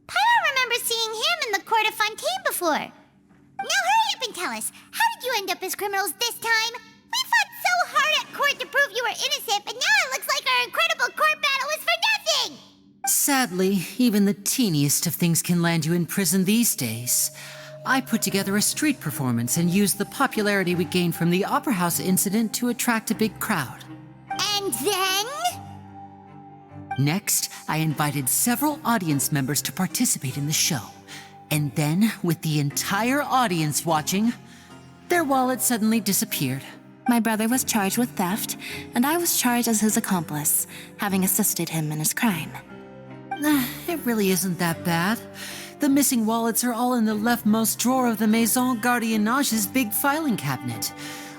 Paimon remembers seeing him in the court of Fontaine before. Now hurry up and tell us, how did you end up as criminals this time? We fought so hard at court to prove you were innocent, but now it looks like our incredible court battle was for nothing! Sadly, even the teeniest of things can land you in prison these days. I put together a street performance and used the popularity we gained from the Opera House incident to attract a big crowd. And then? Next, I invited several audience members to participate in the show. And then, with the entire audience watching, their wallet suddenly disappeared. My brother was charged with theft, and I was charged as his accomplice, having assisted him in his crime. It really isn't that bad. The missing wallets are all in the leftmost drawer of the Maison Gardiennage's big filing cabinet.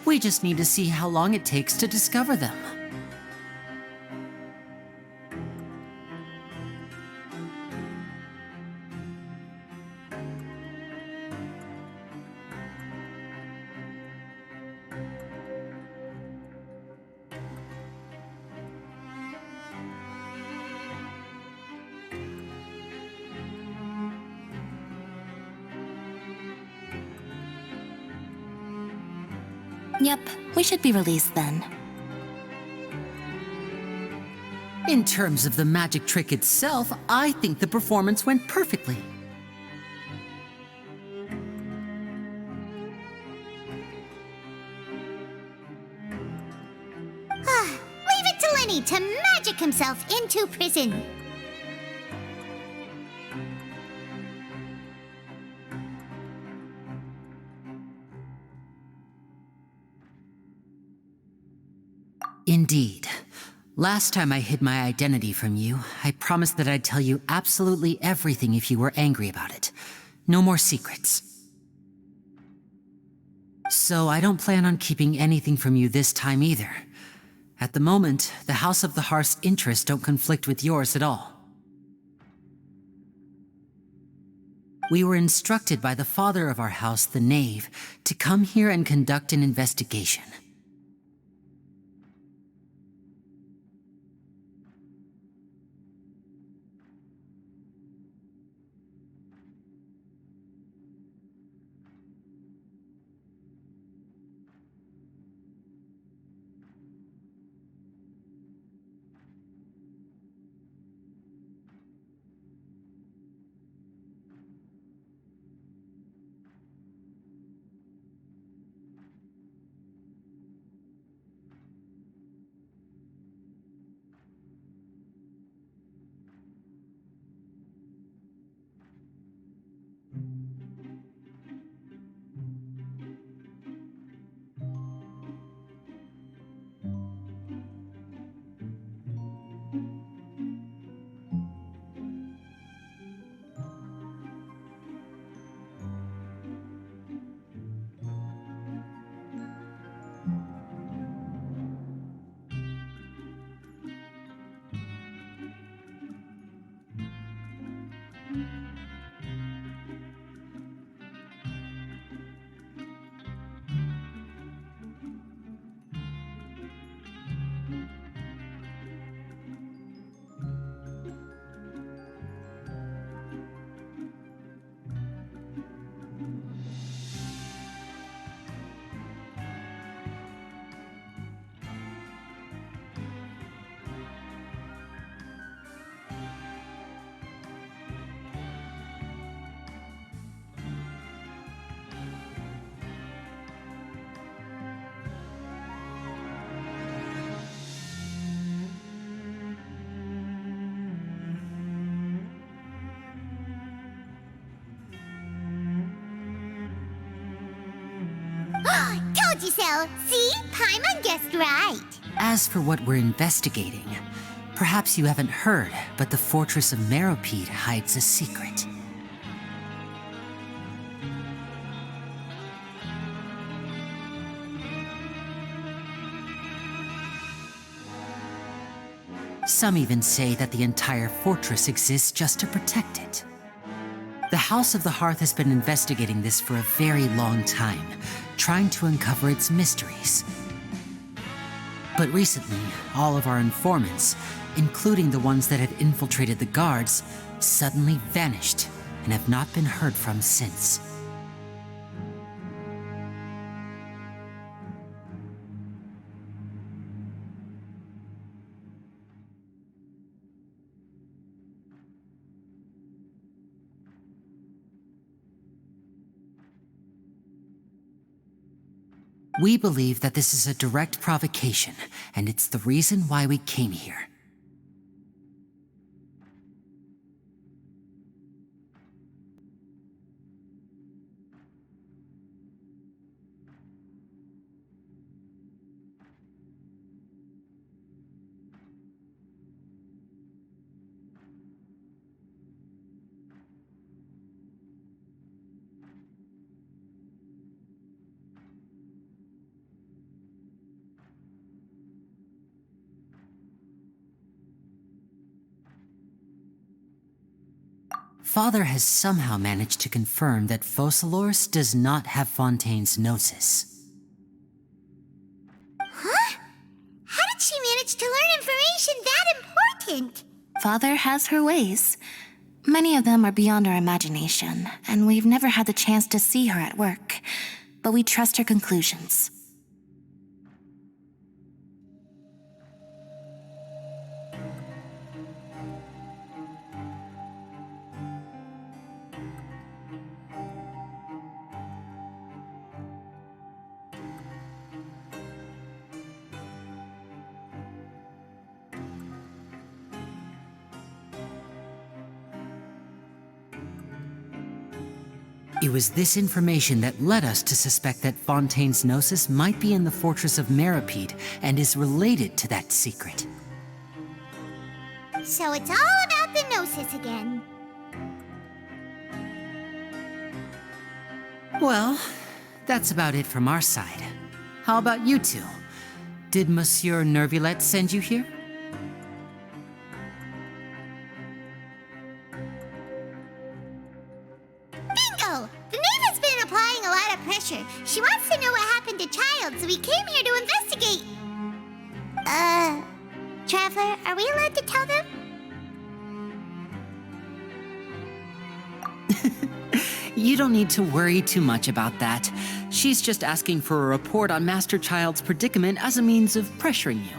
We just need to see how long it takes to discover them. Yep, we should be released then. In terms of the magic trick itself, I think the performance went perfectly. Leave it to Lenny to magic himself into prison. Indeed. Last time I hid my identity from you, I promised that I'd tell you absolutely everything if you were angry about it. No more secrets. So I don't plan on keeping anything from you this time either. At the moment, the House of the Hearth's interests don't conflict with yours at all. We were instructed by the father of our house, the Knave, to come here and conduct an investigation. Told you so. See? Paimon guessed right. As for what we're investigating, perhaps you haven't heard, but the fortress of Meropide hides a secret. Some even say that the entire fortress exists just to protect it. The House of the Hearth has been investigating this for a very long time, trying to uncover its mysteries. But recently, all of our informants, including the ones that had infiltrated the guards, suddenly vanished and have not been heard from since. We believe that this is a direct provocation, and it's the reason why we came here. Father has somehow managed to confirm that Focalors does not have Fontaine's gnosis. Huh? How did she manage to learn information that important? Father has her ways. Many of them are beyond our imagination, and we've never had the chance to see her at work. But we trust her conclusions. It was this information that led us to suspect that Fontaine's gnosis might be in the fortress of Meripede and is related to that secret. So it's all about the gnosis again. Well, that's about it from our side. How about you two? Did Monsieur Nervulette send you here? Bingo! The maid has been applying a lot of pressure. She wants to know what happened to Child, so we came here to investigate. Traveler, are we allowed to tell them? You don't need to worry too much about that. She's just asking for a report on Master Child's predicament as a means of pressuring you.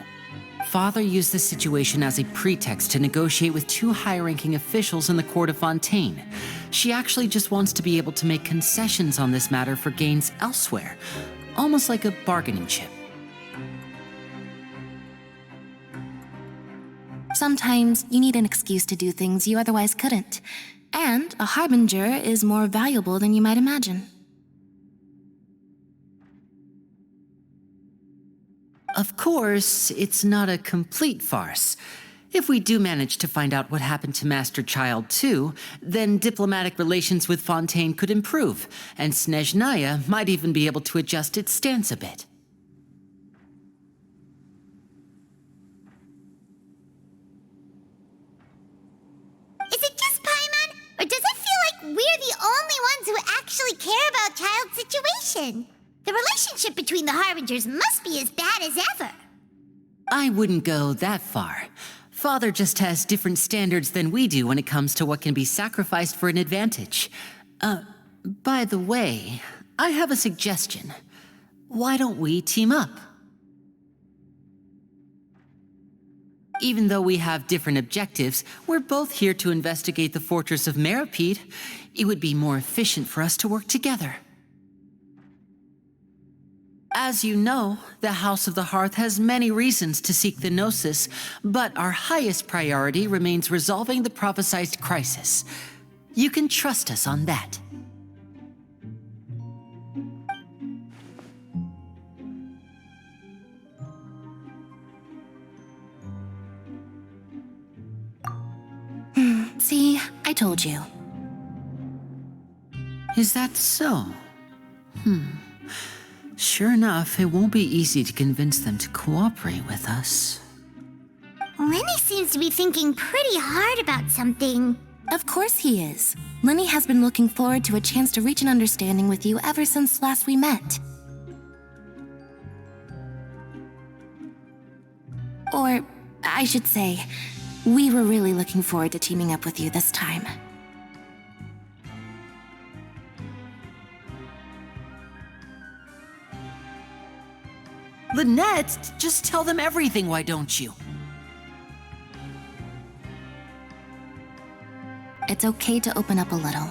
Father used this situation as a pretext to negotiate with two high-ranking officials in the court of Fontaine. She actually just wants to be able to make concessions on this matter for gains elsewhere, almost like a bargaining chip. Sometimes you need an excuse to do things you otherwise couldn't. And a harbinger is more valuable than you might imagine. Of course, it's not a complete farce. If we do manage to find out what happened to Master Child too, then diplomatic relations with Fontaine could improve, and Snezhnaya might even be able to adjust its stance a bit. Is it just Paimon, or does it feel like we're the only ones who actually care about Child's situation? The relationship between the Harbingers must be as bad as ever. I wouldn't go that far. Father just has different standards than we do when it comes to what can be sacrificed for an advantage. By the way, I have a suggestion. Why don't we team up? Even though we have different objectives, we're both here to investigate the fortress of Meripede. It would be more efficient for us to work together. As you know, the House of the Hearth has many reasons to seek the Gnosis, but our highest priority remains resolving the prophesized crisis. You can trust us on that. See, I told you. Is that so? Sure enough, it won't be easy to convince them to cooperate with us. Lenny seems to be thinking pretty hard about something. Of course he is. Lenny has been looking forward to a chance to reach an understanding with you ever since last we met. Or, I should say, we were really looking forward to teaming up with you this time. Lynette, just tell them everything, why don't you? It's okay to open up a little.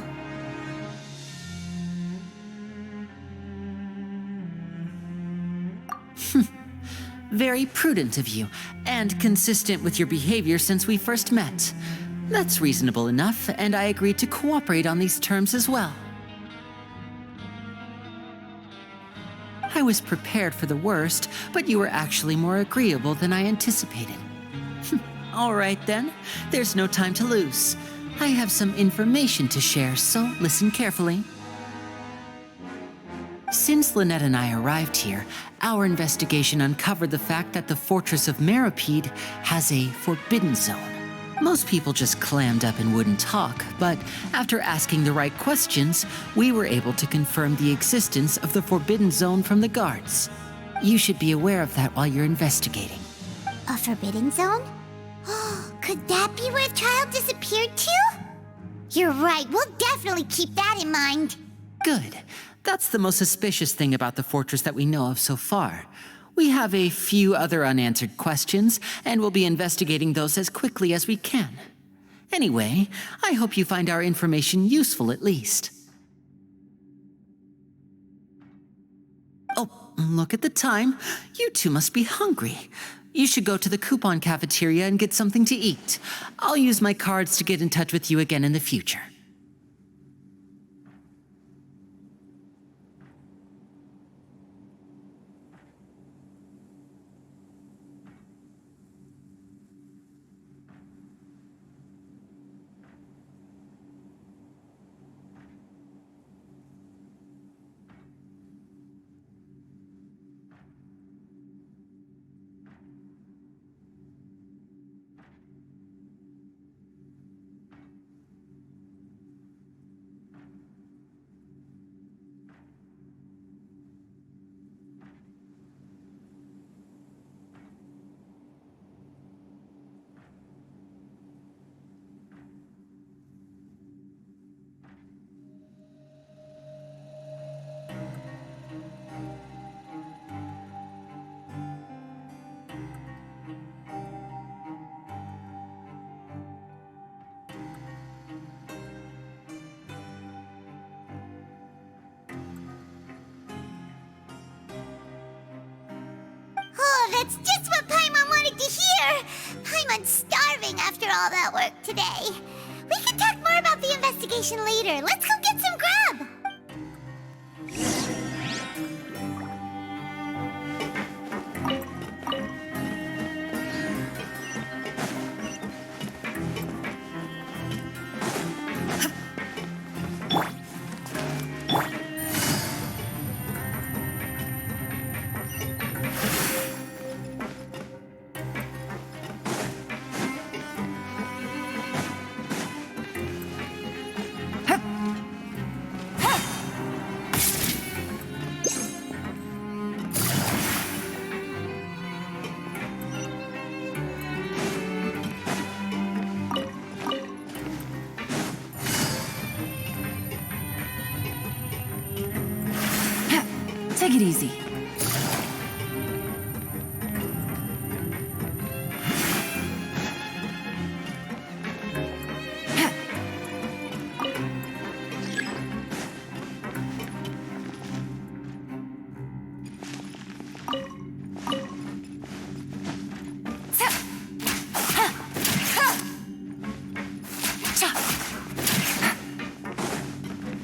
Very prudent of you, and consistent with your behavior since we first met. That's reasonable enough, and I agreed to cooperate on these terms as well. I was prepared for the worst, but you were actually more agreeable than I anticipated. All right then, there's no time to lose. I have some information to share, so listen carefully. Since Lynette and I arrived here, our investigation uncovered the fact that the Fortress of Meropide has a forbidden zone. Most people just clammed up and wouldn't talk, but after asking the right questions, we were able to confirm the existence of the forbidden zone from the guards. You should be aware of that while you're investigating. A forbidden zone? Could that be where the child disappeared to? You're right, we'll definitely keep that in mind. Good. That's the most suspicious thing about the fortress that we know of so far. We have a few other unanswered questions, and we'll be investigating those as quickly as we can. Anyway, I hope you find our information useful at least. Oh, look at the time. You two must be hungry. You should go to the coupon cafeteria and get something to eat. I'll use my cards to get in touch with you again in the future. Oh, that's just what Paimon wanted to hear! Paimon's starving after all that work today. We can talk more about the investigation later. Let's go get some grub! Take it easy.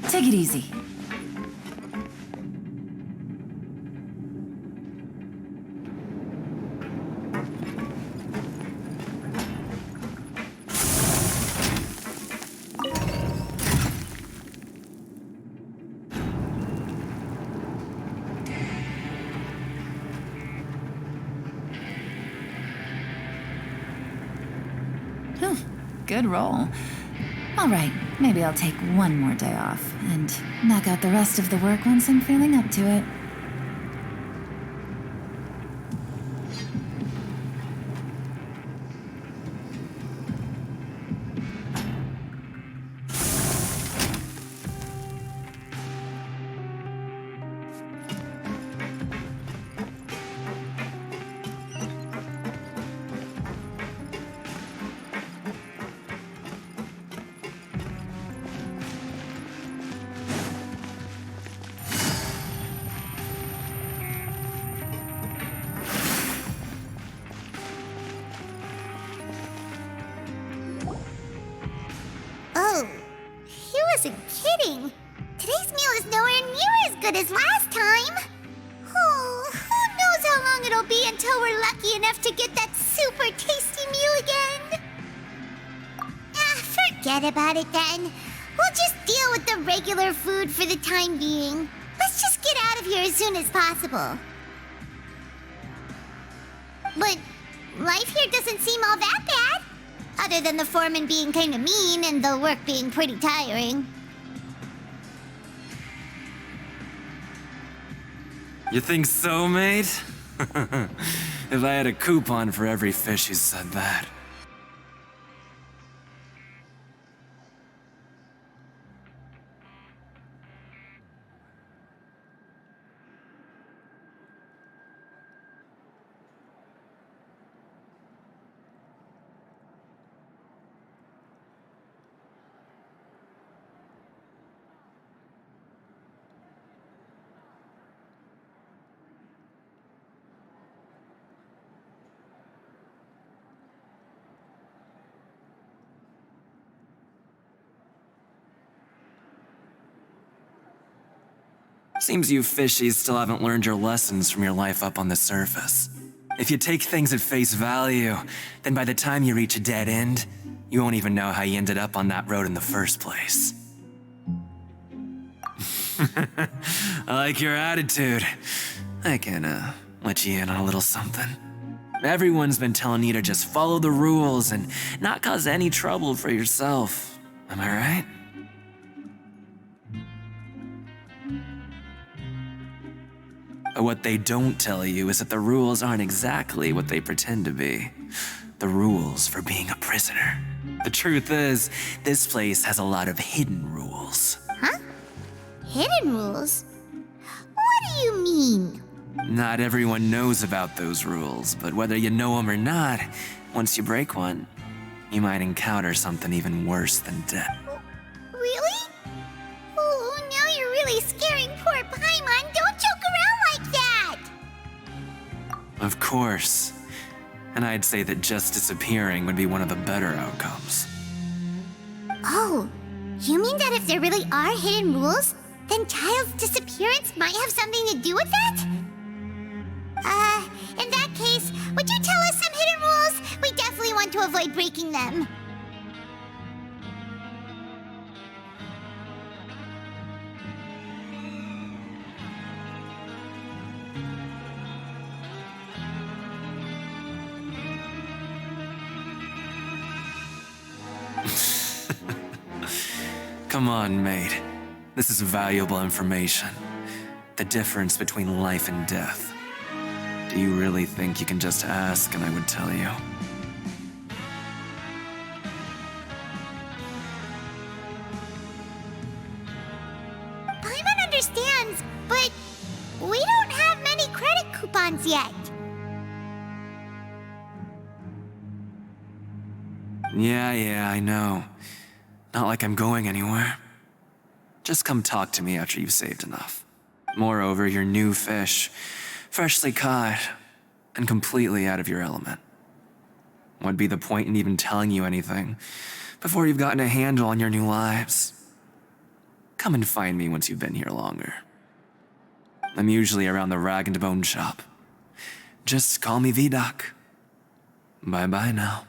Take it easy. Good roll. All right, maybe I'll take one more day off and knock out the rest of the work once I'm feeling up to it. Oh, he wasn't kidding. Today's meal is nowhere near as good as last time. Oh, who knows how long it'll be until we're lucky enough to get that super tasty meal again. Forget about it then. We'll just deal with the regular food for the time being. Let's just get out of here as soon as possible. But life here doesn't seem all that bad. Other than the foreman being kind of mean and the work being pretty tiring. You think so, mate? If I had a coupon for every fish who said that. Seems you fishies still haven't learned your lessons from your life up on the surface. If you take things at face value, then by the time you reach a dead end, you won't even know how you ended up on that road in the first place. I like your attitude. I can, let you in on a little something. Everyone's been telling you to just follow the rules and not cause any trouble for yourself. Am I right? But what they don't tell you is that the rules aren't exactly what they pretend to be. The rules for being a prisoner. The truth is, this place has a lot of hidden rules. Huh? Hidden rules? What do you mean? Not everyone knows about those rules, but whether you know them or not, once you break one, you might encounter something even worse than death. Really? Oh, now you're really scaring poor Paimon. Don't joke around like that! Of course. And I'd say that just disappearing would be one of the better outcomes. Oh, you mean that if there really are hidden rules, then Child's disappearance might have something to do with that? In that case, would you tell us some hidden rules? We definitely want to avoid breaking them. Come on, mate. This is valuable information. The difference between life and death. Do you really think you can just ask and I would tell you? Paimon understands, but we don't have many credit coupons yet. Yeah, I know. Not like I'm going anywhere. Just come talk to me after you've saved enough. Moreover, you're new fish, freshly caught, and completely out of your element. What'd be the point in even telling you anything before you've gotten a handle on your new lives? Come and find me once you've been here longer. I'm usually around the rag and bone shop. Just call me V-Doc. Bye-bye now.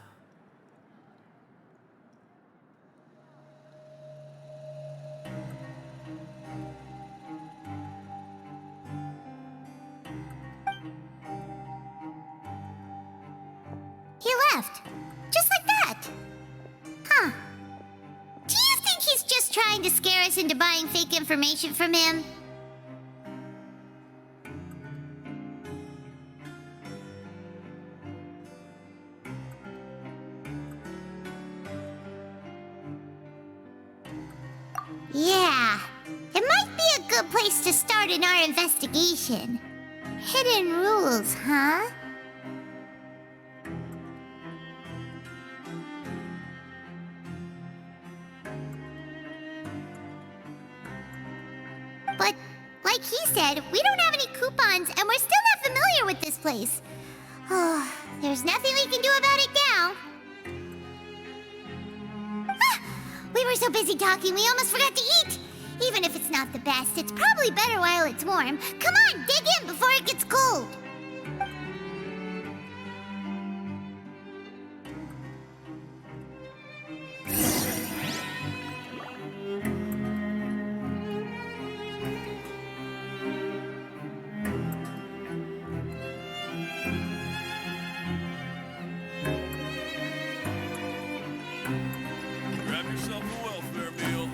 He left. Just like that. Huh. trying to scare us into buying fake information from him? Yeah, it might be a good place to start in our investigation. Hidden rules, huh? But, like he said, we don't have any coupons and we're still not familiar with this place. Oh, there's nothing we can do about it now. Ah, we were so busy talking we almost forgot to eat. Even if it's not the best, it's probably better while it's warm. Come on, dig in before it gets cold. Grab yourself a welfare meal.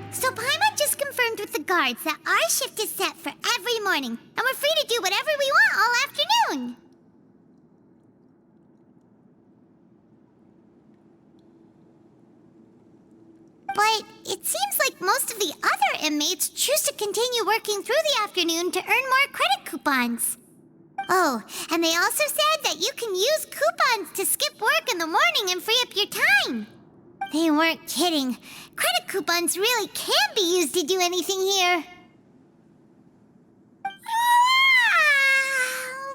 So Paimon just confirmed with the guards that our shift is set for every morning, and we're free to do whatever we want all afternoon. But it seems like most of the other inmates choose to continue working through the afternoon to earn more credit coupons. Oh, and they also said that you can use coupons to skip work in the morning and free up your time. They weren't kidding. Credit coupons really can be used to do anything here.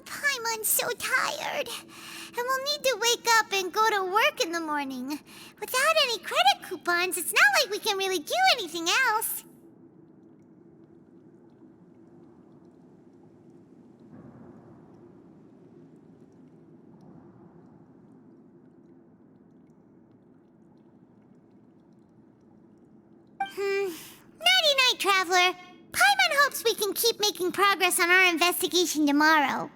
Paimon's so tired. And we'll need to wake up and go to work in the morning. Without any credit coupons, it's not like we can really do anything else. Nighty-night, Traveler. Paimon hopes we can keep making progress on our investigation tomorrow.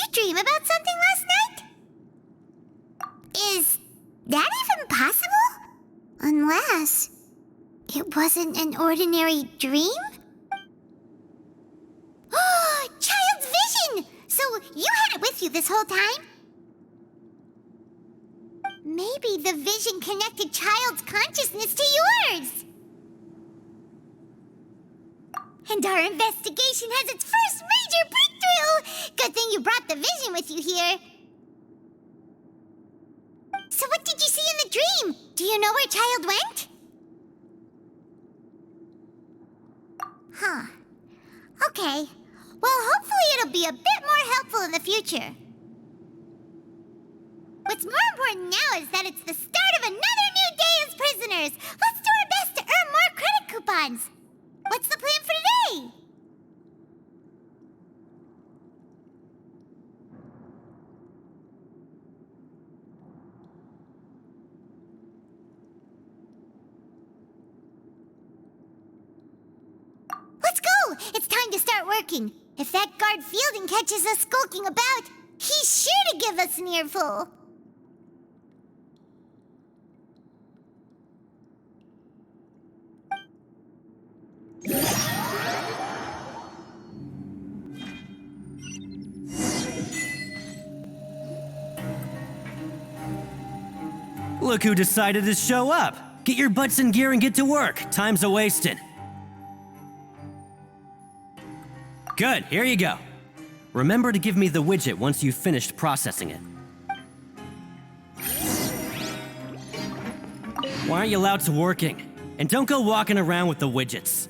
you dream about something last night? Is that even possible? Unless it wasn't an ordinary dream? Oh, Child's vision! So you had it with you this whole time? Maybe the vision connected Child's consciousness to yours. And our investigation has its first major breakthrough! Good thing you brought the vision with you here. So what did you see in the dream? Do you know where Child went? Huh. Okay. Well, hopefully it'll be a bit more helpful in the future. What's more important now is that it's the start of another new day as prisoners. Let's do our best to earn more credit coupons. What's the plan for today? Let's go! It's time to start working. If that guard Fielding catches us skulking about, he's sure to give us an earful. Look who decided to show up. Get your butts in gear and get to work. Time's a-wasting. Good, here you go. Remember to give me the widget once you've finished processing it. Why aren't you allowed to working? And don't go walking around with the widgets.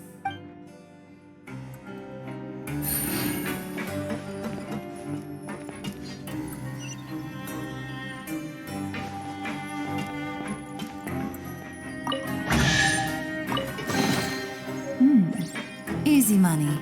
Easy money.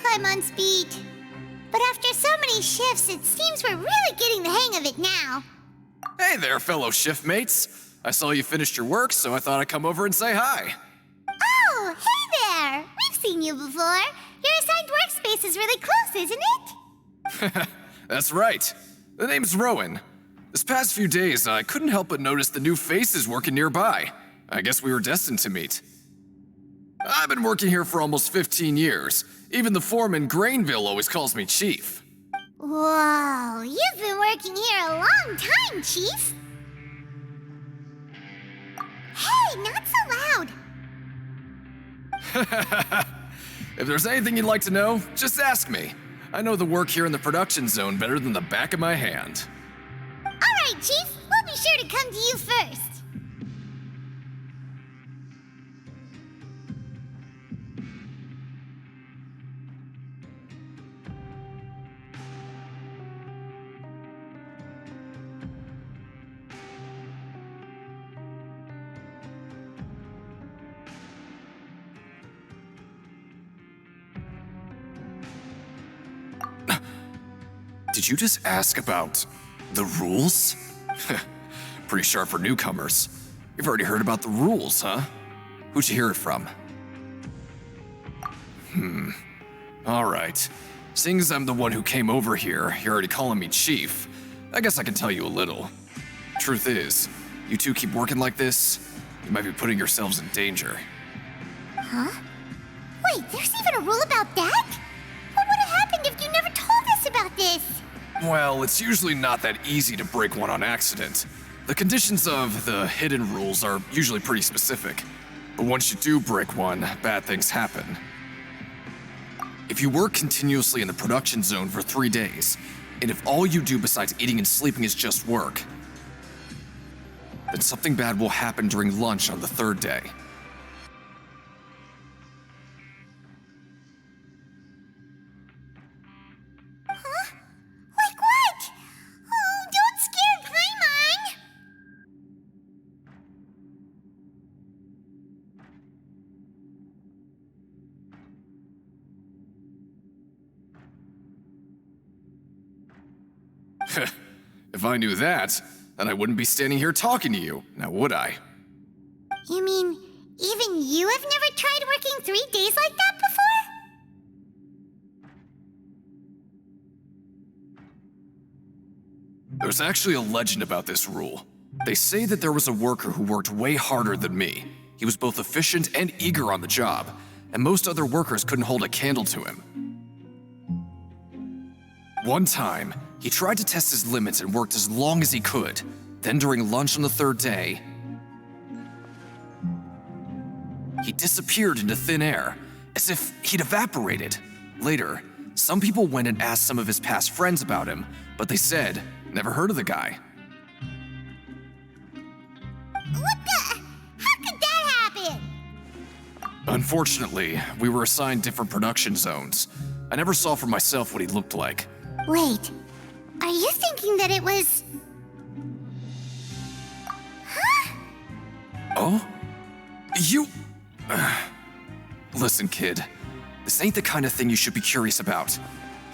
I'm on speed. But after so many shifts, it seems we're really getting the hang of it now. Hey there, fellow shift mates. I saw you finished your work, so I thought I'd come over and say hi. Oh, hey there! We've seen you before. Your assigned workspace is really close, isn't it? That's right. The name's Rowan. This past few days, I couldn't help but notice the new faces working nearby. I guess we were destined to meet. I've been working here for almost 15 years. Even the foreman, Grainville, always calls me Chief. Whoa, you've been working here a long time, Chief. Hey, not so loud. If there's anything you'd like to know, just ask me. I know the work here in the production zone better than the back of my hand. All right, Chief. We'll be sure to come to you first. Did you just ask about the rules? Pretty sharp for newcomers. You've already heard about the rules, huh? Who'd you hear it from? Alright. Seeing as I'm the one who came over here, you're already calling me Chief. I guess I can tell you a little. Truth is, you two keep working like this, you might be putting yourselves in danger. Huh? Wait, there's even a rule about that? What would have happened if you never told us about this? Well, it's usually not that easy to break one on accident. The conditions of the hidden rules are usually pretty specific. But once you do break one, bad things happen. If you work continuously in the production zone for 3 days, and if all you do besides eating and sleeping is just work, then something bad will happen during lunch on the 3rd day. Huh? Like what? Oh, don't scare Paimon! If I knew that, then I wouldn't be standing here talking to you, now would I? You mean, even you have never tried working 3 days like that before? There's actually a legend about this rule. They say that there was a worker who worked way harder than me. He was both efficient and eager on the job, and most other workers couldn't hold a candle to him. One time, he tried to test his limits and worked as long as he could. Then during lunch on the 3rd day, he disappeared into thin air, as if he'd evaporated. Later, some people went and asked some of his past friends about him, but they said, never heard of the guy. What the? How could that happen? Unfortunately, we were assigned different production zones. I never saw for myself what he looked like. Wait, are you thinking that it was... Huh? Oh? You... Listen, kid. This ain't the kind of thing you should be curious about.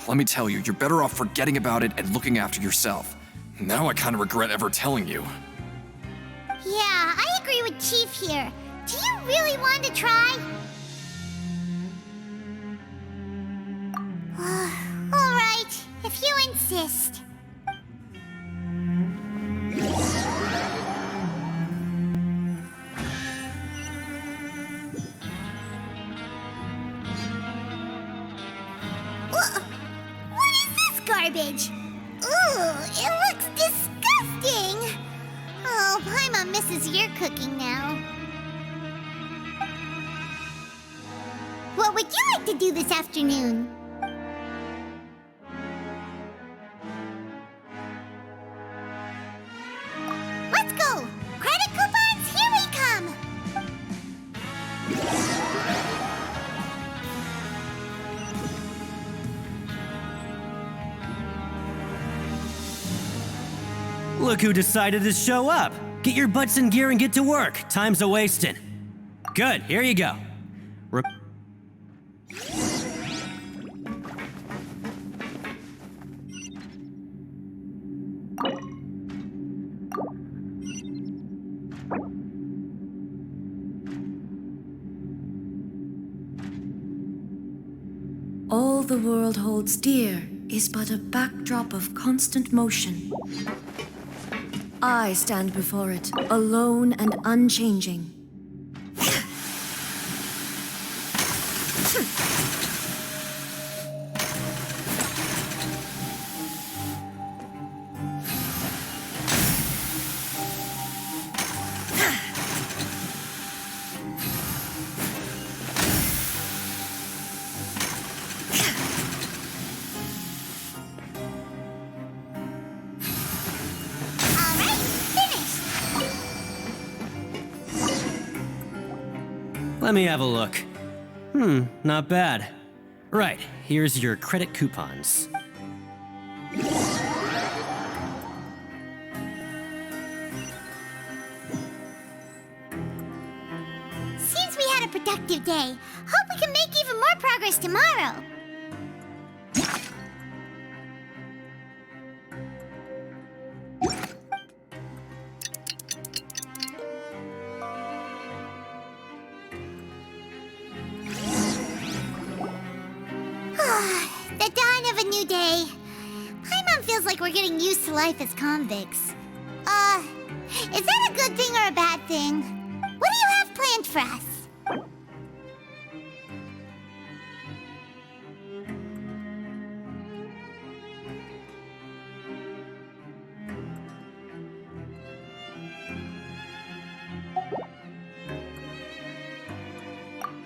Let me tell you, you're better off forgetting about it and looking after yourself. Now I kind of regret ever telling you. Yeah, I agree with Chief here. Do you really want to try? All right, if you insist. What is this garbage? Ooh, it looks disgusting! Oh, Paimon misses your cooking now. What would you like to do this afternoon? Let's go! Credit coupons, here we come! Look who decided to show up. Get your butts in gear and get to work. Time's a-wasting. Good, here you go. All the world holds dear is but a backdrop of constant motion. I stand before it, alone and unchanging. Let me have a look. Not bad. Right, here's your credit coupons. Seems we had a productive day. Hope we can make even more progress tomorrow. The dawn of a new day. Paimon feels like we're getting used to life as convicts. Is that a good thing or a bad thing? What do you have planned for us?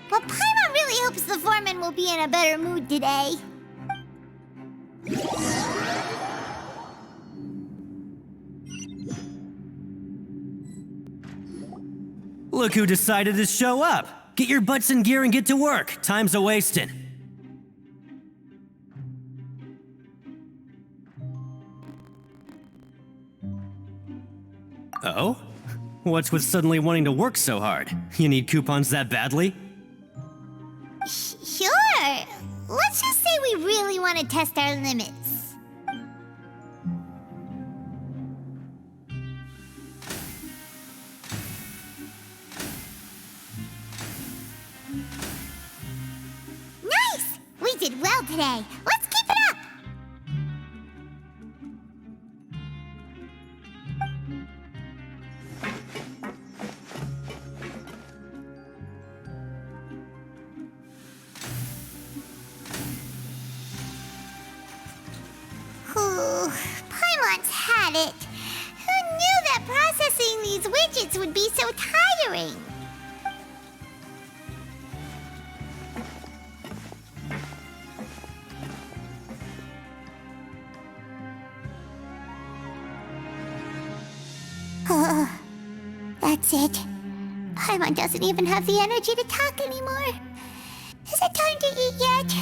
What Paimon really hopes the the foreman will be in a better mood today. Look who decided to show up. Get your butts in gear and get to work. Time's a-wasting. Oh? What's with suddenly wanting to work so hard? You need coupons that badly? Sure. Let's just say we really want to test our limits. Nice! We did well today. Let's keep it up! Ooh, Paimon's had it. Who knew that processing these widgets would be so tiring? That's it. Paimon doesn't even have the energy to talk anymore. Is it time to eat yet?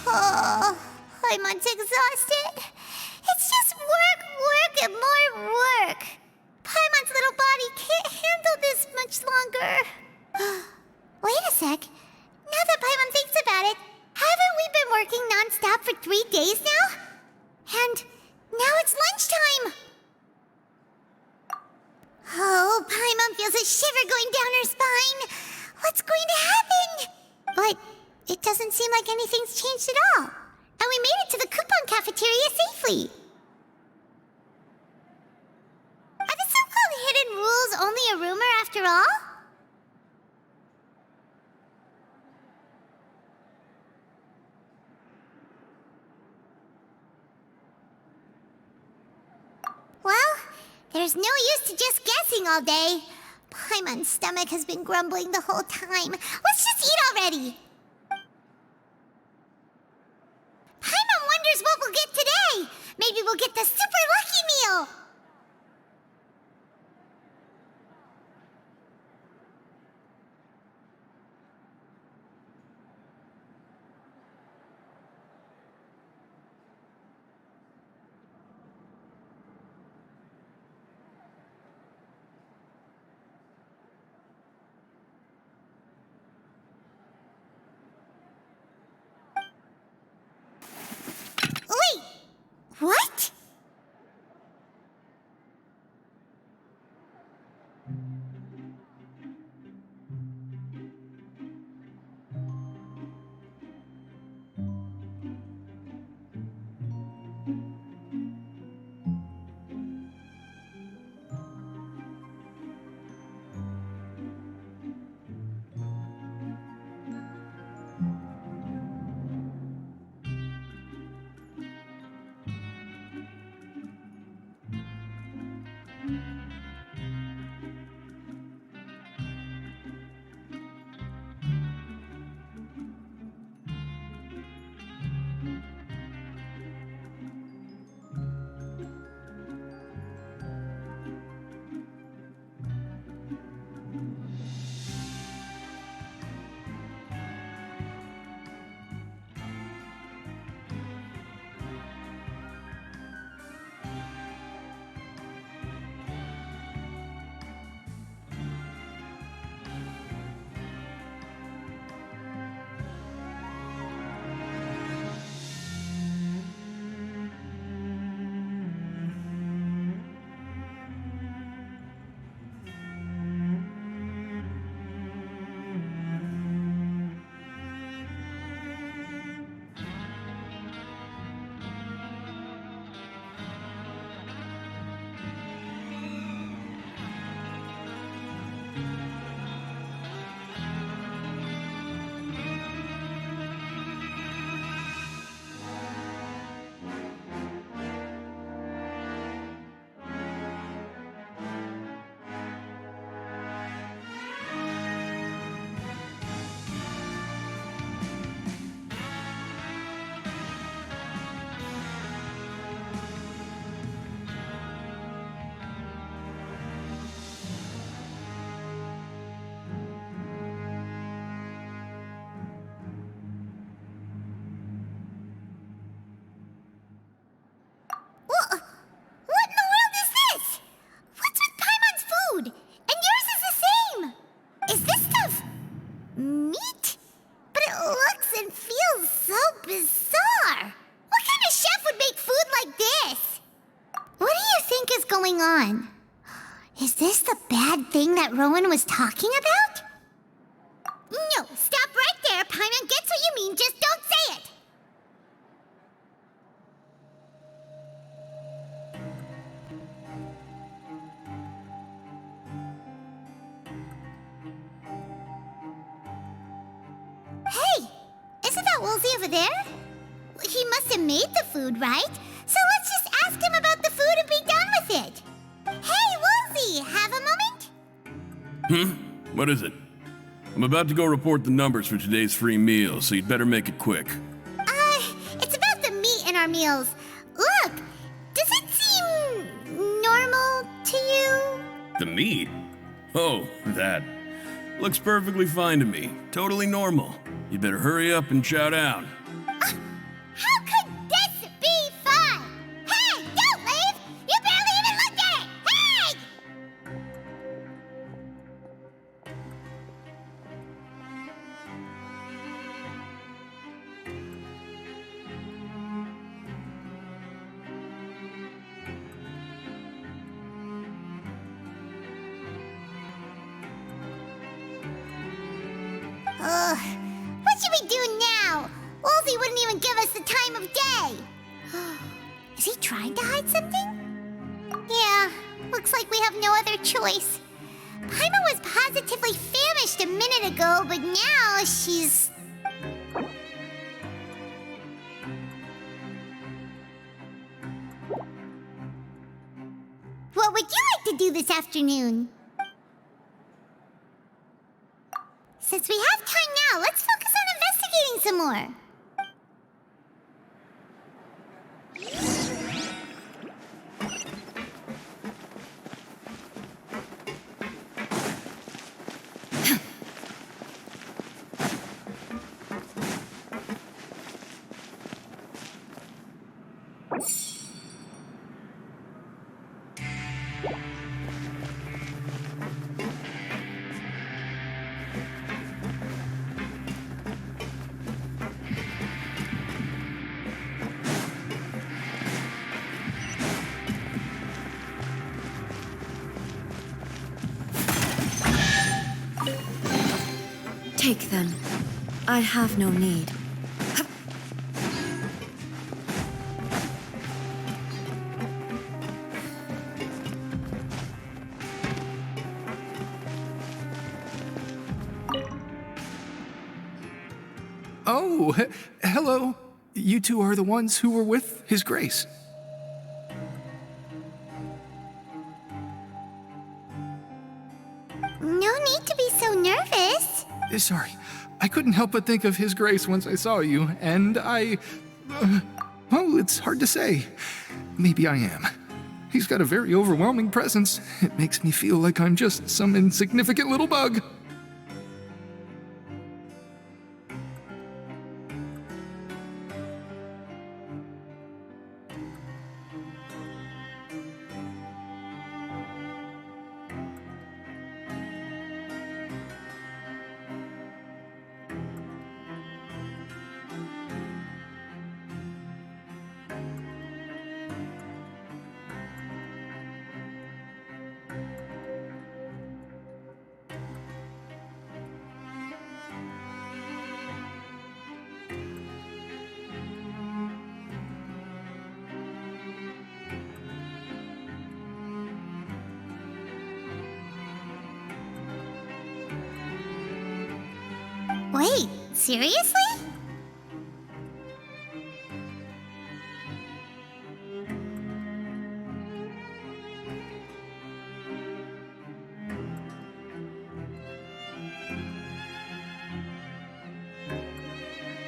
Oh, Paimon's exhausted. It's just work, and more work. Paimon's little body can't handle this much longer. Wait a sec. Now that Paimon thinks about it, haven't we been working non-stop for 3 days now? And now it's lunchtime. Oh, Paimon feels a shiver going down her spine. What's going to happen? But it doesn't seem like anything's changed at all. And we made it to the coupon cafeteria safely. Are the so-called hidden rules only a rumor after all? Well, there's no use to just guessing all day. Paimon's stomach has been grumbling the whole time. Let's just eat already. Paimon wonders what we'll get today. Maybe we'll get the super lucky meal. Wait, what? Meat? But it looks and feels so bizarre. What kind of chef would make food like this? What do you think is going on? Is this the bad thing that Rowan was talking about? No, stop right there, Paimon gets what you mean, just don't say it! Hey! Isn't that Woolsey over there? He must have made the food, right? So let's just ask him about the food and be done with it! Hey, Woolsey! Have a moment? What is it? I'm about to go report the numbers for today's free meal, so you'd better make it quick. It's about the meat in our meals. Look, does it seem normal to you? The meat? Oh, that. Looks perfectly fine to me. Totally normal. You'd better hurry up and chow down. How could this be fun? Hey, don't leave! You barely even looked at it! Hey! What should we do now? Woolsey wouldn't even give us the time of day. Is he trying to hide something? Yeah, looks like we have no other choice. Paimon was positively famished a minute ago, but now she's... What would you like to do this afternoon? Since we have time now, let's focus on investigating some more. Take them. I have no need. Oh, hello. You two are the ones who were with His Grace. No need to be so nervous. Sorry, I couldn't help but think of His Grace once I saw you, and well, it's hard to say. Maybe I am. He's got a very overwhelming presence. It makes me feel like I'm just some insignificant little bug. Wait, seriously?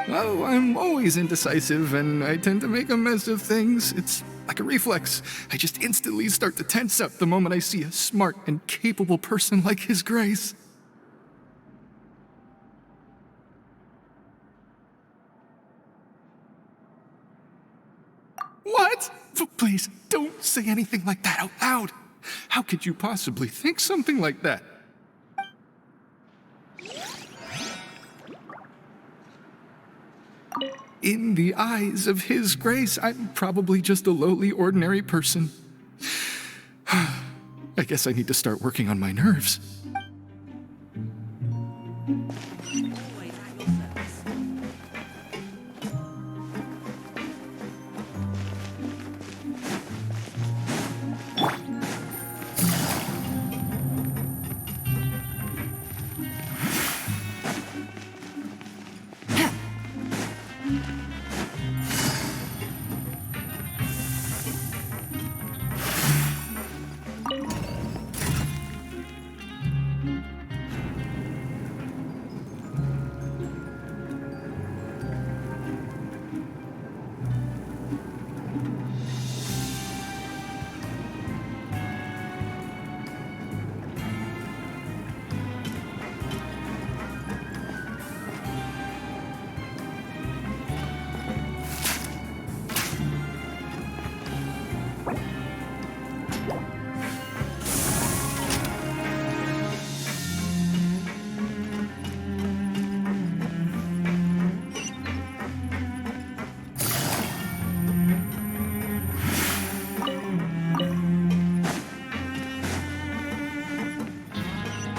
Oh, I'm always indecisive, and I tend to make a mess of things. It's like a reflex. I just instantly start to tense up the moment I see a smart and capable person like His Grace. What? Please, don't say anything like that out loud. How could you possibly think something like that? In the eyes of His Grace, I'm probably just a lowly, ordinary person. I guess I need to start working on my nerves.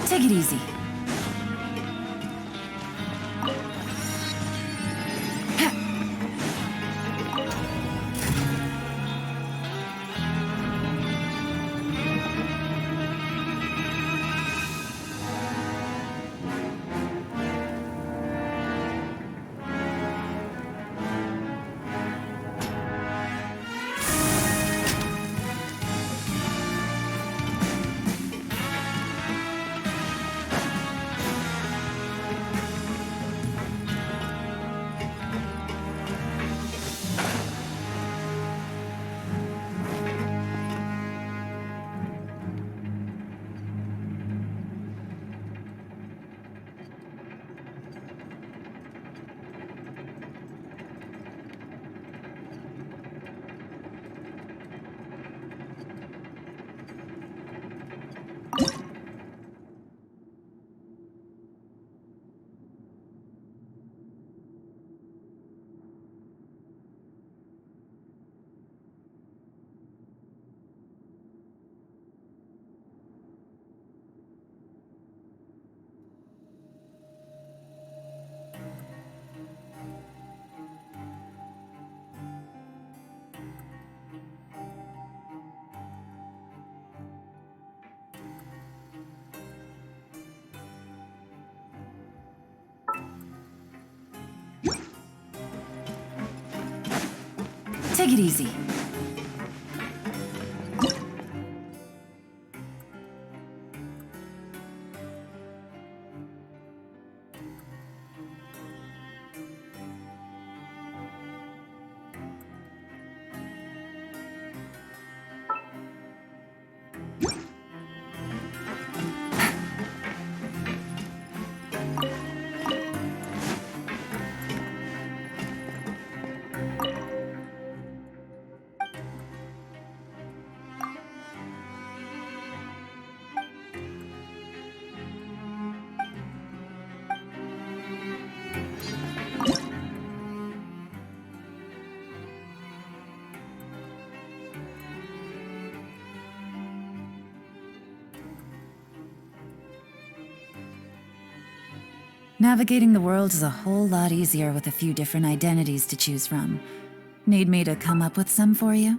Take it easy. Take it easy. Navigating the world is a whole lot easier with a few different identities to choose from. Need me to come up with some for you?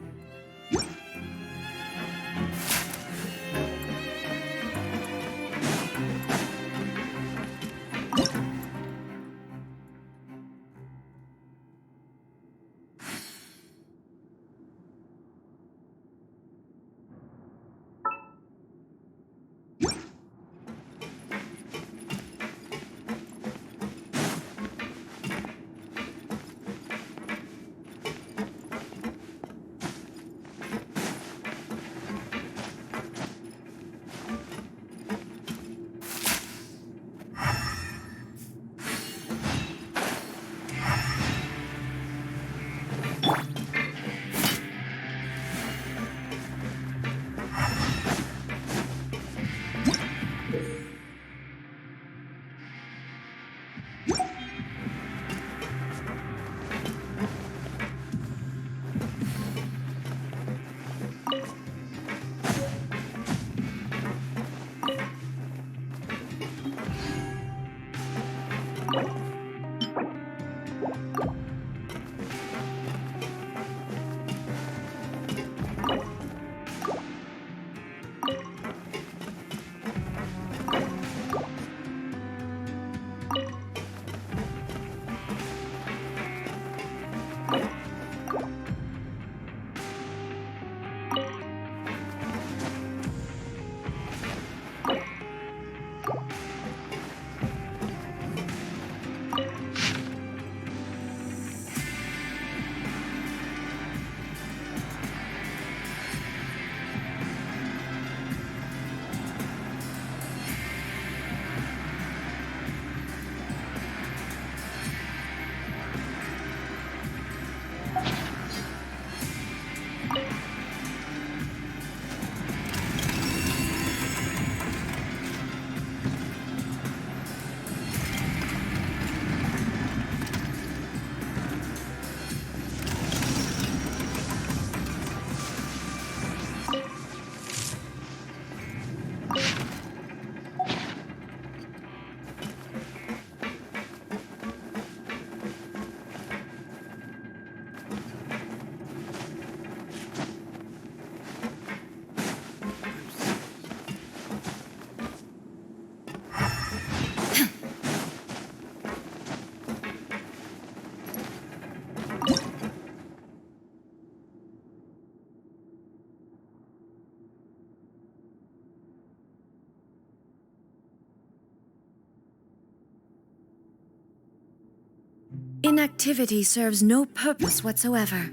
Inactivity serves no purpose whatsoever.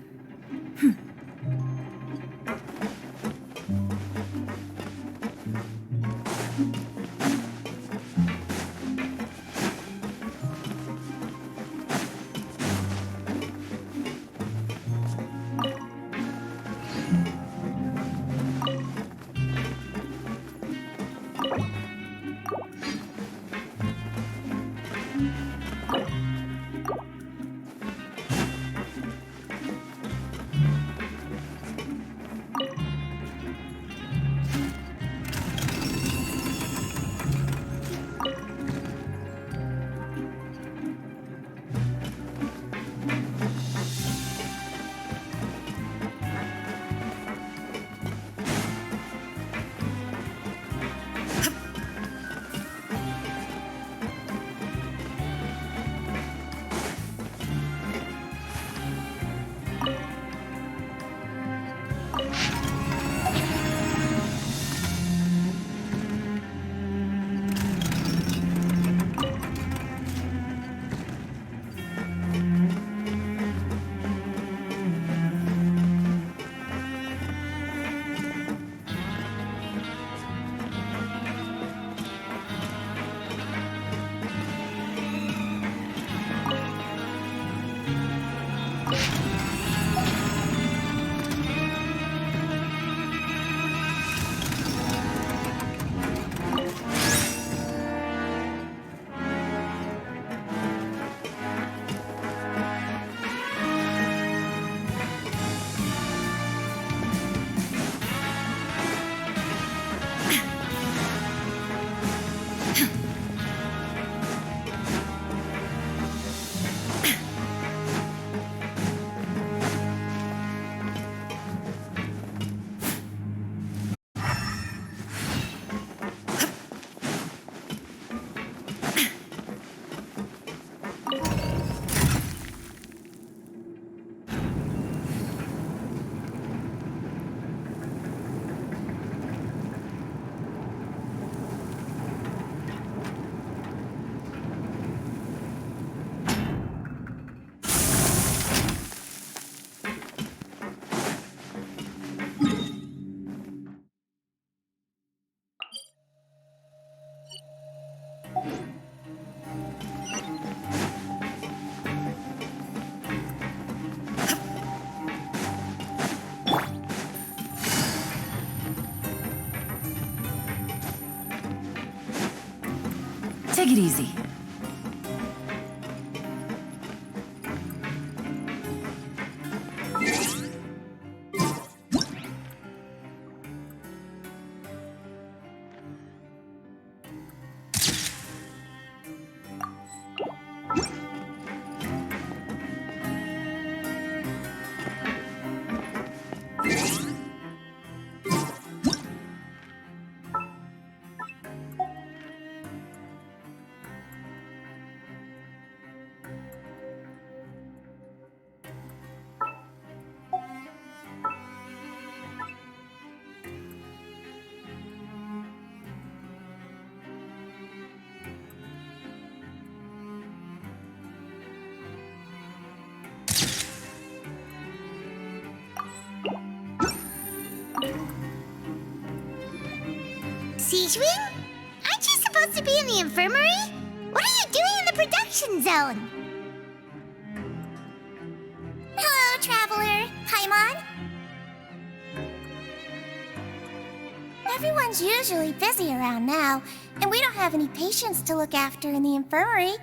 Take it easy. Beijing? Aren't you supposed to be in the infirmary? What are you doing in the production zone? Hello, Traveler. Paimon? Everyone's usually busy around now, and we don't have any patients to look after in the infirmary.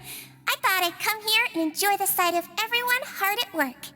I thought I'd come here and enjoy the sight of everyone hard at work.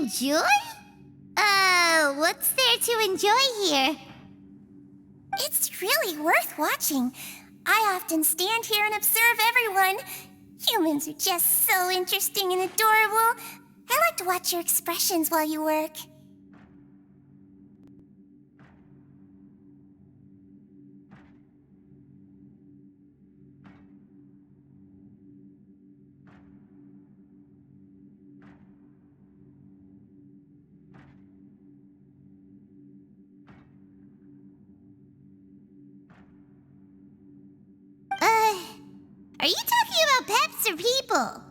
Enjoy? What's there to enjoy here? It's really worth watching. I often stand here and observe everyone. Humans are just so interesting and adorable. I like to watch your expressions while you work. Are you talking about pets or people?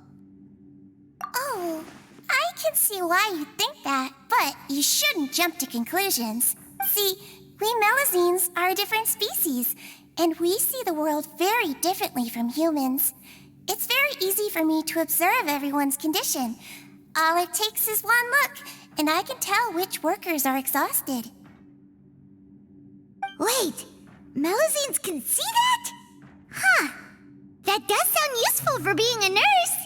Oh, I can see why you think that, but you shouldn't jump to conclusions. See, we Melazines are a different species, and we see the world very differently from humans. It's very easy for me to observe everyone's condition. All it takes is one look, and I can tell which workers are exhausted. Wait, Melazines can see that? Huh. That does sound useful for being a nurse.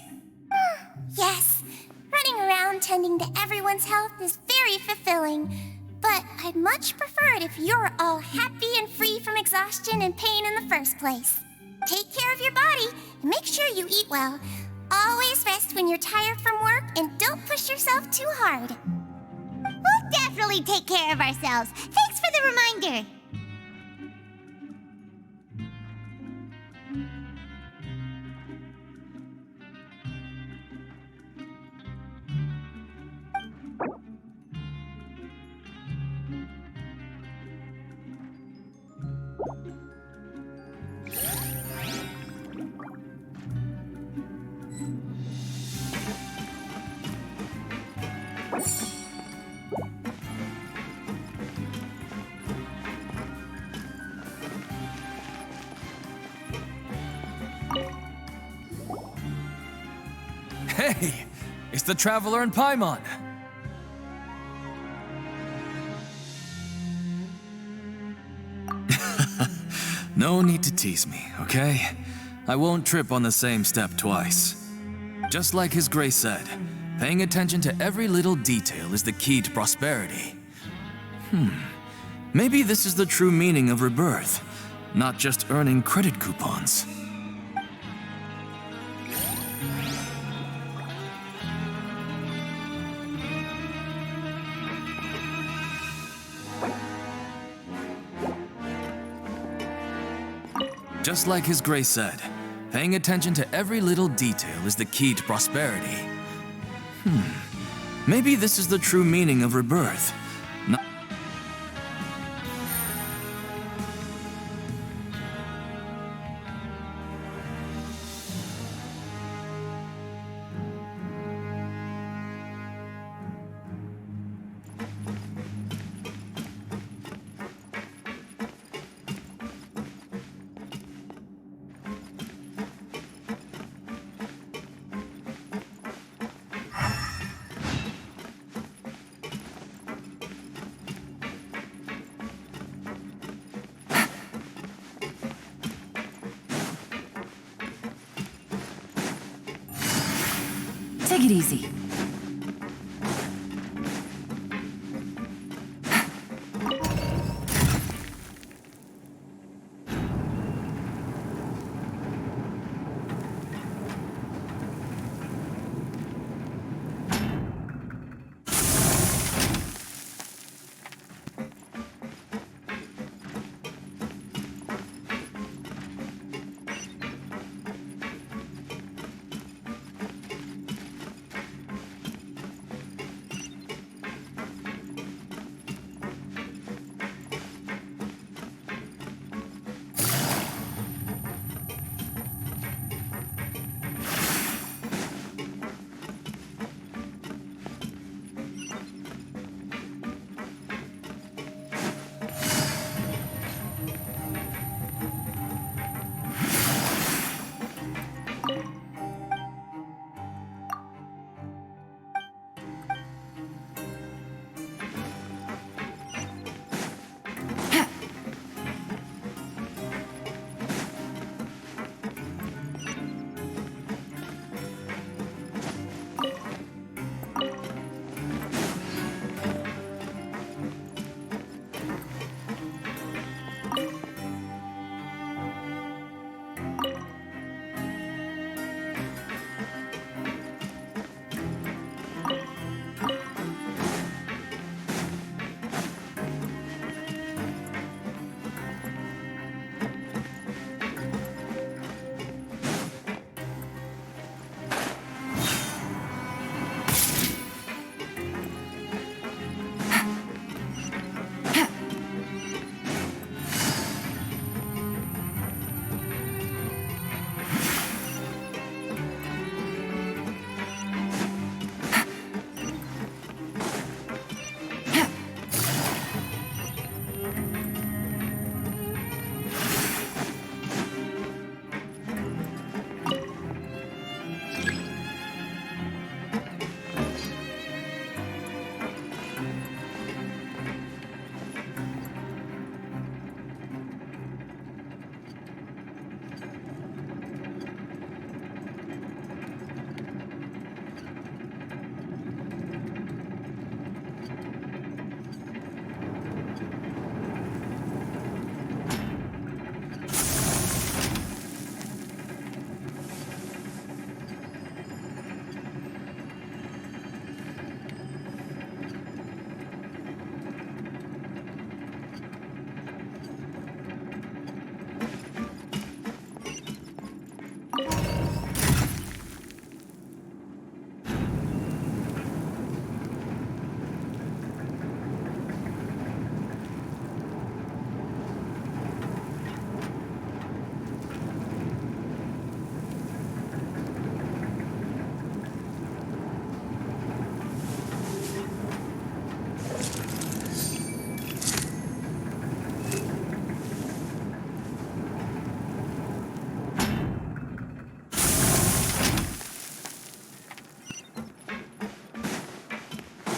Yes, running around tending to everyone's health is very fulfilling. But I'd much prefer it if you're all happy and free from exhaustion and pain in the first place. Take care of your body and make sure you eat well. Always rest when you're tired from work and don't push yourself too hard. We'll definitely take care of ourselves. Thanks for the reminder. Hey, it's the Traveler and Paimon. No need to tease me, okay? I won't trip on the same step twice. Just like His Grace said, paying attention to every little detail is the key to prosperity. Maybe this is the true meaning of rebirth, not just earning credit coupons. Just like His Grace said, paying attention to every little detail is the key to prosperity. Maybe this is the true meaning of rebirth. Take it easy.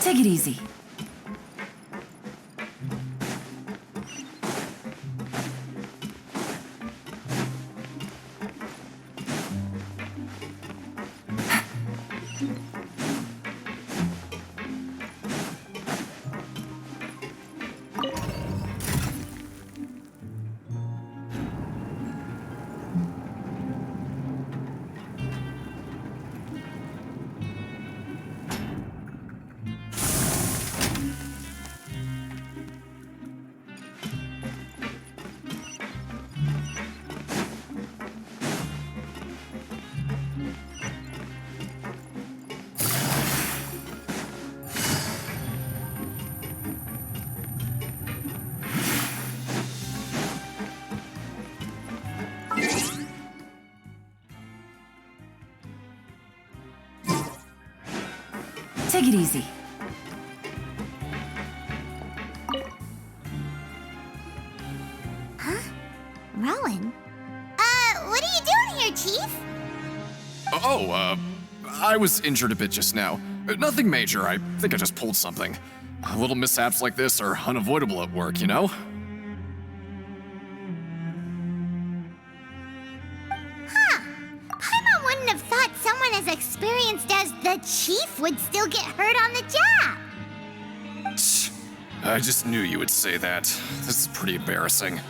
Take it easy. Take it easy. Huh? Rowan? What are you doing here, Chief? I was injured a bit just now. Nothing major, I think I just pulled something. Little mishaps like this are unavoidable at work, you know? Huh. Paimon wouldn't have thought someone as experienced as the Chief would still get hurt on the job. I just knew you would say that. This is pretty embarrassing.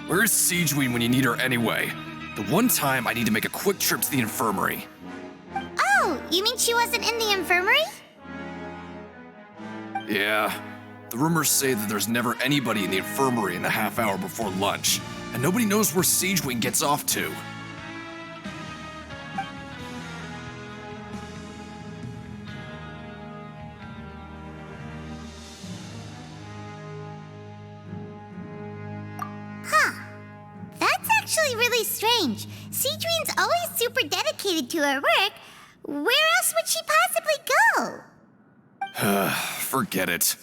Where's Siegeween when you need her anyway? The one time I need to make a quick trip to the infirmary. Oh, you mean she wasn't in the infirmary? Yeah. The rumors say that there's never anybody in the infirmary in the half hour before lunch, and nobody knows where Siegeween gets off to. That's actually really strange. Siegeween's always super dedicated to her work. Where else would she possibly go? Forget it.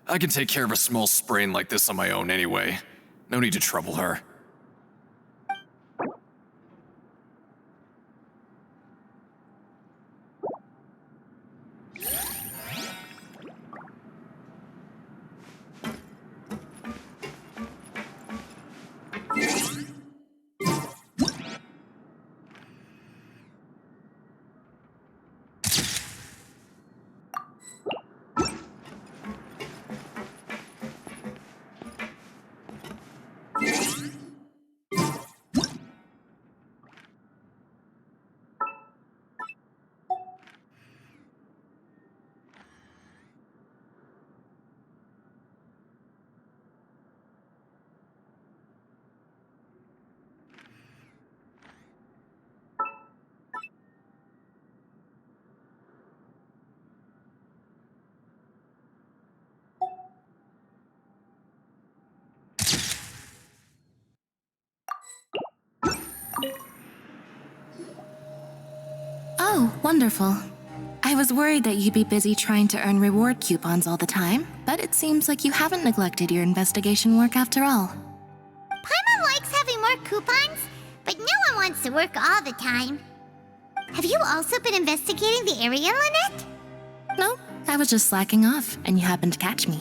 I can take care of a small sprain like this on my own anyway. No need to trouble her. Oh, wonderful. I was worried that you'd be busy trying to earn reward coupons all the time, but it seems like you haven't neglected your investigation work after all. Paimon likes having more coupons, but no one wants to work all the time. Have you also been investigating the area, Lynette? No, I was just slacking off, and you happened to catch me.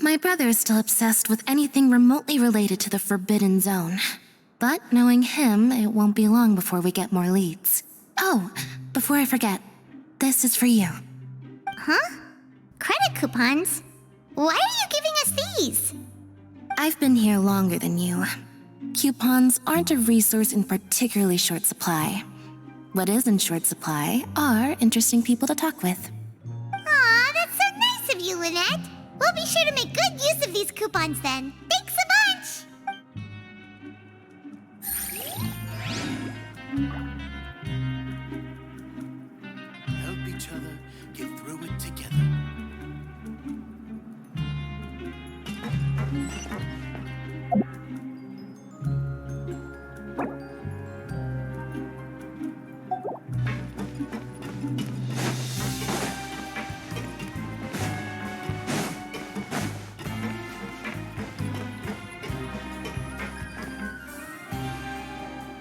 My brother is still obsessed with anything remotely related to the Forbidden Zone. But knowing him, it won't be long before we get more leads. Oh, before I forget, this is for you. Huh? Credit coupons? Why are you giving us these? I've been here longer than you. Coupons aren't a resource in particularly short supply. What is in short supply are interesting people to talk with. Aw, that's so nice of you, Lynette. We'll be sure to make good use of these coupons then. Thanks a bunch! Help each other get through it together.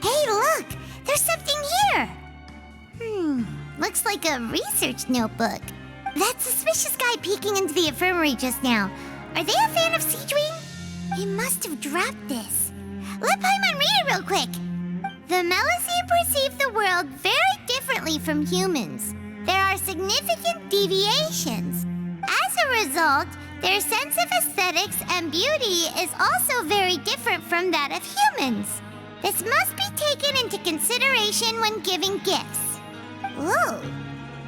Hey, look! There's something here! Looks like a research notebook. That suspicious guy peeking into the infirmary just now. Are they a fan of Sea Dream? He must have dropped this. Let Paimon read it real quick. The Melusine perceive the world very differently from humans. There are significant deviations. As a result, their sense of aesthetics and beauty is also very different from that of humans. This must be taken into consideration when giving gifts. Whoa,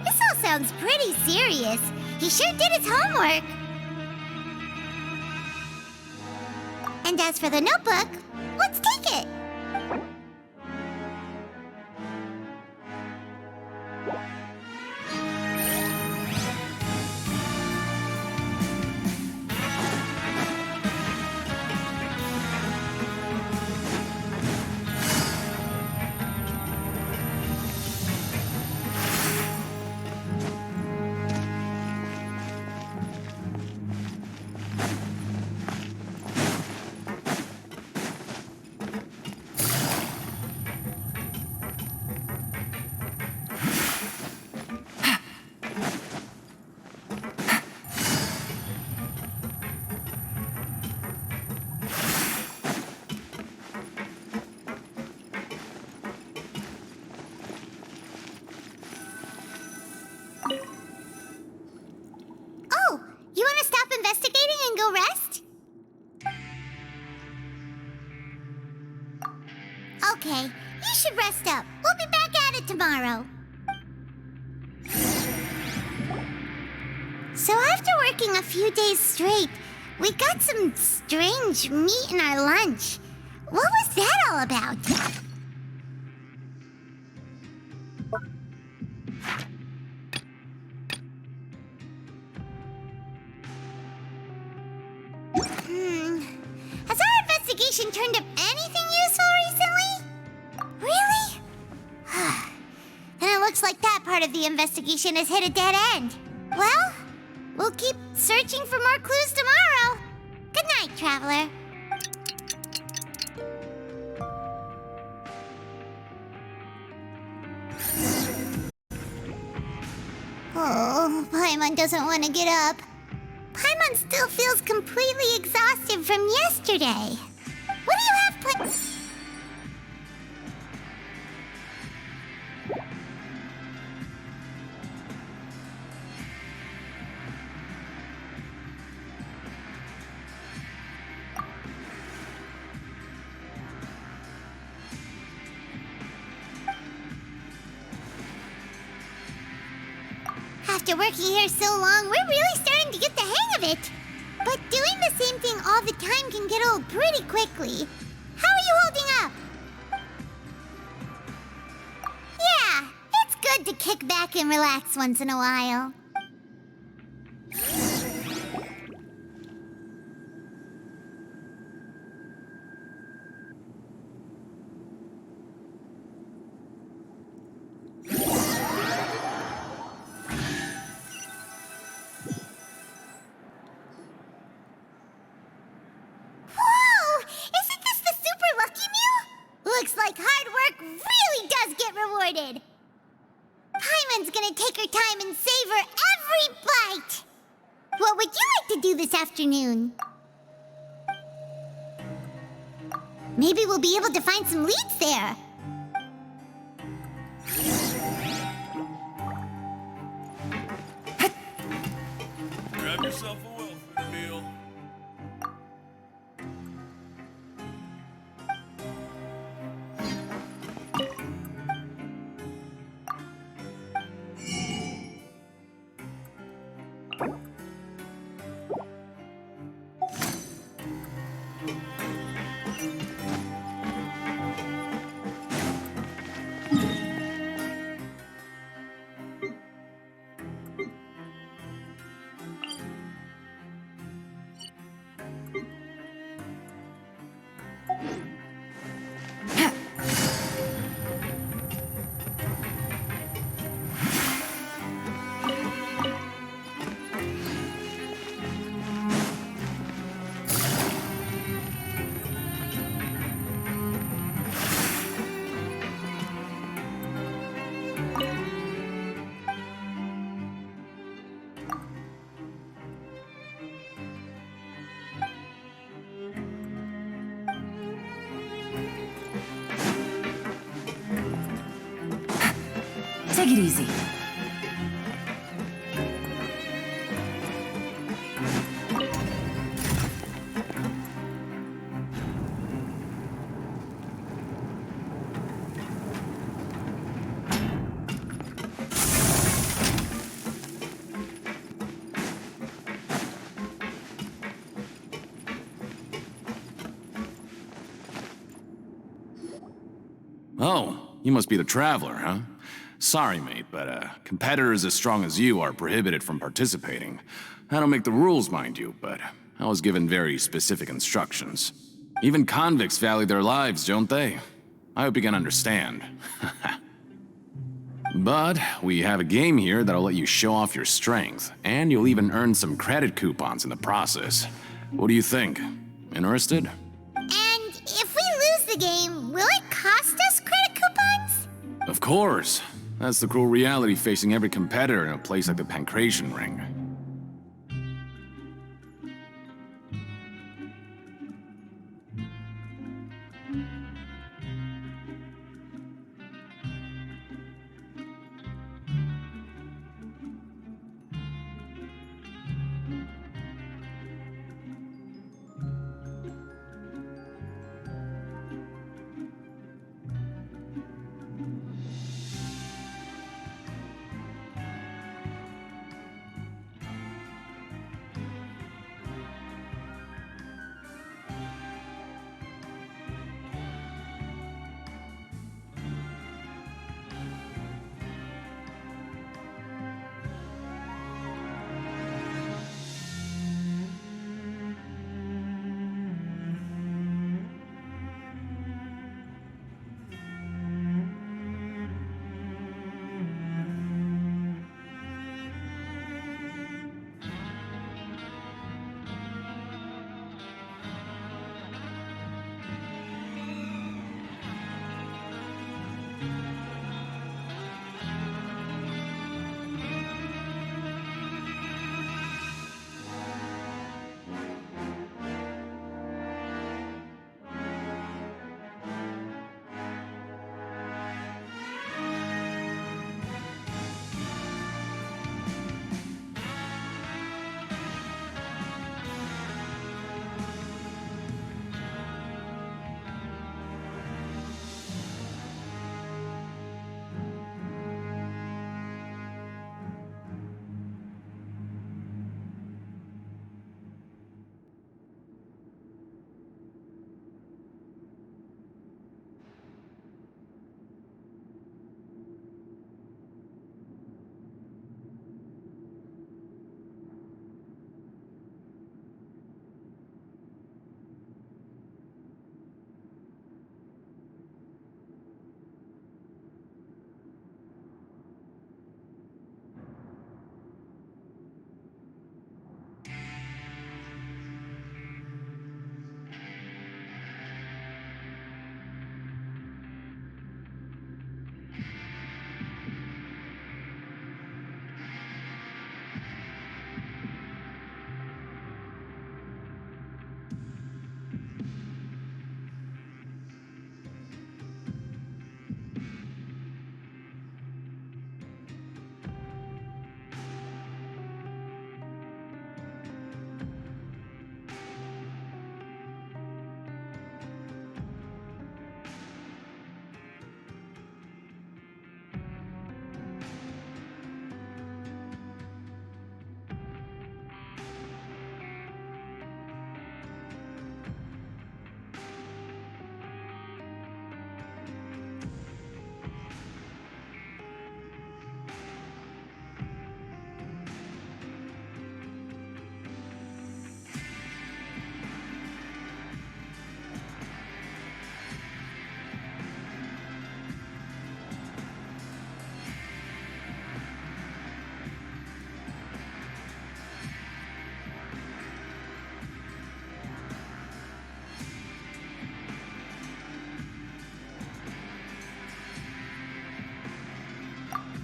this all sounds pretty serious. He sure did his homework. And as for the notebook, let's take it. Oh, you want to stop investigating and go rest? Okay, you should rest up. We'll be back at it tomorrow. So after working a few days straight, we got some strange meat in our lunch. What was that all about? Has our investigation turned up anything useful recently? Really? Then it looks like that part of the investigation has hit a dead end. Well, we'll keep searching for more clues tomorrow. Good night, Traveler. Oh, Paimon doesn't want to get up. Paimon still feels completely exhausted from yesterday. What do you have planned? After working here so long, we're really starting to get the hang of it. But doing the same thing all the time can get old pretty quickly. How are you holding up? Yeah, it's good to kick back and relax once in a while. Looks like hard work really does get rewarded. Paimon's gonna take her time and savor every bite. What would you like to do this afternoon? Maybe we'll be able to find some leads there. Grab yourself a welfare meal. Take it easy. Oh, you must be the Traveler, huh? Sorry, mate, but competitors as strong as you are prohibited from participating. I don't make the rules, mind you, but I was given very specific instructions. Even convicts value their lives, don't they? I hope you can understand. But we have a game here that'll let you show off your strength, and you'll even earn some credit coupons in the process. What do you think? Interested? And if we lose the game, will it cost us credit coupons? Of course. That's the cruel reality facing every competitor in a place like the Pancration Ring.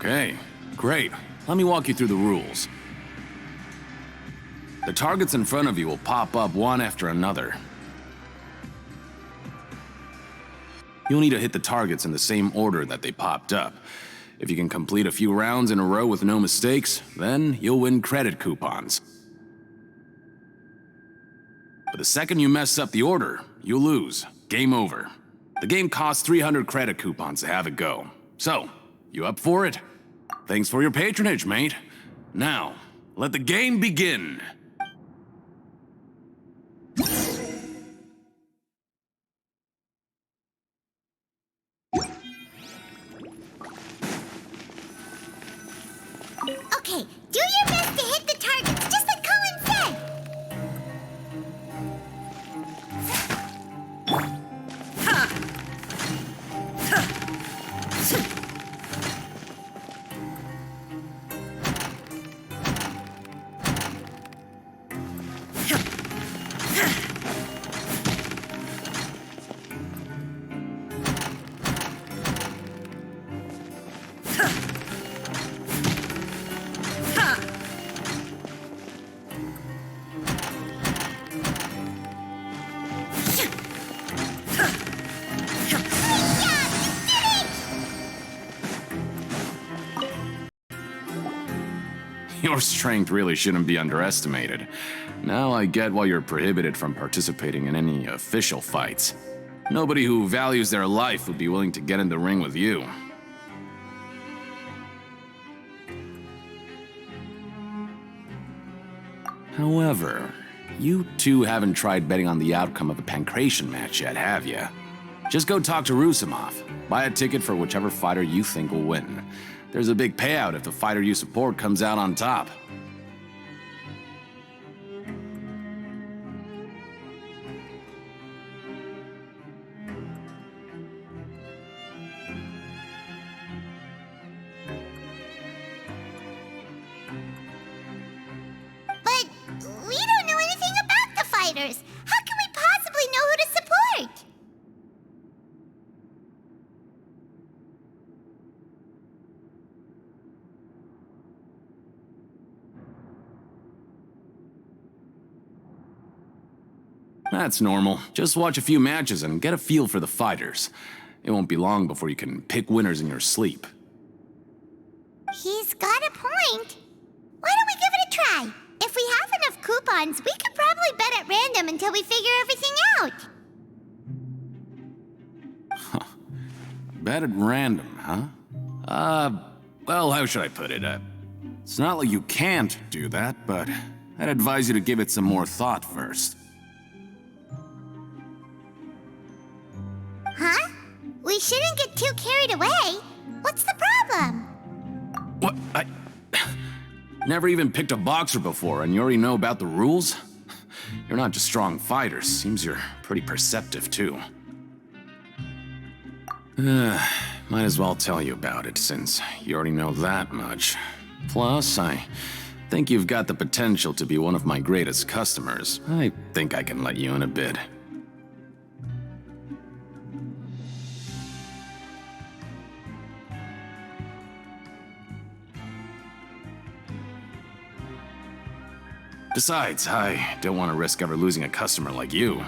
Okay, great. Let me walk you through the rules. The targets in front of you will pop up one after another. You'll need to hit the targets in the same order that they popped up. If you can complete a few rounds in a row with no mistakes, then you'll win credit coupons. But the second you mess up the order, you'll lose. Game over. The game costs 300 credit coupons to have it go. So, you up for it? Thanks for your patronage, mate. Now, let the game begin. Okay, do your best to hit the targets, just like Colin said. Your strength really shouldn't be underestimated. Now I get why you're prohibited from participating in any official fights. Nobody who values their life would be willing to get in the ring with you. However, you two haven't tried betting on the outcome of a Pancration match yet, have you? Just go talk to Rusimov. Buy a ticket for whichever fighter you think will win. There's a big payout if the fighter you support comes out on top. But we don't know anything about the fighters. How can we possibly know who to support? That's normal. Just watch a few matches and get a feel for the fighters. It won't be long before you can pick winners in your sleep. He's got a point. Why don't we give it a try? If we have enough coupons, we could probably bet at random until we figure everything out. Bet at random, huh? Well, how should I put it? It's not like you can't do that, but I'd advise you to give it some more thought first. Huh? We shouldn't get too carried away. What's the problem? What? I never even picked a boxer before, and you already know about the rules? You're not just strong fighters. Seems you're pretty perceptive, too. Might as well tell you about it, since you already know that much. Plus, I think you've got the potential to be one of my greatest customers. I think I can let you in a bid. Besides, I don't want to risk ever losing a customer like you.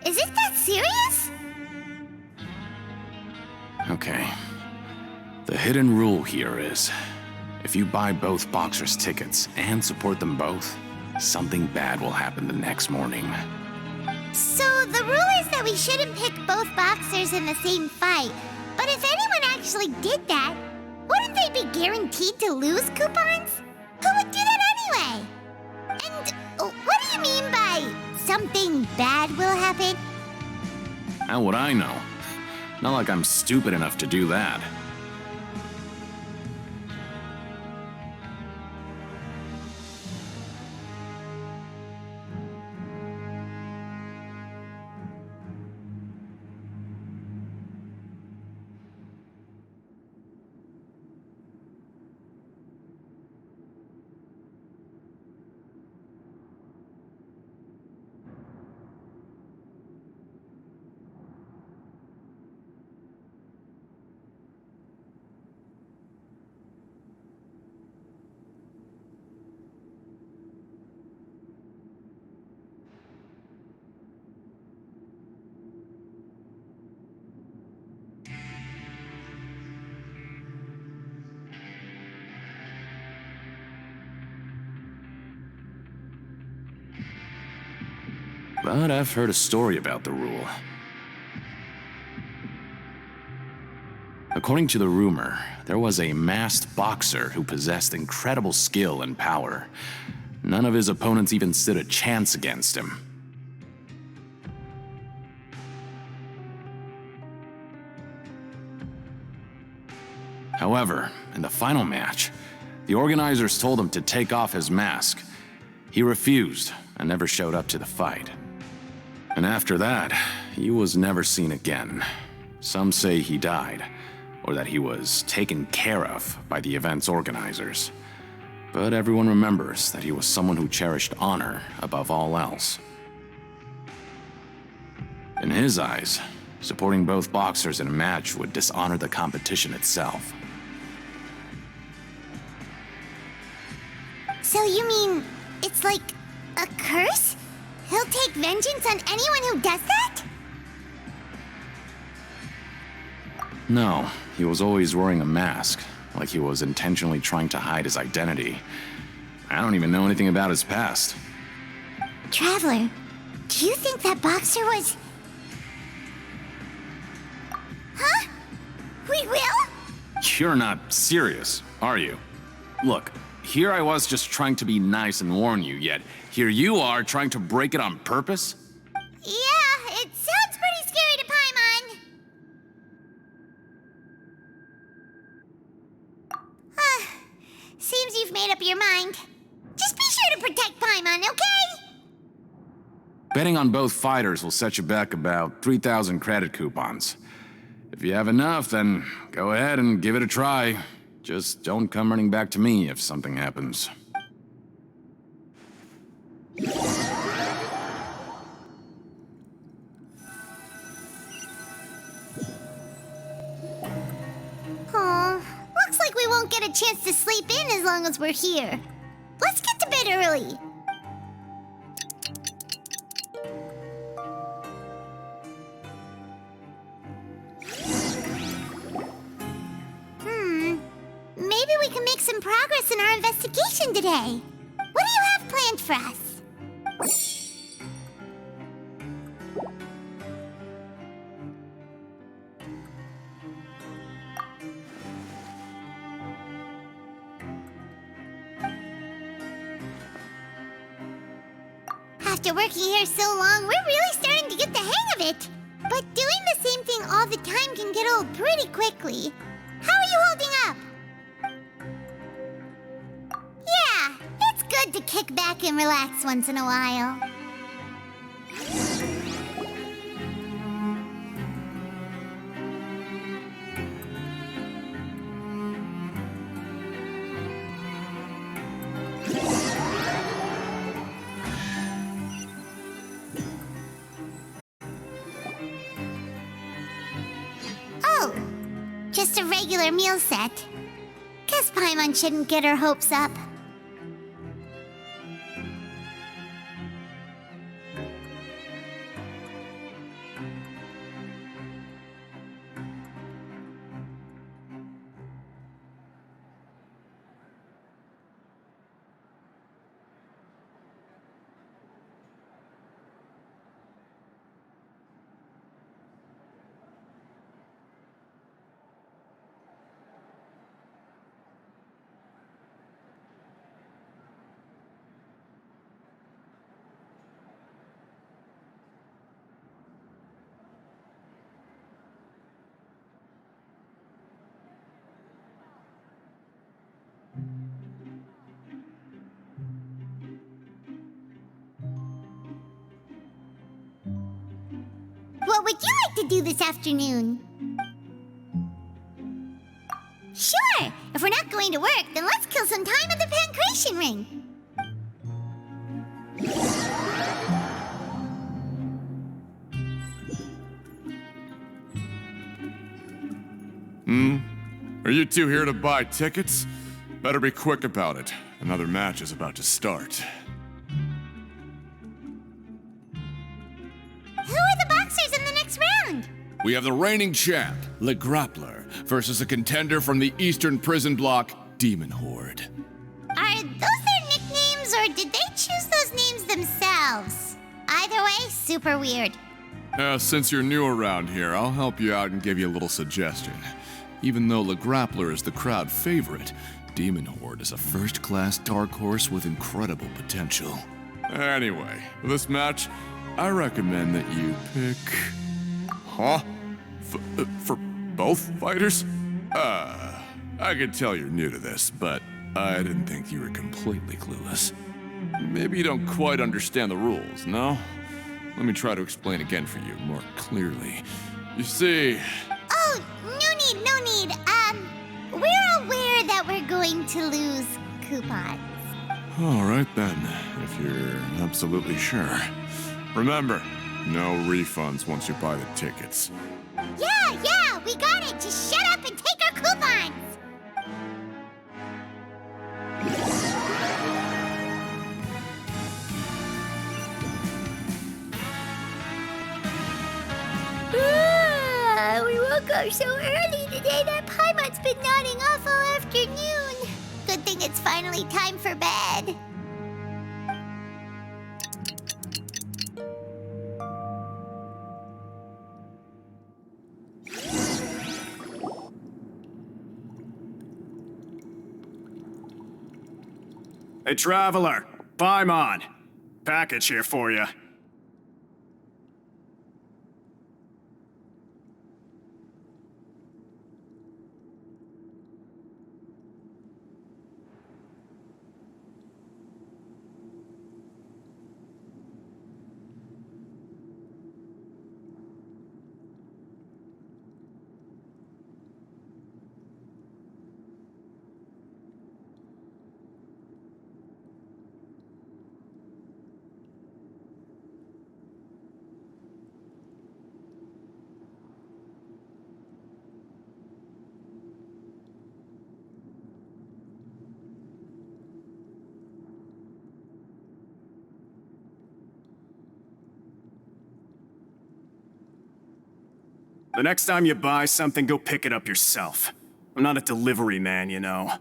Is it that serious? Okay. The hidden rule here is, if you buy both boxers' tickets and support them both, something bad will happen the next morning. So the rule is that we shouldn't pick both boxers in the same fight. But if anyone actually did that, wouldn't they be guaranteed to lose coupons? Who would do that anyway? And what do you mean by something bad will happen? How would I know? Not like I'm stupid enough to do that. but I've heard a story about the rule. According to the rumor, there was a masked boxer who possessed incredible skill and power. None of his opponents even stood a chance against him. However, in the final match, the organizers told him to take off his mask. He refused and never showed up to the fight. And after that, he was never seen again. Some say he died, or that he was taken care of by the event's organizers. But everyone remembers that he was someone who cherished honor above all else. In his eyes, supporting both boxers in a match would dishonor the competition itself. So you mean it's like a curse? He'll take vengeance on anyone who does that? No, he was always wearing a mask, like he was intentionally trying to hide his identity. I don't even know anything about his past. Traveler, do you think that boxer was... Huh? We will? You're not serious, are you? Look, here I was just trying to be nice and warn you, yet here you are trying to break it on purpose? Yeah, it sounds pretty scary to Paimon. Seems you've made up your mind. Just be sure to protect Paimon, okay? Betting on both fighters will set you back about 3,000 credit coupons. If you have enough, then go ahead and give it a try. Just don't come running back to me if something happens. Oh, looks like we won't get a chance to sleep in as long as we're here. Let's get to bed early. Maybe we can make some progress in our investigation today. What do you have planned for us? After working here so long, we're really starting to get the hang of it. But doing the same thing all the time can get old pretty quickly. How are you holding up? Yeah, it's good to kick back and relax once in a while. Oh, just a regular meal set. Guess Paimon shouldn't get her hopes up. What would you like to do this afternoon? Sure! If we're not going to work, then let's kill some time at the Pancration Ring. Are you two here to buy tickets? Better be quick about it. Another match is about to start. Who are the boxers in the next round? We have the reigning champ, Le Grappler, versus a contender from the Eastern Prison Block, Demon Horde. Are those their nicknames, or did they choose those names themselves? Either way, super weird. Since you're new around here, I'll help you out and give you a little suggestion. Even though the Grappler is the crowd favorite, Demon Horde is a first-class dark horse with incredible potential. Anyway, for this match, I recommend that you pick... Huh? For both fighters? I could tell you're new to this, but I didn't think you were completely clueless. Maybe you don't quite understand the rules, no? Let me try to explain again for you more clearly. You see... Oh, no need. We're aware that we're going to lose coupons. All right then, if you're absolutely sure. Remember, no refunds once you buy the tickets. Yeah, we got it. Just shut up and take our coupons. We woke up so early today that Paimon's been nodding off all afternoon. Good thing it's finally time for bed. Hey, Traveler! Paimon! Package here for you. The next time you buy something, go pick it up yourself. I'm not a delivery man, you know.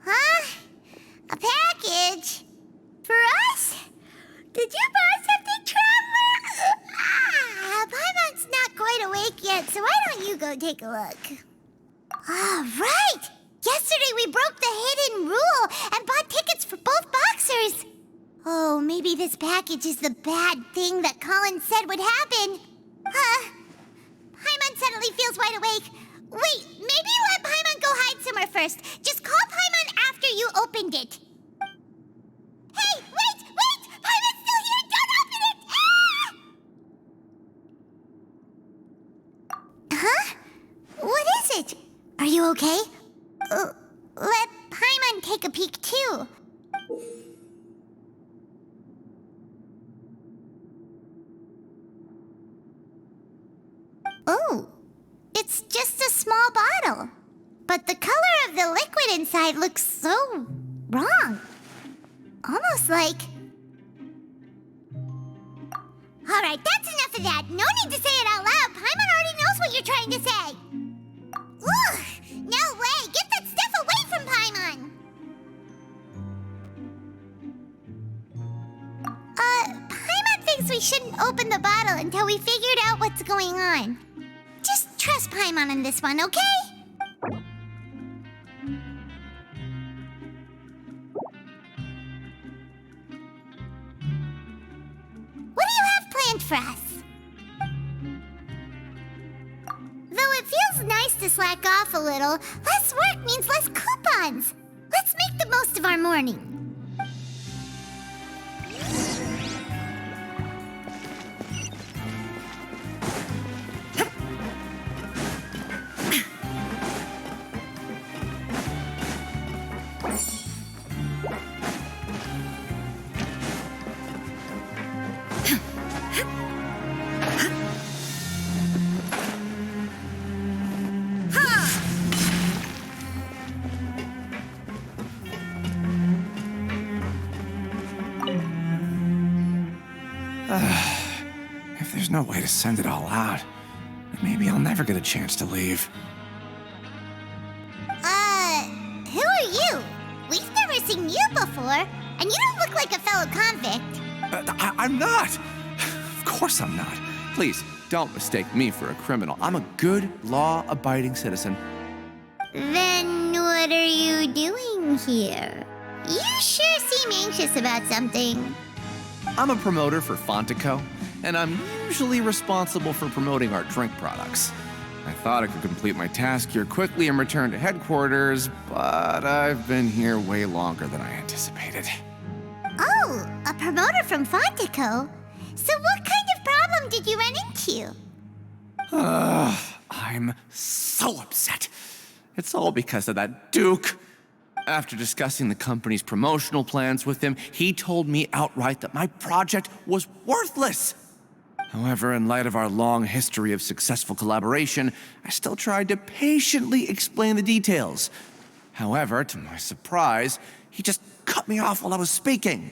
Huh? A package? For us? Did you buy something, Traveler? Paimon's not quite awake yet, so why don't you go take a look? Right! Yesterday we broke the hidden rule and bought tickets for both boxers. Oh, maybe this package is the bad thing that Colin said would happen. Paimon suddenly feels wide awake. Wait, maybe let Paimon go hide somewhere first. Just call Paimon after you opened it. Hey, wait! Paimon's still here! Don't open it! Huh? What is it? Are you okay? Let Paimon take a peek, too. Oh, it's just a small bottle. But the color of the liquid inside looks so wrong. Almost like... All right, that's enough of that. No need to say it out loud. Paimon already knows what you're trying to say. Ugh! No way! Get that stuff away from Paimon! Paimon thinks we shouldn't open the bottle until we figured out what's going on. Just trust Paimon on this one, okay? What do you have planned for us? Though it feels nice to slack off a little, less work means less coupons. Let's make the most of our morning. If there's no way to send it all out, maybe I'll never get a chance to leave. never seen you before, and you don't look like a fellow convict. I'm not! Of course I'm not. Please, don't mistake me for a criminal. I'm a good, law-abiding citizen. Then what are you doing here? You sure seem anxious about something. I'm a promoter for Fontaine, and I'm usually responsible for promoting our drink products. I thought I could complete my task here quickly and return to headquarters, but I've been here way longer than I anticipated. Oh, a promoter from Fontaine. So what kind of problem did you run into? I'm so upset. It's all because of that Duke. After discussing the company's promotional plans with him, he told me outright that my project was worthless. However, in light of our long history of successful collaboration, I still tried to patiently explain the details. However, to my surprise, he just cut me off while I was speaking.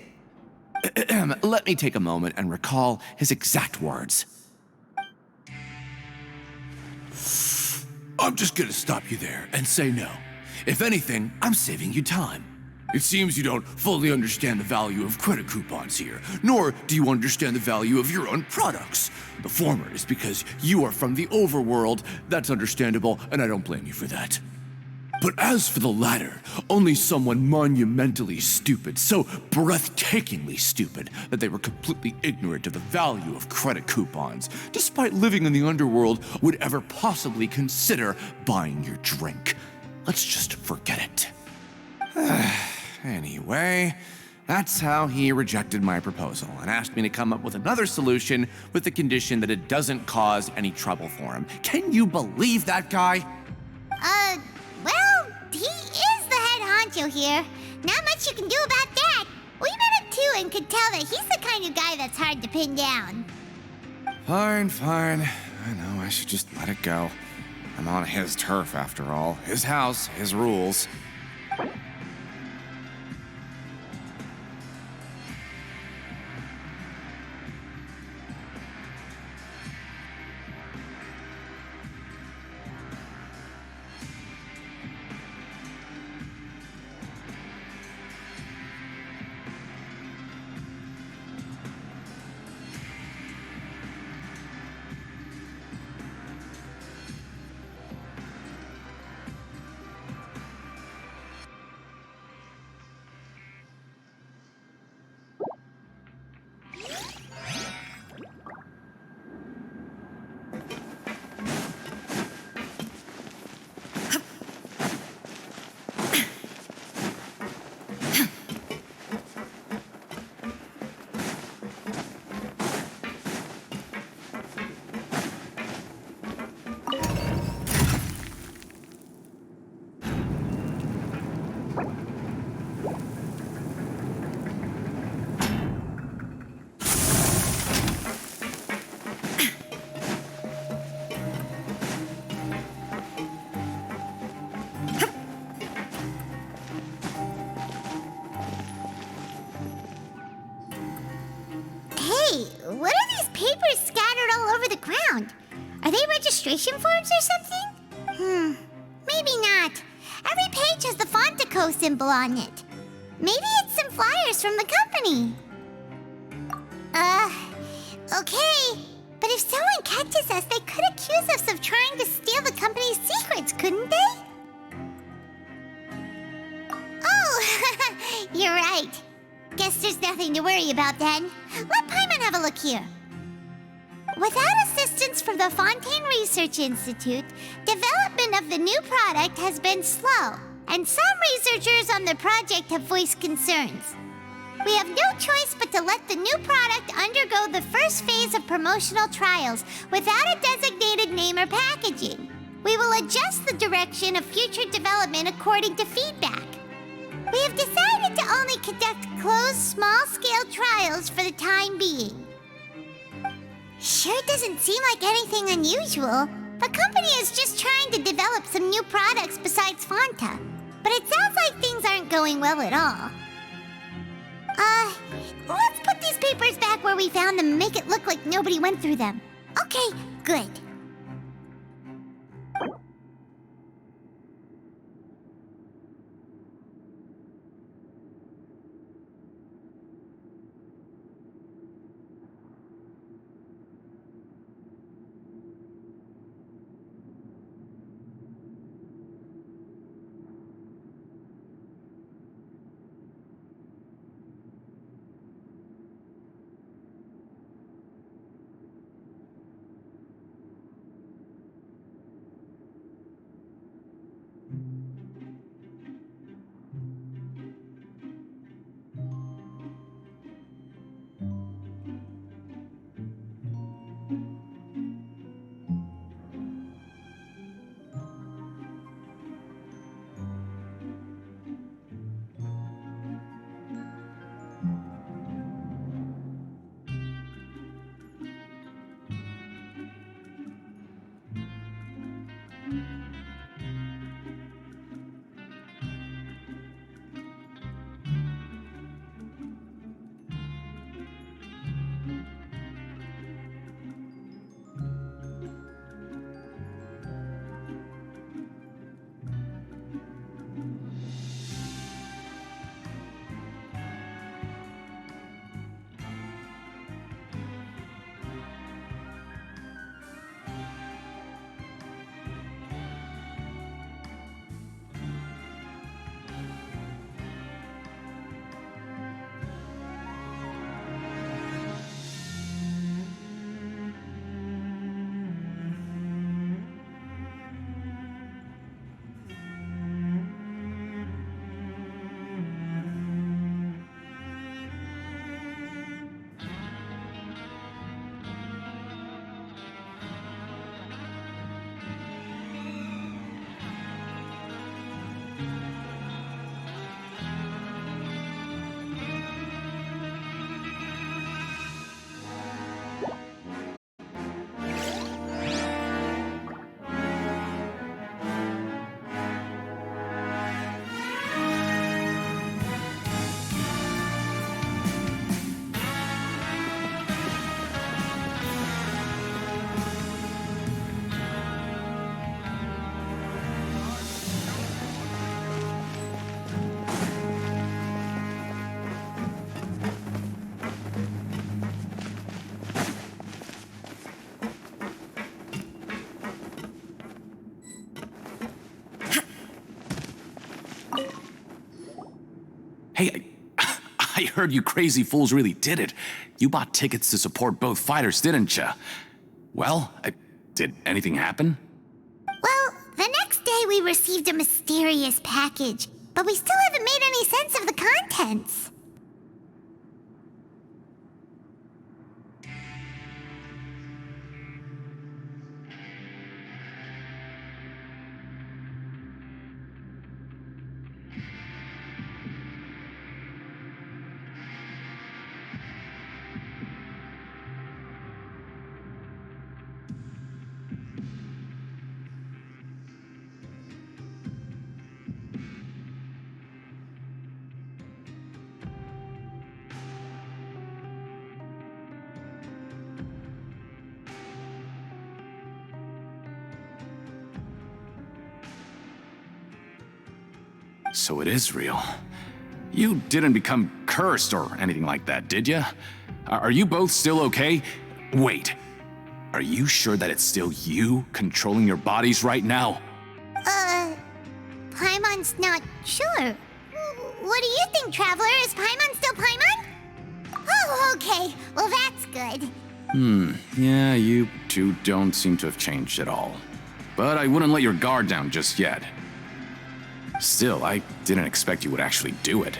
Let me take a moment and recall his exact words. I'm just gonna stop you there and say no. If anything, I'm saving you time. It seems you don't fully understand the value of credit coupons here, nor do you understand the value of your own products. The former is because you are from the overworld. That's understandable, and I don't blame you for that. But as for the latter, only someone monumentally stupid, so breathtakingly stupid that they were completely ignorant of the value of credit coupons, despite living in the underworld, would ever possibly consider buying your drink. Let's just forget it. Anyway, that's how he rejected my proposal and asked me to come up with another solution with the condition that it doesn't cause any trouble for him. Can you believe that guy? Well, he is the head honcho here. Not much you can do about that. We met him too and could tell that he's the kind of guy that's hard to pin down. Fine. I know I should just let it go. I'm on his turf after all. His house, his rules. What are these papers scattered all over the ground? Are they registration forms or something? Maybe not. Every page has the Fontaine symbol on it. Maybe it's some flyers from the company. Okay. But if someone catches us, they could accuse us of trying to steal the company's secrets, couldn't they? Oh, you're right. Guess there's nothing to worry about then. Let Paimon have a look here. Without assistance from the Fontaine Research Institute, development of the new product has been slow, and some researchers on the project have voiced concerns. We have no choice but to let the new product undergo the first phase of promotional trials without a designated name or packaging. We will adjust the direction of future development according to feedback. We have decided to only conduct closed, small-scale trials for the time being. Sure doesn't seem like anything unusual. The company is just trying to develop some new products besides Fanta. But it sounds like things aren't going well at all. Let's put these papers back where we found them and make it look like nobody went through them. Okay, good. Hey, I heard you crazy fools really did it. You bought tickets to support both fighters, didn't you? Well, did anything happen? Well, the next day we received a mysterious package, but we still haven't made any sense of the contents. So it is real. You didn't become cursed or anything like that, did you? Are you both still okay? Wait, are you sure that it's still you controlling your bodies right now? Paimon's not sure. What do you think, Traveler? Is Paimon still Paimon? Oh, okay. Well, that's good. Yeah, you two don't seem to have changed at all. But I wouldn't let your guard down just yet. Still, I didn't expect you would actually do it.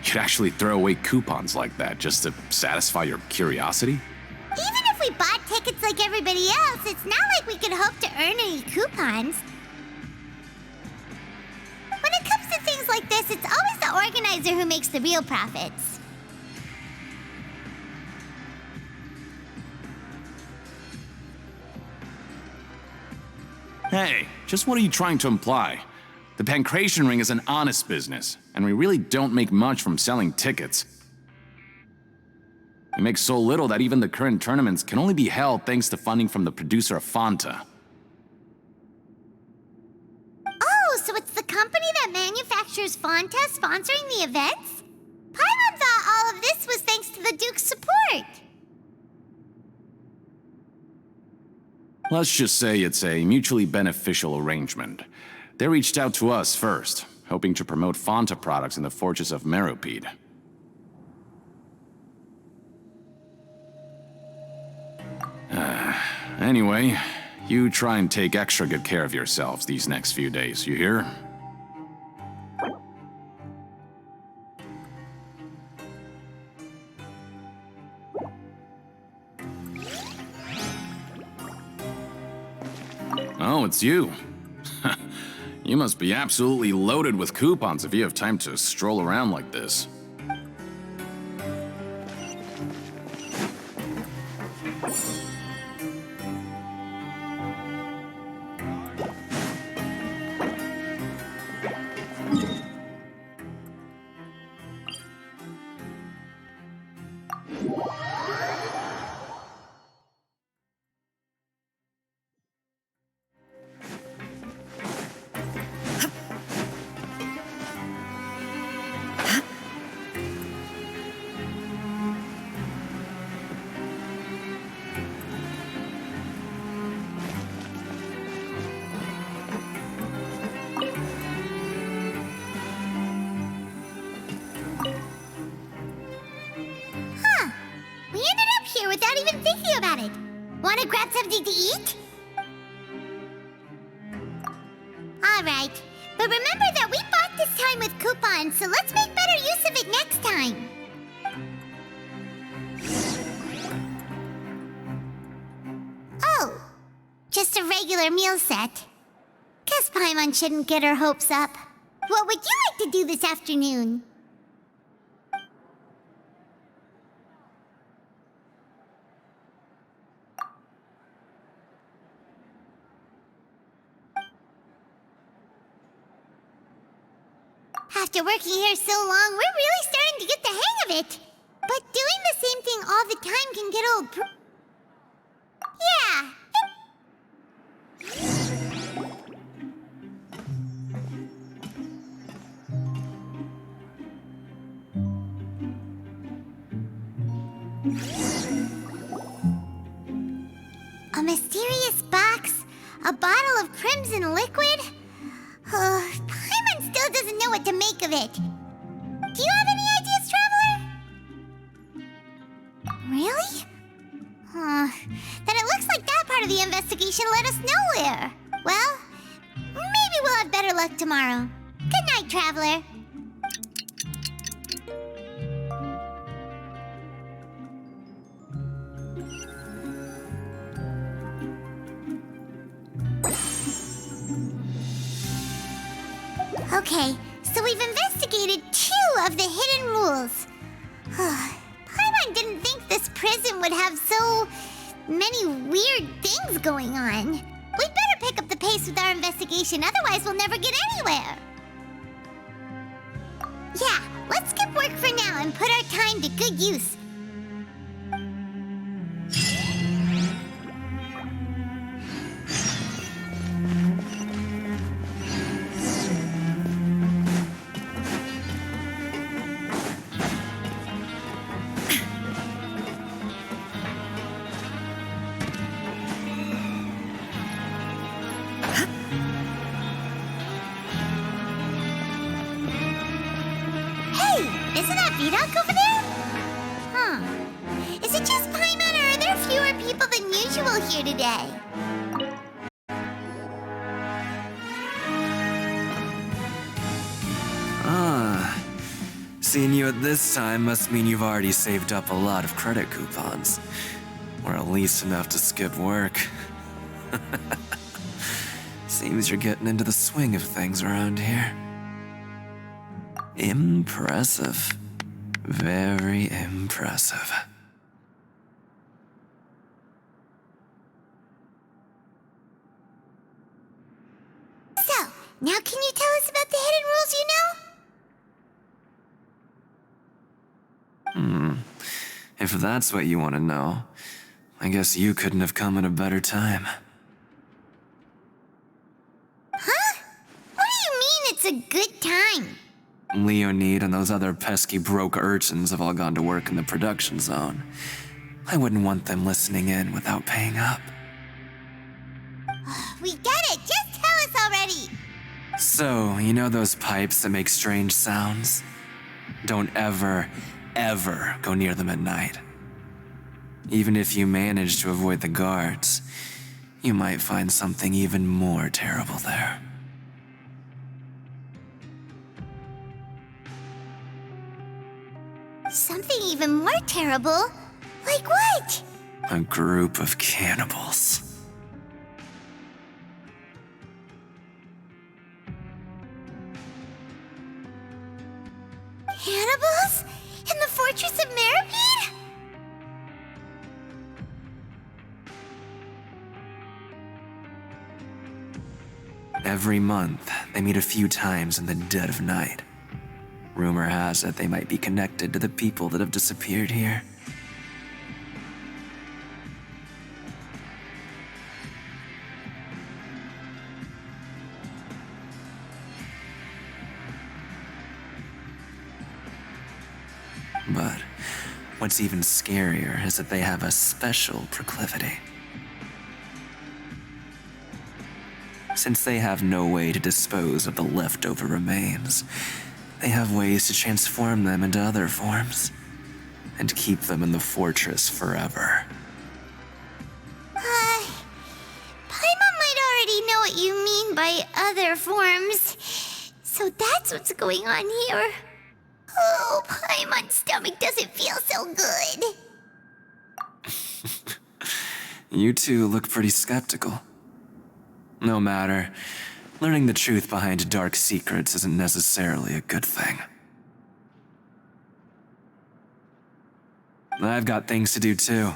You'd actually throw away coupons like that just to satisfy your curiosity? Even if we bought tickets like everybody else, it's not like we could hope to earn any coupons. When it comes to things like this, it's always the organizer who makes the real profits. Hey, just what are you trying to imply? The Pancration Ring is an honest business, and we really don't make much from selling tickets. We make so little that even the current tournaments can only be held thanks to funding from the producer of Fanta. Oh, so it's the company that manufactures Fonta sponsoring the events? Paimon thought all of this was thanks to the Duke's support. Let's just say it's a mutually beneficial arrangement. They reached out to us first, hoping to promote Fanta products in the Fortress of Meropide. Anyway, you try and take extra good care of yourselves these next few days, you hear? Oh, it's you. You must be absolutely loaded with coupons if you have time to stroll around like this. Without even thinking about it. Want to grab something to eat? Alright, but remember that we bought this time with coupons, so let's make better use of it next time. Oh, just a regular meal set. Guess Paimon shouldn't get her hopes up. What would you like to do this afternoon? After working here so long, we're really starting to get the hang of it. But doing the same thing all the time can get old. Yeah. A mysterious box, a bottle of crimson liquid. Paimon still doesn't know what to make of it. Do you have any ideas, Traveler? Really? Then it looks like that part of the investigation led us nowhere. Well, maybe we'll have better luck tomorrow. Good night, Traveler. Okay, so we've investigated 2 of the hidden rules. Paimon didn't think this prison would have so many weird things going on. We'd better pick up the pace with our investigation, otherwise we'll never get anywhere. Yeah, let's skip work for now and put our time to good use. Is it just Paimon, or are there fewer people than usual here today? Seeing you at this time must mean you've already saved up a lot of credit coupons. Or at least enough to skip work. Seems you're getting into the swing of things around here. Impressive. Very impressive. So, now can you tell us about the hidden rules you know? If that's what you want to know, I guess you couldn't have come at a better time. Huh? What do you mean it's a good time? Leonid and those other pesky broke urchins have all gone to work in the production zone. I wouldn't want them listening in without paying up. We get it! Just tell us already! So, you know those pipes that make strange sounds? Don't ever go near them at night. Even if you manage to avoid the guards, you might find something even more terrible there. Something even more terrible? Like what? A group of cannibals. Cannibals? In the Fortress of Meripede? Every month, they meet a few times in the dead of night. Rumor has it they might be connected to the people that have disappeared here. But what's even scarier is that they have a special proclivity. Since they have no way to dispose of the leftover remains, they have ways to transform them into other forms and keep them in the fortress forever. Paimon might already know what you mean by other forms. So that's what's going on here. Oh, Paimon's stomach doesn't feel so good. You two look pretty skeptical. No matter, learning the truth behind dark secrets isn't necessarily a good thing. I've got things to do too.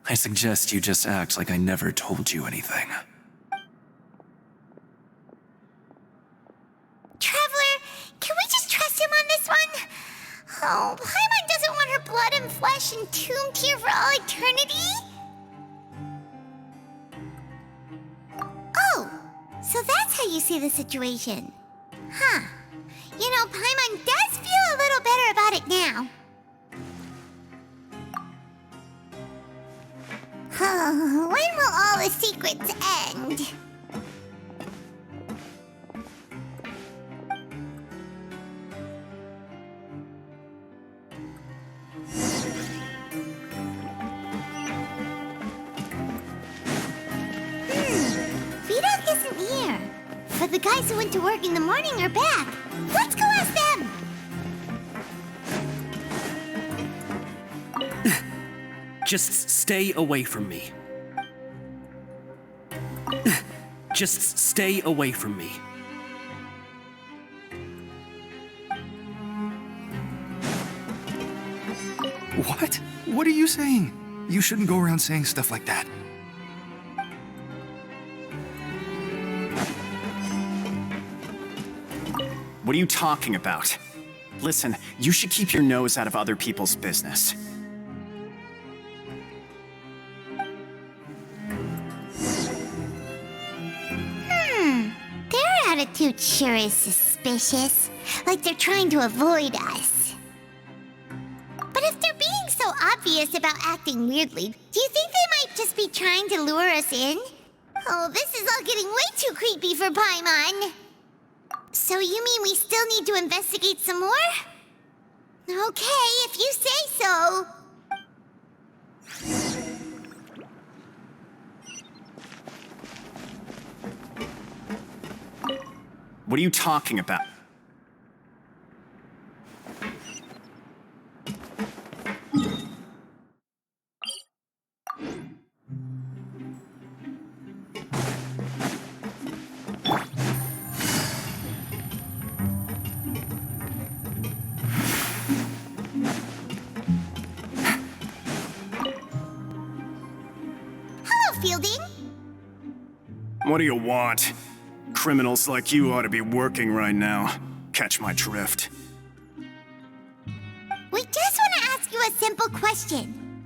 I suggest you just act like I never told you anything. Traveler, can we just trust him on this one? Oh, Paimon doesn't want her blood and flesh entombed here for all eternity? Oh, so that's how you see the situation. Huh. You know, Paimon does feel a little better about it now. When will all the secrets end? but the guys who went to work in the morning are back. Let's go ask them! Just stay away from me. Just stay away from me. What? What are you saying? You shouldn't go around saying stuff like that. What are you talking about? Listen, you should keep your nose out of other people's business. Their attitude sure is suspicious. Like they're trying to avoid us. But if they're being so obvious about acting weirdly, do you think they might just be trying to lure us in? Oh, this is all getting way too creepy for Paimon. So you mean we still need to investigate some more? Okay, if you say so. What are you talking about? Hello, Fielding. What do you want? Criminals like you ought to be working right now. Catch my drift. We just want to ask you a simple question.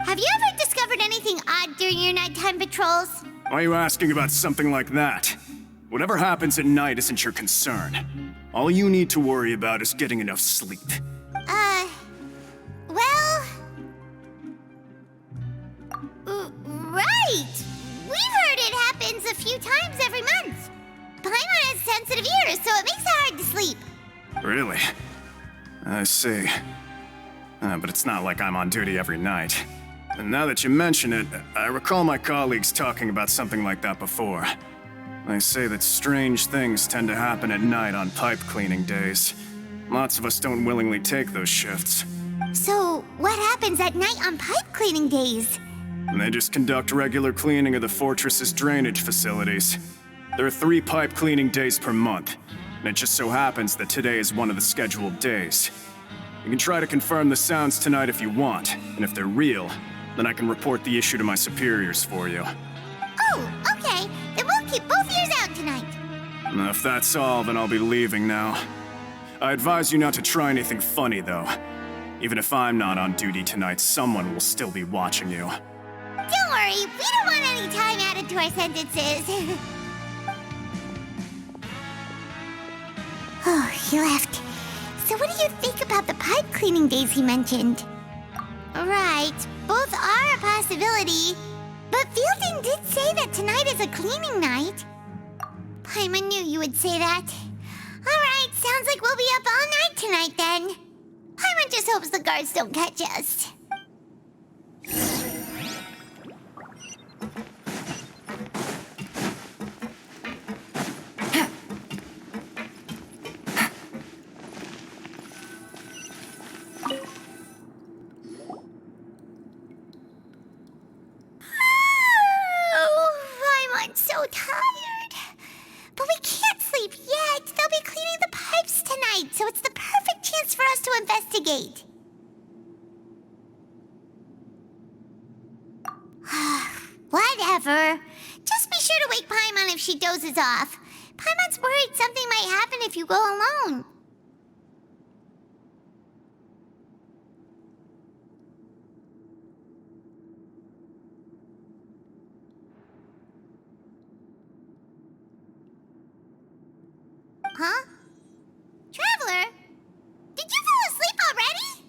Have you ever discovered anything odd during your nighttime patrols? Why are you asking about something like that? Whatever happens at night isn't your concern. All you need to worry about is getting enough sleep. Well... right! We've heard it happens a few times every month. Paimon has sensitive ears, so it makes it hard to sleep. Really? I see. But it's not like I'm on duty every night. And now that you mention it, I recall my colleagues talking about something like that before. They say that strange things tend to happen at night on pipe cleaning days. Lots of us don't willingly take those shifts. So, what happens at night on pipe cleaning days? And they just conduct regular cleaning of the fortress's drainage facilities. There are 3 pipe cleaning days per month, and it just so happens that today is one of the scheduled days. You can try to confirm the sounds tonight if you want, and if they're real, then I can report the issue to my superiors for you. Oh, okay. Then we'll keep both ears out tonight. Now, if that's all, then I'll be leaving now. I advise you not to try anything funny, though. Even if I'm not on duty tonight, someone will still be watching you. Don't worry, we don't want any time added to our sentences. Oh, he left. So what do you think about the pipe cleaning days he mentioned? Right, both are a possibility. But Fielding did say that tonight is a cleaning night. Paimon knew you would say that. Alright, sounds like we'll be up all night tonight then. Paimon just hopes the guards don't catch us. I'm so tired. But we can't sleep yet. They'll be cleaning the pipes tonight, so it's the perfect chance for us to investigate. Whatever. Just be sure to wake Paimon if she dozes off. Paimon's worried something might happen if you go alone. Huh? Traveler? Did you fall asleep already?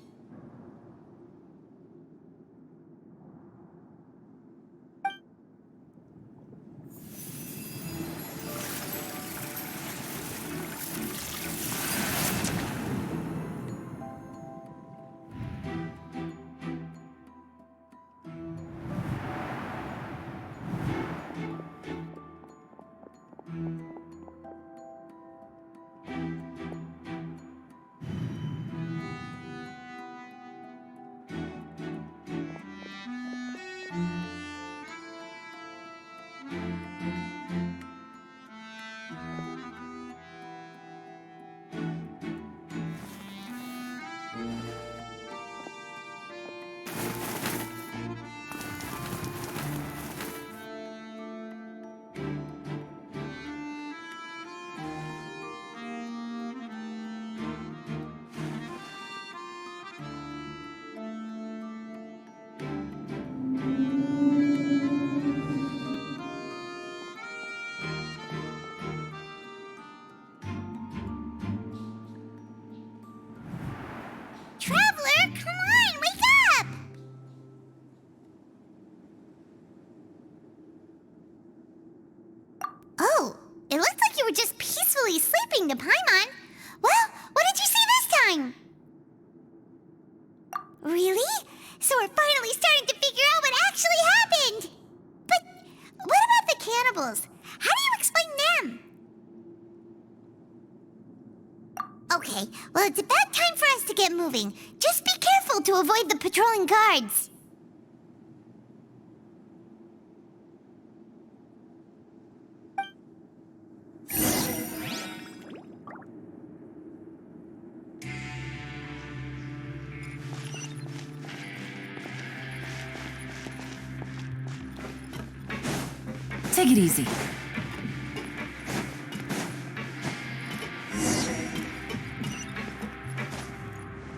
escaping to Paimon. Well, what did you see this time? Really? So we're finally starting to figure out what actually happened. But what about the cannibals? How do you explain them? Okay, well, it's about time for us to get moving. Just be careful to avoid the patrolling guards. Take it easy.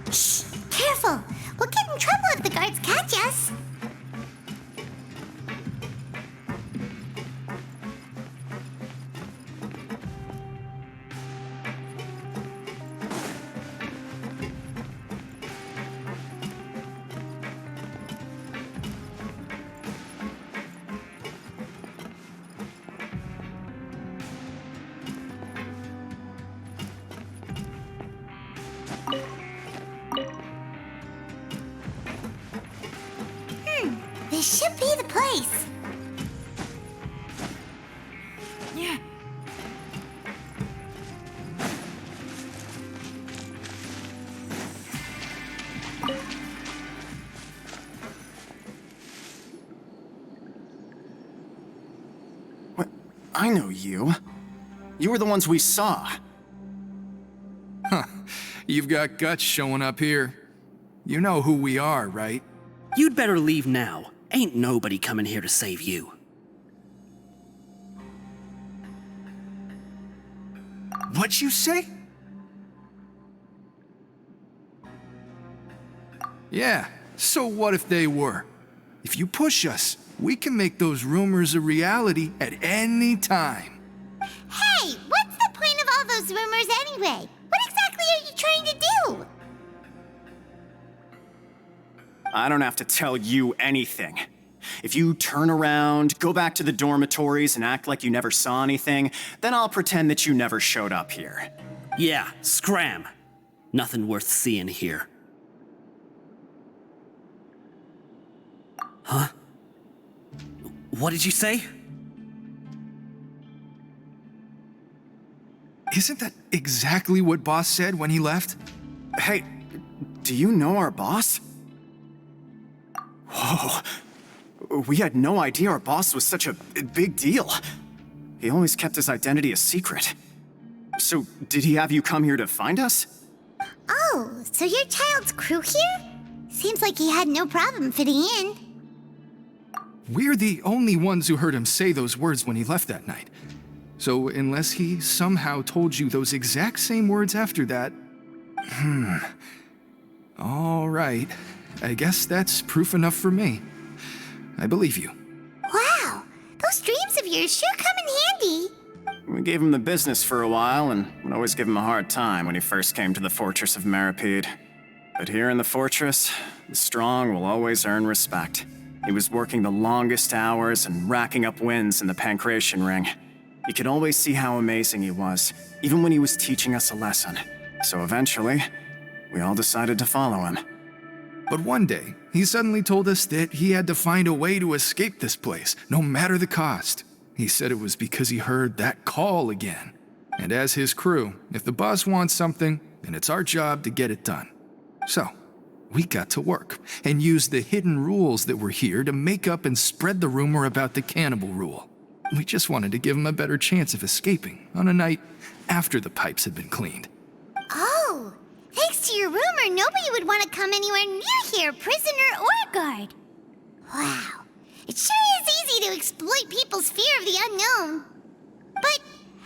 Shh! Careful! We'll get in trouble if the guards catch us. This should be the place. Yeah. What? I know you. You were the ones we saw. Huh. You've got guts showing up here. You know who we are, right? You'd better leave now. Ain't nobody coming here to save you. What'd you say? Yeah, so what if they were? If you push us, we can make those rumors a reality at any time. Hey, what's the point of all those rumors anyway? What exactly are you trying to do? I don't have to tell you anything. If you turn around, go back to the dormitories, and act like you never saw anything, then I'll pretend that you never showed up here. Yeah, scram. Nothing worth seeing here. Huh? What did you say? Isn't that exactly what Boss said when he left? Hey, do you know our boss? Whoa. We had no idea our boss was such a big deal. He always kept his identity a secret. So, did he have you come here to find us? Oh, so your child's crew here? Seems like he had no problem fitting in. We're the only ones who heard him say those words when he left that night. So, unless he somehow told you those exact same words after that... All right. I guess that's proof enough for me. I believe you. Wow, those dreams of yours sure come in handy. We gave him the business for a while and would always give him a hard time when he first came to the fortress of Maripede. But here in the fortress, the strong will always earn respect. He was working the longest hours and racking up wins in the Pancration Ring. You could always see how amazing he was, even when he was teaching us a lesson. So eventually, we all decided to follow him. But one day, he suddenly told us that he had to find a way to escape this place, no matter the cost. He said it was because he heard that call again. And as his crew, if the boss wants something, then it's our job to get it done. So, we got to work and used the hidden rules that were here to make up and spread the rumor about the cannibal rule. We just wanted to give him a better chance of escaping on a night after the pipes had been cleaned. Oh, thanks to your rumor, nobody would want to come anywhere near here, prisoner or guard. Wow, it sure is easy to exploit people's fear of the unknown. But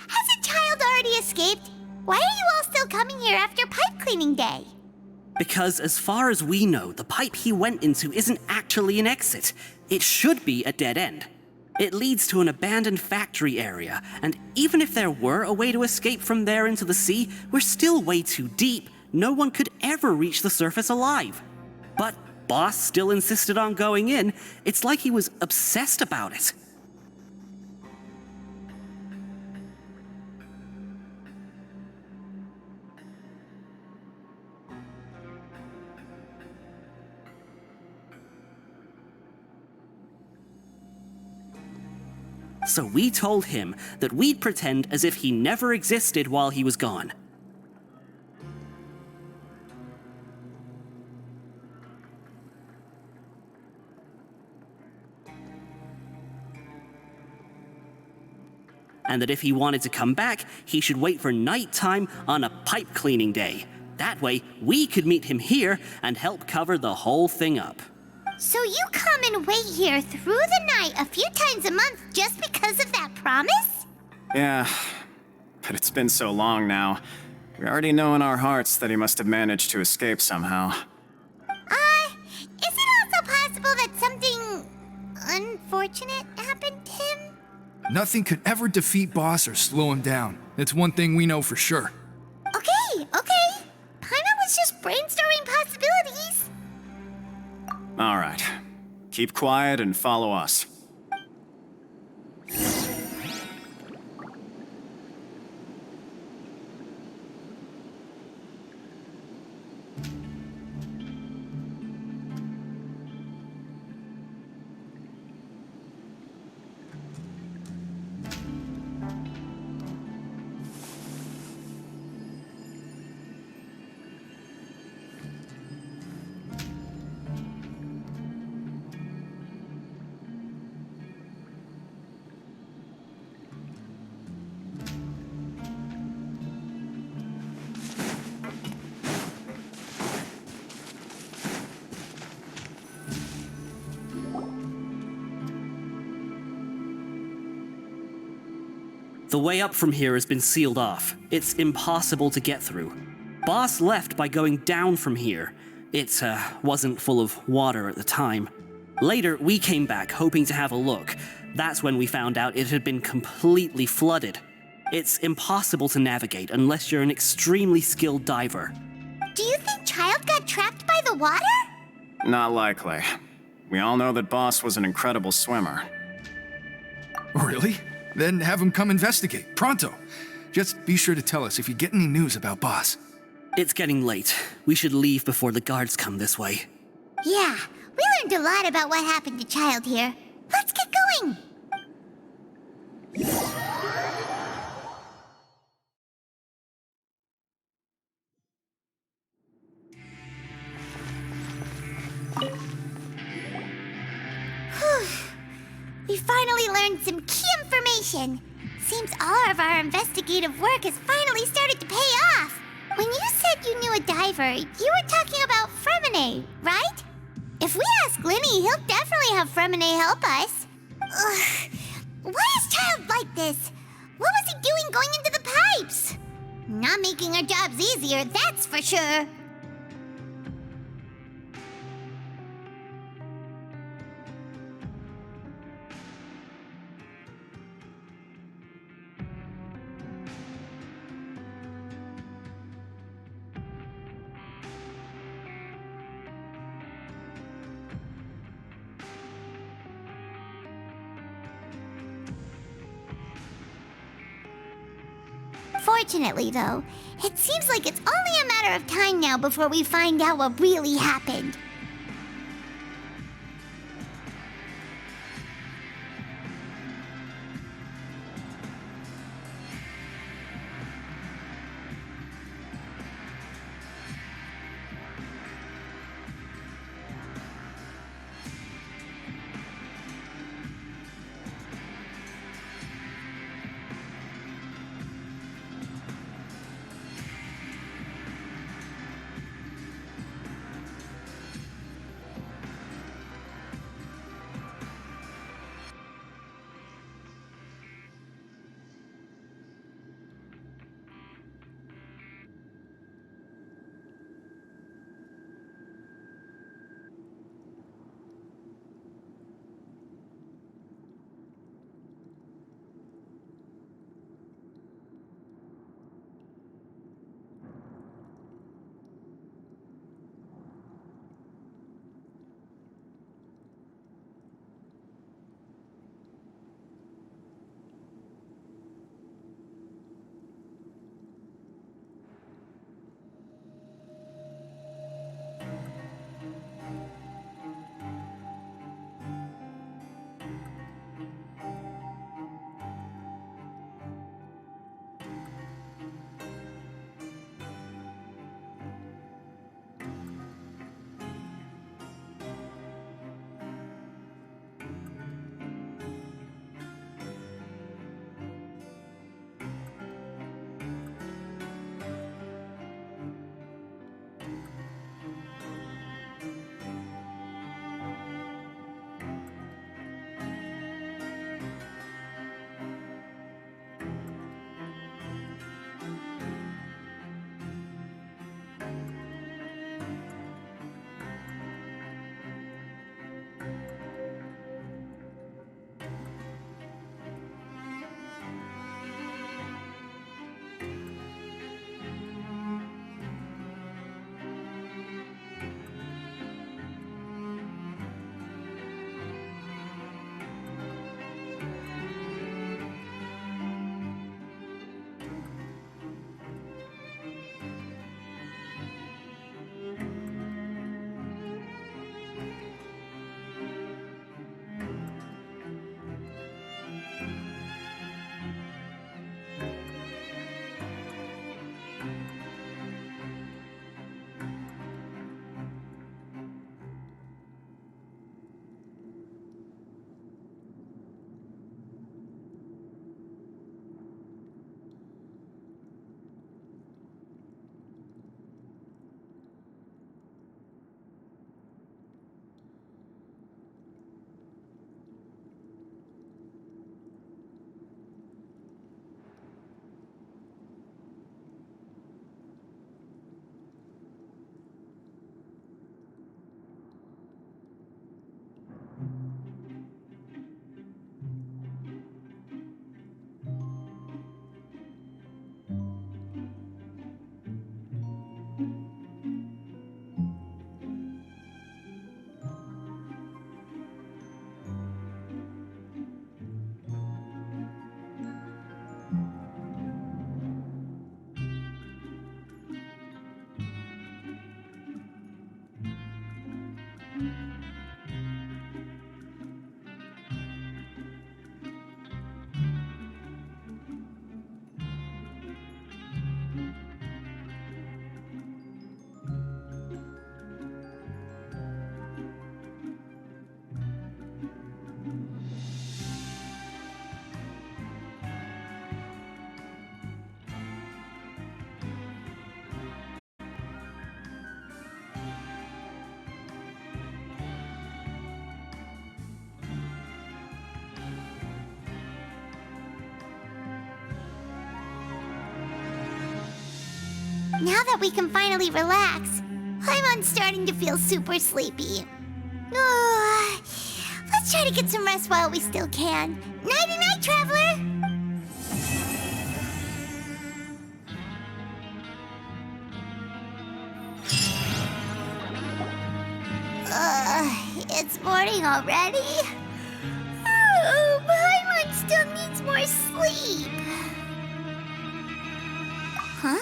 has a child already escaped? Why are you all still coming here after pipe cleaning day? Because as far as we know, the pipe he went into isn't actually an exit. It should be a dead end. It leads to an abandoned factory area, and even if there were a way to escape from there into the sea, we're still way too deep. No one could ever reach the surface alive. But Boss still insisted on going in. It's like he was obsessed about it. So we told him that we'd pretend as if he never existed while he was gone. And that if he wanted to come back, he should wait for nighttime on a pipe cleaning day. That way, we could meet him here and help cover the whole thing up. So you come and wait here through the night a few times a month just because of that promise? Yeah, but it's been so long now. We already know in our hearts that he must have managed to escape somehow. Is it also possible that something unfortunate happened to him? Nothing could ever defeat Boss or slow him down. It's one thing we know for sure. Okay. Paimon was just brainstorming possibilities. All right. Keep quiet and follow us. The way up from here has been sealed off. It's impossible to get through. Boss left by going down from here. It wasn't full of water at the time. Later, we came back hoping to have a look. That's when we found out it had been completely flooded. It's impossible to navigate unless you're an extremely skilled diver. Do you think Child got trapped by the water? Not likely. We all know that Boss was an incredible swimmer. Really? Then have him come investigate, pronto. Just be sure to tell us if you get any news about Boss. It's getting late. We should leave before the guards come this way. Yeah, we learned a lot about what happened to Child here. Let's get going! Whew. We finally learned some key information. Seems all of our investigative work has finally started to pay off. When you said you knew a diver, you were talking about Fremine, right? If we ask Linny, he'll definitely have Fremine help us. Ugh. Why is Child like this? What was he doing going into the pipes? Not making our jobs easier, that's for sure. Fortunately, though, it seems like it's only a matter of time now before we find out what really happened. Now that we can finally relax, I'm starting to feel super sleepy. Let's try to get some rest while we still can. Nighty-night, traveler! It's morning already? Oh, Paimon still needs more sleep. Huh?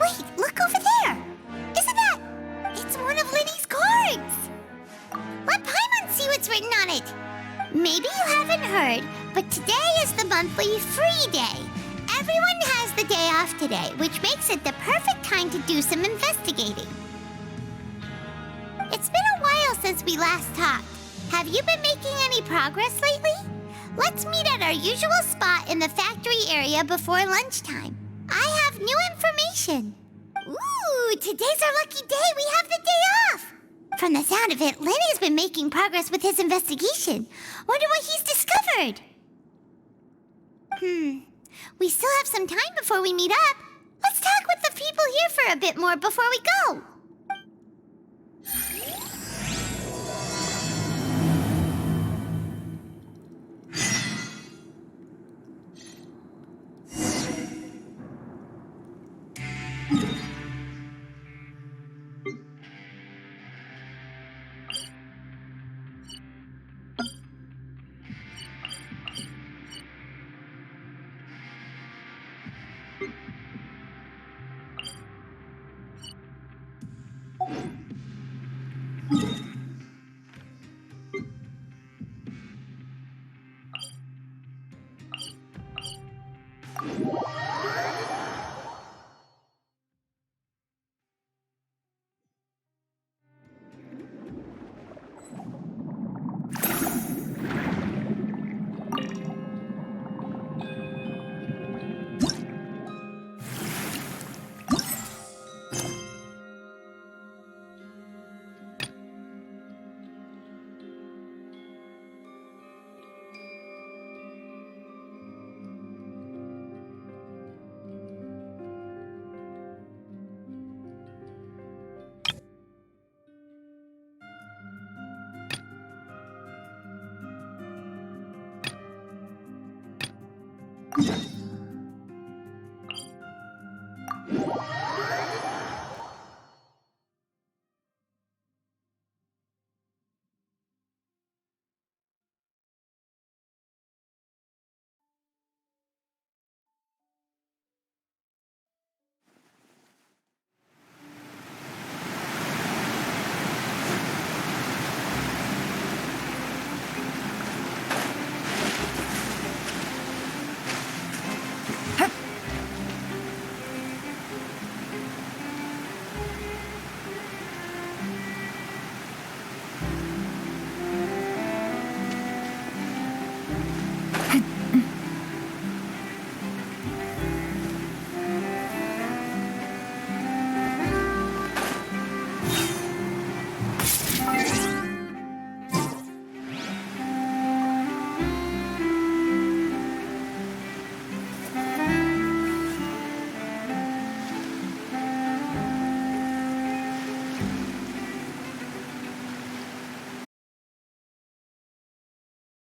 Wait, look over there! Isn't that... It's one of Linny's cards! Let Paimon see what's written on it! Maybe you haven't heard, but today is the monthly free day. Everyone has the day off today, which makes it the perfect time to do some investigating. It's been a while since we last talked. Have you been making any progress lately? Let's meet at our usual spot in the factory area before lunchtime. I have new information. Ooh, today's our lucky day. We have the day off. From the sound of it, Lenny's been making progress with his investigation. Wonder what he's discovered. We still have some time before we meet up. Let's talk with the people here for a bit more before we go.